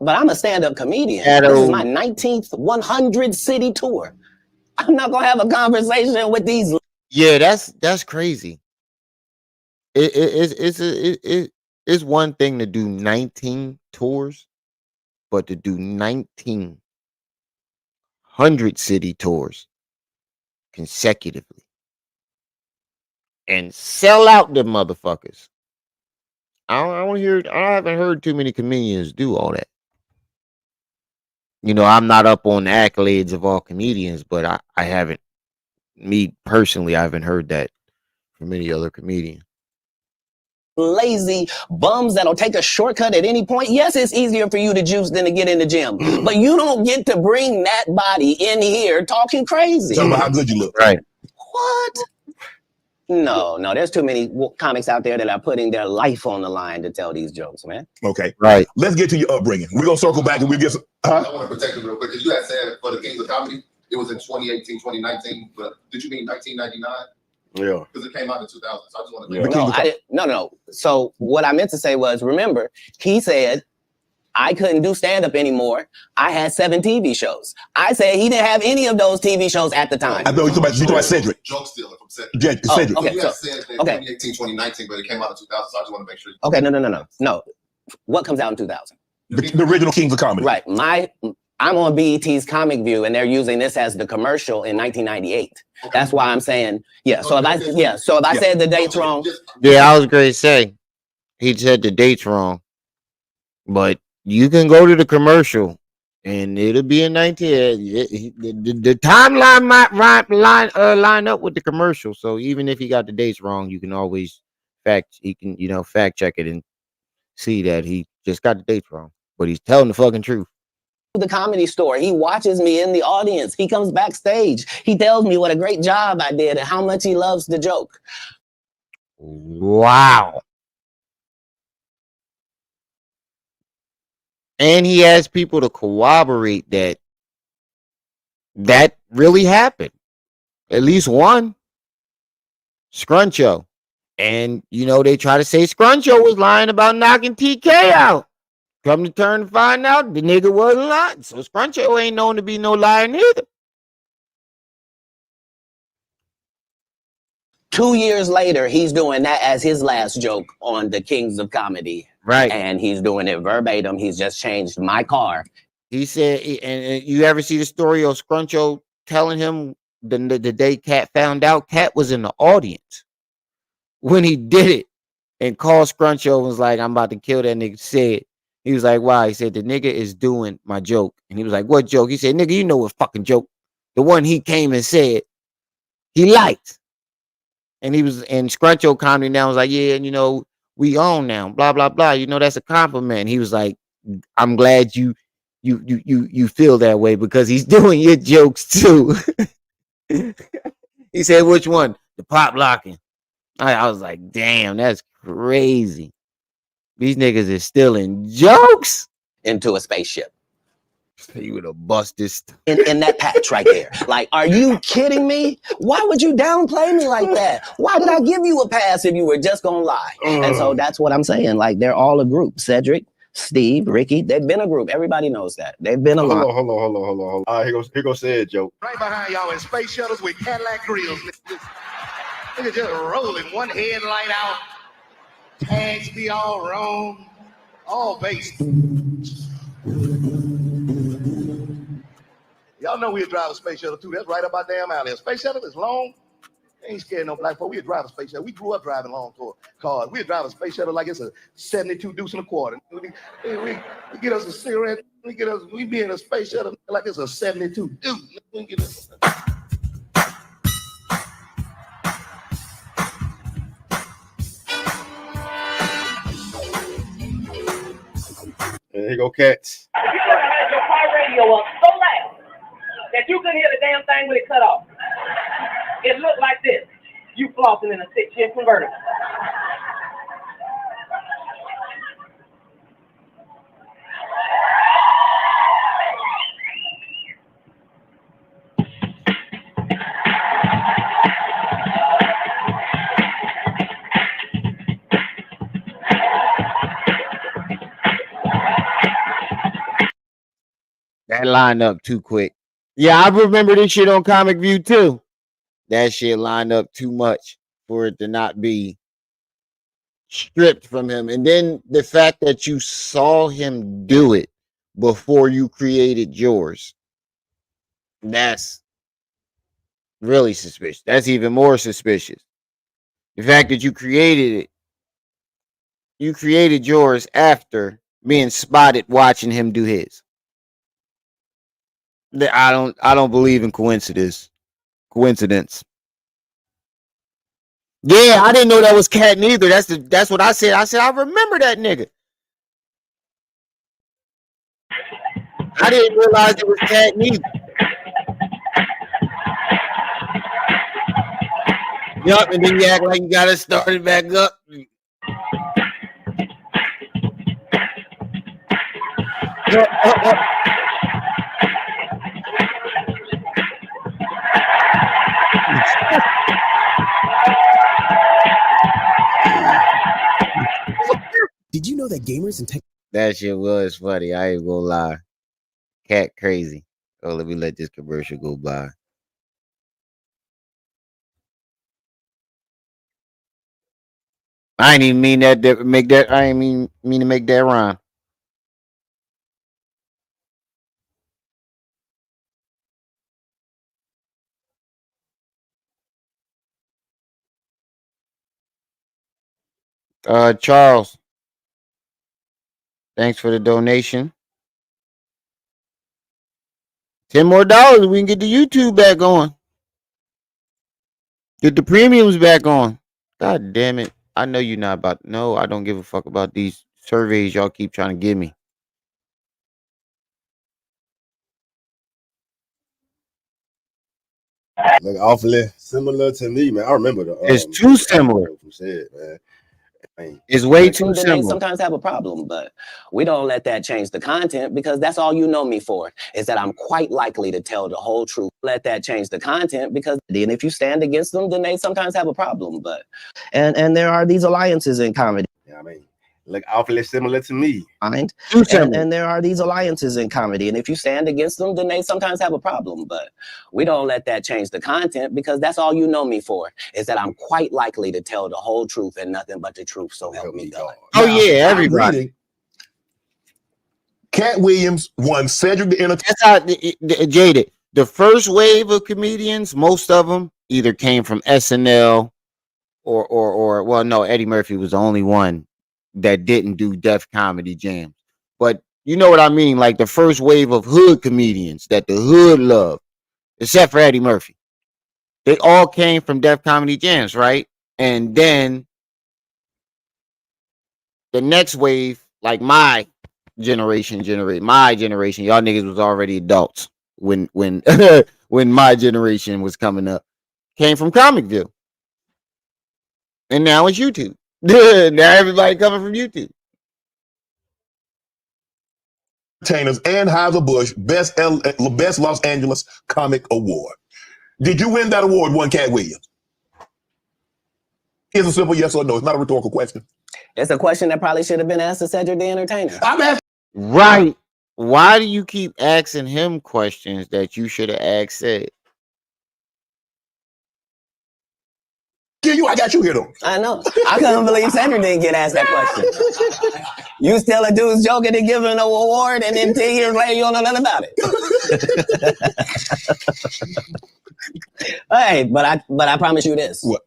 Speaker 7: But I'm a stand-up comedian. This is my 19th 100 city tour. I'm not gonna have a conversation with these.
Speaker 1: Yeah, that's crazy. It's one thing to do 19 tours, but to do 1,900 city tours consecutively and sell out them motherfuckers. I haven't heard too many comedians do all that. You know, I'm not up on the accolades of all comedians, but I haven't, me personally, I haven't heard that from any other comedian.
Speaker 7: Lazy bums that'll take a shortcut at any point. Yes, it's easier for you to juice than to get in the gym, but you don't get to bring that body in here talking crazy.
Speaker 9: Talking about how good you look.
Speaker 1: Right.
Speaker 7: What? No, there's too many comics out there that are putting their life on the line to tell these jokes, man.
Speaker 9: Okay.
Speaker 1: Right.
Speaker 9: Let's get to your upbringing. We're going to circle back and we'll get some.
Speaker 14: I want to protect it real quick, because you had said for the Kings of Comedy, it was in 2018, 2019, but did you mean 1999?
Speaker 8: Yeah.
Speaker 14: Because it came out in 2000. So I just want to
Speaker 8: Yeah.
Speaker 7: No, I didn't. No. So what I meant to say was, remember, he said I couldn't do stand-up anymore. I had 7 TV shows. I said he didn't have any of those TV shows at the time.
Speaker 9: I thought you talking about Cedric.
Speaker 14: Joke stealer from Cedric.
Speaker 9: Cedric.
Speaker 7: Okay.
Speaker 14: You
Speaker 7: So,
Speaker 14: had said that 2018, 2019, but it came out in 2000. So I just want to make sure.
Speaker 7: okay. No. What comes out in 2000?
Speaker 9: The original Kings of Comedy.
Speaker 7: Right. I'm on BET's Comic View, and they're using this as the commercial in 1998. Okay. That's why I'm saying, yeah. So if I said the dates wrong,
Speaker 1: yeah, I was going to say he said the dates wrong, but you can go to the commercial, and it'll be in 19. The timeline might line up with the commercial. So even if he got the dates wrong, you can always fact check it and see that he just got the dates wrong, but he's telling the fucking truth.
Speaker 7: the Comedy Store. He watches me in the audience. He comes backstage. He tells me what a great job I did and how much he loves the joke.
Speaker 1: Wow. And he asked people to corroborate that really happened. At least one. Scruncho. And, they try to say Scruncho was lying about knocking TK out. Come to turn to find out, the nigga wasn't lying. So Scruncho ain't known to be no liar neither.
Speaker 7: 2 years later, he's doing that as his last joke on the Kings of Comedy.
Speaker 1: Right.
Speaker 7: And he's doing it verbatim. He's just changed my car.
Speaker 1: He said, and you ever see the story of Scruncho telling him the day Katt found out? Katt was in the audience when he did it and called Scruncho and was like, I'm about to kill that nigga. Said, he was like, why? He said, the nigga is doing my joke. And he was like, what joke? He said, nigga, you know what fucking joke. The one he came and said he liked. And Scruncho Comedy now was like, yeah, and we own now, blah, blah, blah. That's a compliment. And he was like, I'm glad you feel that way because he's doing your jokes too. He said, which one? The pop locking. I was like, damn, that's crazy. These niggas is stealing jokes
Speaker 7: into a spaceship.
Speaker 1: You would have busted this
Speaker 7: in that patch right there. Like, are you kidding me? Why would you downplay me like that? Why did I give you a pass if you were just gonna lie? And so that's what I'm saying. Like, they're all a group. Cedric, Steve, Ricky, they've been a group. Everybody knows that. They've been a lot.
Speaker 8: Hold on. All right, here goes Sid joke.
Speaker 15: Right behind y'all in space shuttles with Cadillac grills. Nigga just rolling, one headlight out. Tags be all wrong. All based. Y'all know we'd drive a space shuttle too. That's right up our damn alley. A space shuttle is long. Ain't scared no black folk. We'd drive a space shuttle. We grew up driving long cars. We'd drive a space shuttle like it's a 72 deuce and a quarter. We get us a cigarette. We be in a space shuttle like it's a 72 deuce.
Speaker 8: Here go Cats.
Speaker 16: You could have had your car radio up so loud that you couldn't hear the damn thing when it cut off. It looked like this. You flossing in a 6-shift convertible.
Speaker 1: That lined up too quick. Yeah, I remember this shit on Comic View too. That shit lined up too much for it to not be stripped from him. And then the fact that you saw him do it before you created yours. That's really suspicious. That's even more suspicious. The fact that you created yours after being spotted watching him do his. I don't believe in coincidence. Yeah, I didn't know that was Katt neither. That's what I said. I said I remember that nigga. I didn't realize it was Katt neither. Yup, and then you act like you gotta start it back up.
Speaker 12: gamers and tech.
Speaker 1: That shit was funny. I ain't gonna lie. Cat crazy. Oh, let me let this commercial go by. I ain't even mean that to make that. I ain't mean to make that rhyme. Charles, thanks for the donation. $10 more, we can get the YouTube back on. Get the premiums back on. God damn it. I know you're not about. No, I don't give a fuck about these surveys y'all keep trying to give me.
Speaker 8: Look awfully similar to me, man. I remember the.
Speaker 1: It's too similar.
Speaker 8: Shit, man.
Speaker 1: It's way too
Speaker 7: They
Speaker 1: similar.
Speaker 7: sometimes have a problem, but we don't let that change the content because that's all you know me for, is that I'm quite likely to tell the whole truth. Let that change the content because then if you stand against them, then they sometimes have a problem. But and there are these alliances in comedy.
Speaker 8: Yeah, I mean, look awfully similar to me.
Speaker 7: And there are these alliances in comedy, and if you stand against them, then they sometimes have a problem. But we don't let that change the content because that's all you know me for, is that I'm quite likely to tell the whole truth and nothing but the truth. So help me God.
Speaker 1: Oh yeah, everybody.
Speaker 9: Katt Williams won Cedric the Entertainer.
Speaker 1: That's how Jaded. The first wave of comedians, most of them either came from SNL or well, no, Eddie Murphy was the only one that didn't do Def Comedy Jams. But you know what I mean? Like the first wave of hood comedians that the hood loved, except for Eddie Murphy. They all came from Def Comedy Jams, right? And then the next wave, like my generation, y'all niggas was already adults when when my generation was coming up, came from Comicville. And now it's YouTube. Now everybody coming from YouTube.
Speaker 9: Entertainers Anheuser-Busch Best Los Angeles Comic Award. Did you win that award, one Katt Williams? It's a simple yes or no. It's not a rhetorical question.
Speaker 7: It's a question that probably should have been asked to Cedric the Entertainer.
Speaker 9: I'm asking.
Speaker 1: Right. Why do you keep asking him questions that you should have asked Sid?
Speaker 9: I got you here though.
Speaker 7: I know. I couldn't believe Cedric didn't get asked that question. You still a dude's joking and giving an award, and then 10 years later you don't know nothing about it. Hey, but I promise you this.
Speaker 9: What?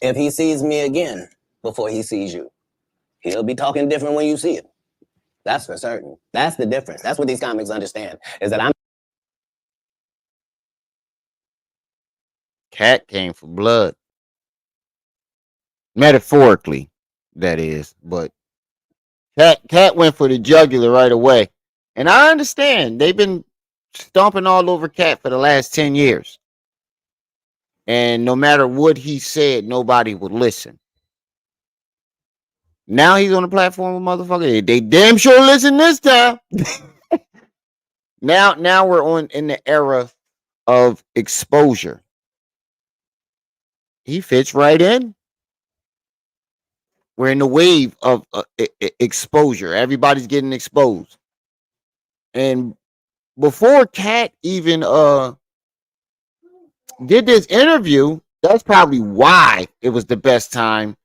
Speaker 7: If he sees me again before he sees you, he'll be talking different when you see him. That's for certain. That's the difference. That's what these comics understand, is that I'm.
Speaker 1: Cat came for blood. Metaphorically, that is. But Cat went for the jugular right away. And I understand. They've been stomping all over Cat for the last 10 years. And no matter what he said, nobody would listen. Now he's on the platform with motherfucker. They damn sure listen this time. Now we're in the era of exposure. He fits right in. We're in the wave of exposure. Everybody's getting exposed. And before Cat even did this interview, that's probably why it was the best time.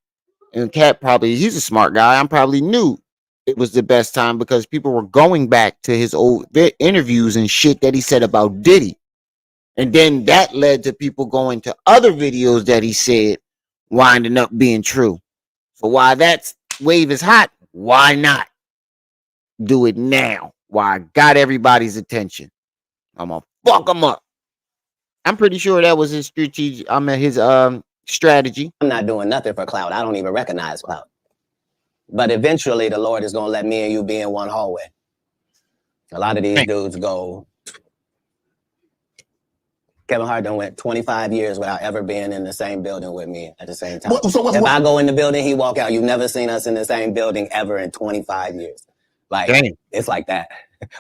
Speaker 1: And Cat he's a smart guy. I'm probably knew it was the best time because people were going back to his old interviews and shit that he said about Diddy. And then that led to people going to other videos that he said winding up being true. So why that wave is hot, why not do it now? Why I got everybody's attention. I'm gonna fuck them up. I'm pretty sure that was his strategy. His strategy.
Speaker 7: I'm not doing nothing for clout. I don't even recognize clout. But eventually the Lord is gonna let me and you be in one hallway. A lot of these dudes go. Kevin Hart done went 25 years without ever being in the same building with me at the same time. If I go in the building, he walk out. You've never seen us in the same building ever in 25 years. Like, it's like that.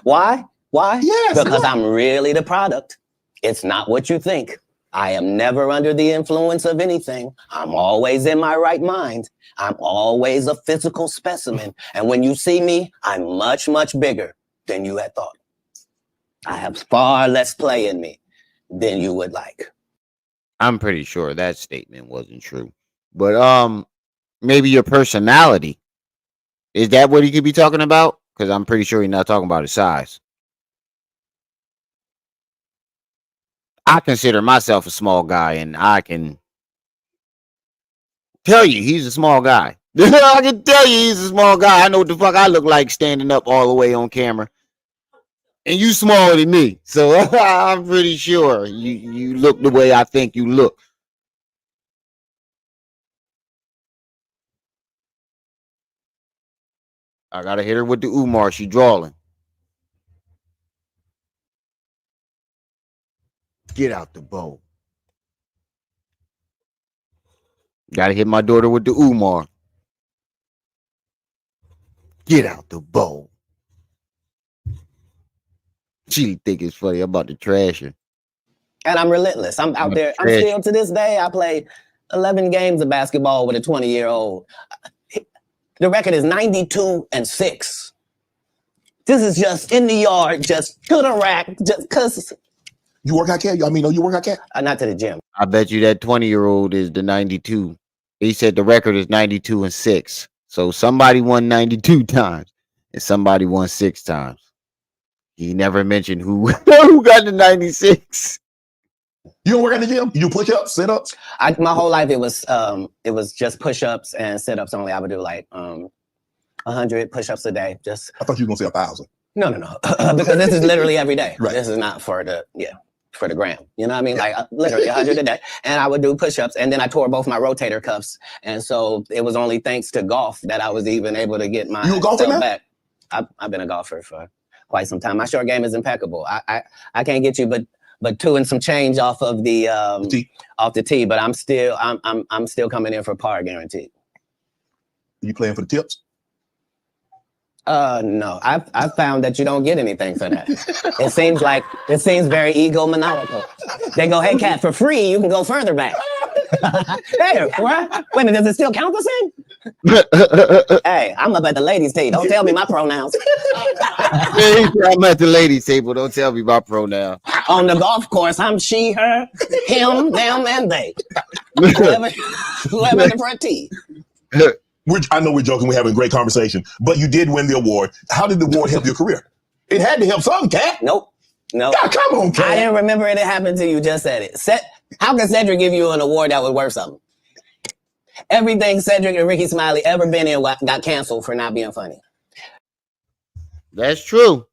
Speaker 7: Why? Yes, because I'm really the product. It's not what you think. I am never under the influence of anything. I'm always in my right mind. I'm always a physical specimen. And when you see me, I'm much, much bigger than you had thought. I have far less play in me than you would like.
Speaker 1: I'm pretty sure that statement wasn't true. But maybe your personality. Is that what he could be talking about? Because I'm pretty sure he's not talking about his size. I consider myself a small guy, and I can tell you he's a small guy. I can tell you he's a small guy. I know what the fuck I look like standing up all the way on camera. And you smaller than me. So I'm pretty sure you look the way I think you look. I gotta hit her with the Umar. She drawing. Get out the bowl. Gotta hit my daughter with the Umar. Get out the bowl. She think it's funny. I'm about to trash her.
Speaker 7: And I'm relentless. I'm out there. I'm still, to this day, I play 11 games of basketball with a 20-year-old. The record is 92-6. This is just in the yard, just to the rack, just because.
Speaker 9: You work out, Cat? I mean, no, you work out, Cat?
Speaker 7: Not to the gym.
Speaker 1: I bet you that 20-year-old is the 92. He said the record is 92-6. So somebody won 92 times and somebody won 6 times. He never mentioned who got the 96.
Speaker 9: You don't work at the gym? You do push-ups, sit-ups?
Speaker 7: My whole life it was just push-ups and sit-ups only. I would do like 100 push-ups a day. Just
Speaker 9: I thought you were gonna say 1,000.
Speaker 7: No. Because this is literally every day.
Speaker 9: Right.
Speaker 7: This is not for the gram. You know what I mean? Like literally 100 a day. And I would do push-ups, and then I tore both my rotator cuffs. And so it was only thanks to golf that I was even able to get my
Speaker 9: You a golfer now?
Speaker 7: back. I've been a golfer for quite some time. My short game is impeccable. I can't get you but 2 and some change off of the tee, but I'm still coming in for par guaranteed.
Speaker 9: You playing for the tips?
Speaker 7: No. I've found that you don't get anything for that. It seems very egomaniacal. They go, hey, Cat, for free, you can go further back. Hey, what? Wait a minute, does it still count the same? Hey, I'm up at the ladies' tee. Don't tell me my pronouns.
Speaker 1: I'm at the ladies' table. Don't tell me my pronouns.
Speaker 7: On the golf course, I'm she, her, him, them, and they. Whoever at the front tee.
Speaker 9: I know we're joking. We're having a great conversation, but you did win the award. How did the award help your career? It had to help some, Cat.
Speaker 7: Nope.
Speaker 9: God, come on, Cat.
Speaker 7: I didn't remember it happened to you. Just said it. How can Cedric give you an award that was worth something? Everything Cedric and Ricky Smiley ever been in got canceled for not being funny.
Speaker 1: That's true.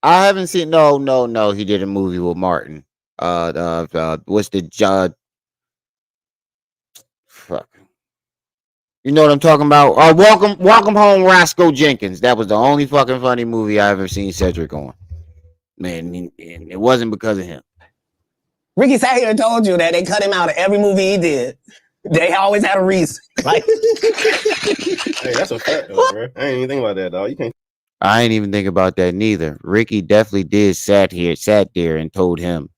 Speaker 1: I haven't seen. No. He did a movie with Martin. What's the fuck? You know what I'm talking about? Welcome Home, Roscoe Jenkins. That was the only fucking funny movie I ever seen Cedric on. Man, and it wasn't because of him.
Speaker 7: Ricky sat here and told you that they cut him out of every movie he did. They always had a reason. Like,
Speaker 8: hey, that's a fact, though, bro. I ain't even think about that, dog. You can't.
Speaker 1: I ain't even think about that neither. Ricky definitely did sat there and told him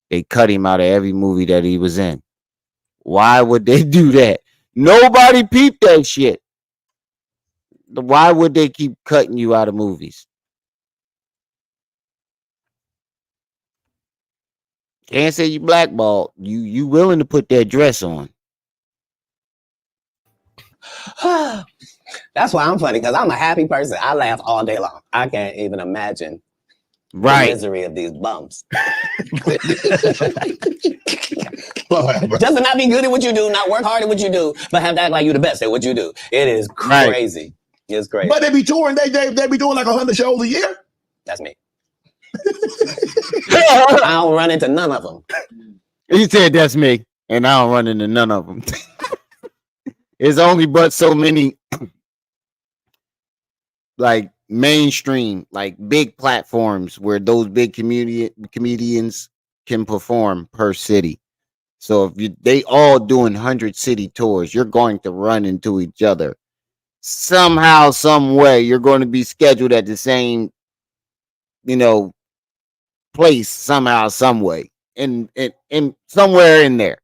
Speaker 1: they cut him out of every movie that he was in. Why would they do that? Nobody peeped that shit. Why would they keep cutting you out of movies? Can't say you blackballed. You willing to put that dress on.
Speaker 7: that's why I'm funny, because I'm a happy person. I laugh all day long. I can't even imagine the misery of these bums. Just to not be good at what you do, not work hard at what you do, but have to act like you the best at what you do. It is crazy. Right. It's crazy.
Speaker 9: But they be touring. They be doing like 100 shows a year.
Speaker 7: That's me. I don't run into none of them.
Speaker 1: He said that's me, and I don't run into none of them. It's only but so many like mainstream, like big platforms where those big comedians can perform per city. So if they all doing 100 city tours, you're going to run into each other. Somehow, some way, you're going to be scheduled at the same, place somehow, some way. in somewhere in there,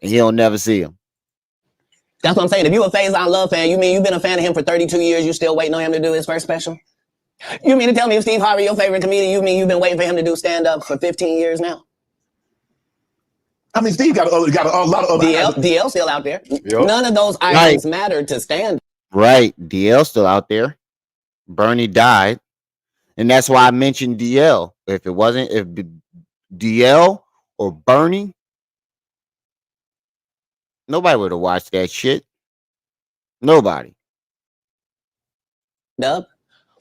Speaker 1: and he'll never see him.
Speaker 7: That's what I'm saying. If you a Faison Love fan, you mean you've been a fan of him for 32 years, you still waiting on him to do his first special? You mean to tell me if Steve Harvey your favorite comedian, you mean you've been waiting for him to do stand-up for 15 years now?
Speaker 9: I mean, Steve got a lot of other
Speaker 7: DL still out there. Yep. None of those items matter to stand.
Speaker 1: Right. DL still out there. Bernie died. And that's why I mentioned DL. If DL or Bernie, nobody would have watched that shit. Nobody.
Speaker 7: Dub.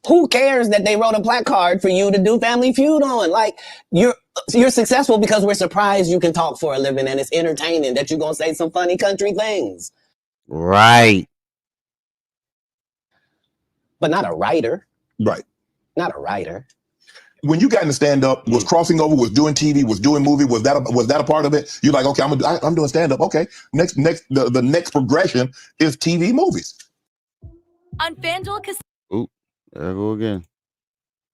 Speaker 7: Who cares that they wrote a placard for you to do Family Feud on? Like, you're successful because we're surprised you can talk for a living and it's entertaining that you're going to say some funny country things.
Speaker 1: Right.
Speaker 7: But not a writer.
Speaker 9: Right.
Speaker 7: Not a writer.
Speaker 9: When you got into stand-up, was crossing over, was doing TV, was doing movie, was that a part of it? You're like, okay, I'm doing stand-up. Okay. The next progression is TV movies.
Speaker 17: On FanDuel Casino.
Speaker 1: Oop, there I go again.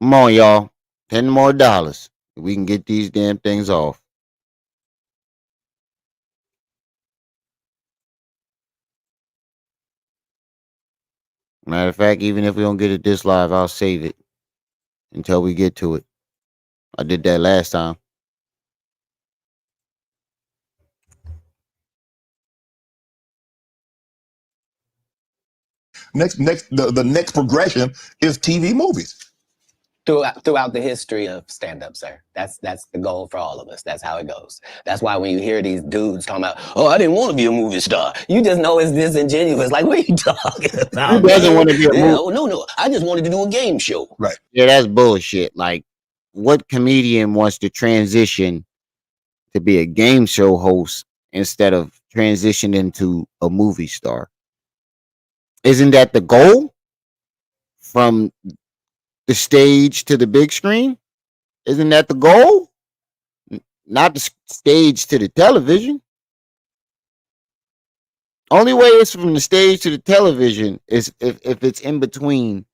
Speaker 1: Come on, y'all. $10 more. We can get these damn things off. Matter of fact, even if we don't get it this live, I'll save it until we get to it. I did that last time.
Speaker 9: The next progression is TV movies.
Speaker 7: Throughout the history of stand-up, sir. That's the goal for all of us. That's how it goes. That's why when you hear these dudes talking about, oh, I didn't want to be a movie star, you just know it's disingenuous. Like, what are you talking about?
Speaker 1: Who doesn't want to be a movie?
Speaker 7: No. I just wanted to do a game show.
Speaker 9: Right.
Speaker 1: Yeah, that's bullshit. Like, what comedian wants to transition to be a game show host instead of transition into a movie star? Isn't that the goal? From the stage to the big screen? Isn't that the goal? Not the stage to the television. Only way it's from the stage to the television is if it's in between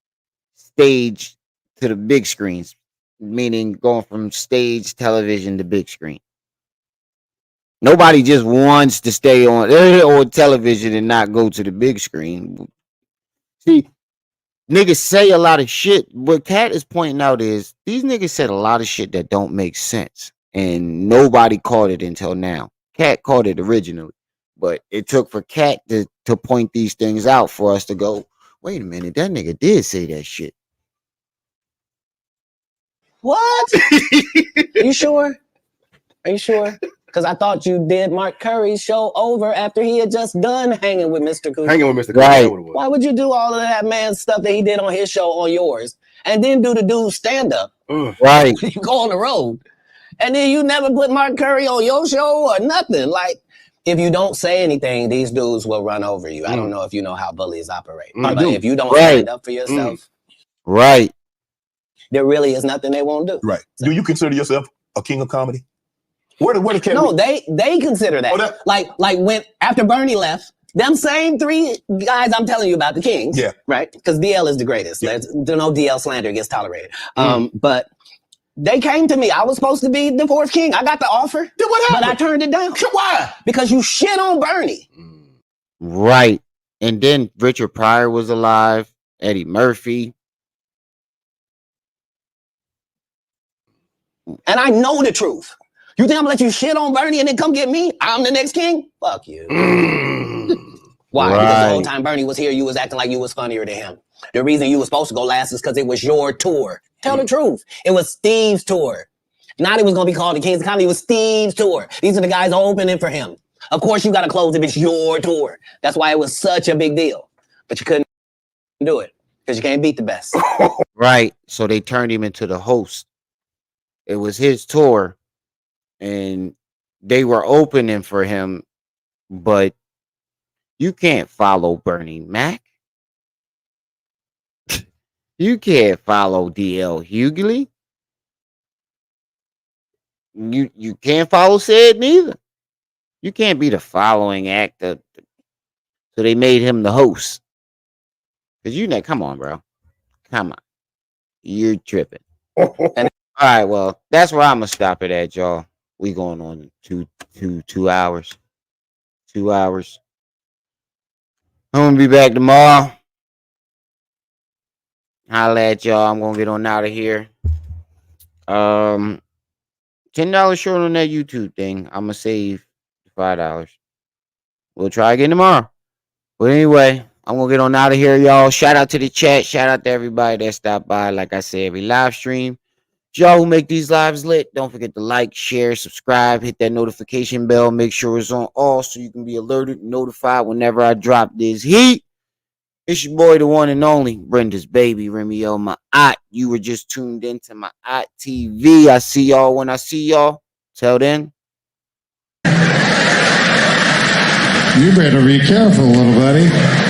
Speaker 1: stage to the big screens, meaning going from stage television to big screen. Nobody just wants to stay on television and not go to the big screen. See, niggas say a lot of shit. What Katt is pointing out is these niggas said a lot of shit that don't make sense. And nobody caught it until now. Katt caught it originally. But it took for Katt to point these things out for us to go, wait a minute, that nigga did say that shit.
Speaker 7: What? Are you sure? Are you sure? Because I thought you did Mark Curry's show over after he had just done hanging with Mr. Cooper.
Speaker 8: Hanging with Mr.
Speaker 1: Right.
Speaker 8: Cooper.
Speaker 7: Why would you do all of that man's stuff that he did on his show on yours and then do the dude's stand-up?
Speaker 1: Right.
Speaker 7: You go on the road. And then you never put Mark Curry on your show or nothing. Like, if you don't say anything, these dudes will run over you. I don't know if you know how bullies operate. But if you don't stand up for yourself,
Speaker 1: right,
Speaker 7: there really is nothing they won't do.
Speaker 9: Right. Do you consider yourself a king of comedy? Where did Katt?
Speaker 7: No, they consider that. Like when after Bernie left, them same three guys I'm telling you about, the kings.
Speaker 9: Yeah. Right.
Speaker 7: Because DL is the greatest. Yeah. No DL slander gets tolerated. But they came to me. I was supposed to be the fourth king. I got the offer. Then what happened? But I turned it down.
Speaker 9: Why?
Speaker 7: Because you shit on Bernie.
Speaker 1: Right. And then Richard Pryor was alive. Eddie Murphy.
Speaker 7: And I know the truth. You think I'm gonna let you shit on Bernie and then come get me? I'm the next king? Fuck you. Why?
Speaker 1: Right.
Speaker 7: Because the whole time Bernie was here, you was acting like you was funnier than him. The reason you was supposed to go last is because it was your tour. Tell the truth. It was Steve's tour. Not it was gonna be called the Kings of Comedy. It was Steve's tour. These are the guys opening for him. Of course you gotta close if it's your tour. That's why it was such a big deal. But you couldn't do it because you can't beat the best.
Speaker 1: Right. So they turned him into the host. It was his tour. And they were opening for him, but you can't follow Bernie Mac. You can't follow DL Hughley. You can't follow Sid neither. You can't be the following actor. So they made him the host. Cause come on, bro. Come on. You're tripping. All right, well, that's where I'm gonna stop it at, y'all. We going on 2 hours. 2 hours. I'm gonna be back tomorrow. Holla at y'all. I'm gonna get on out of here. $10 short on that YouTube thing. I'm gonna save $5. We'll try again tomorrow. But anyway, I'm gonna get on out of here, y'all. Shout out to the chat. Shout out to everybody that stopped by. Like I said, every live stream. Y'all who make these lives lit, don't forget to like, share, subscribe, hit that notification bell. Make sure it's on all so you can be alerted and notified whenever I drop this heat. It's your boy, the one and only, Brenda's baby, Remio, my aunt. You were just tuned into my aunt TV. I see y'all when I see y'all. Till then.
Speaker 18: You better be careful, little buddy.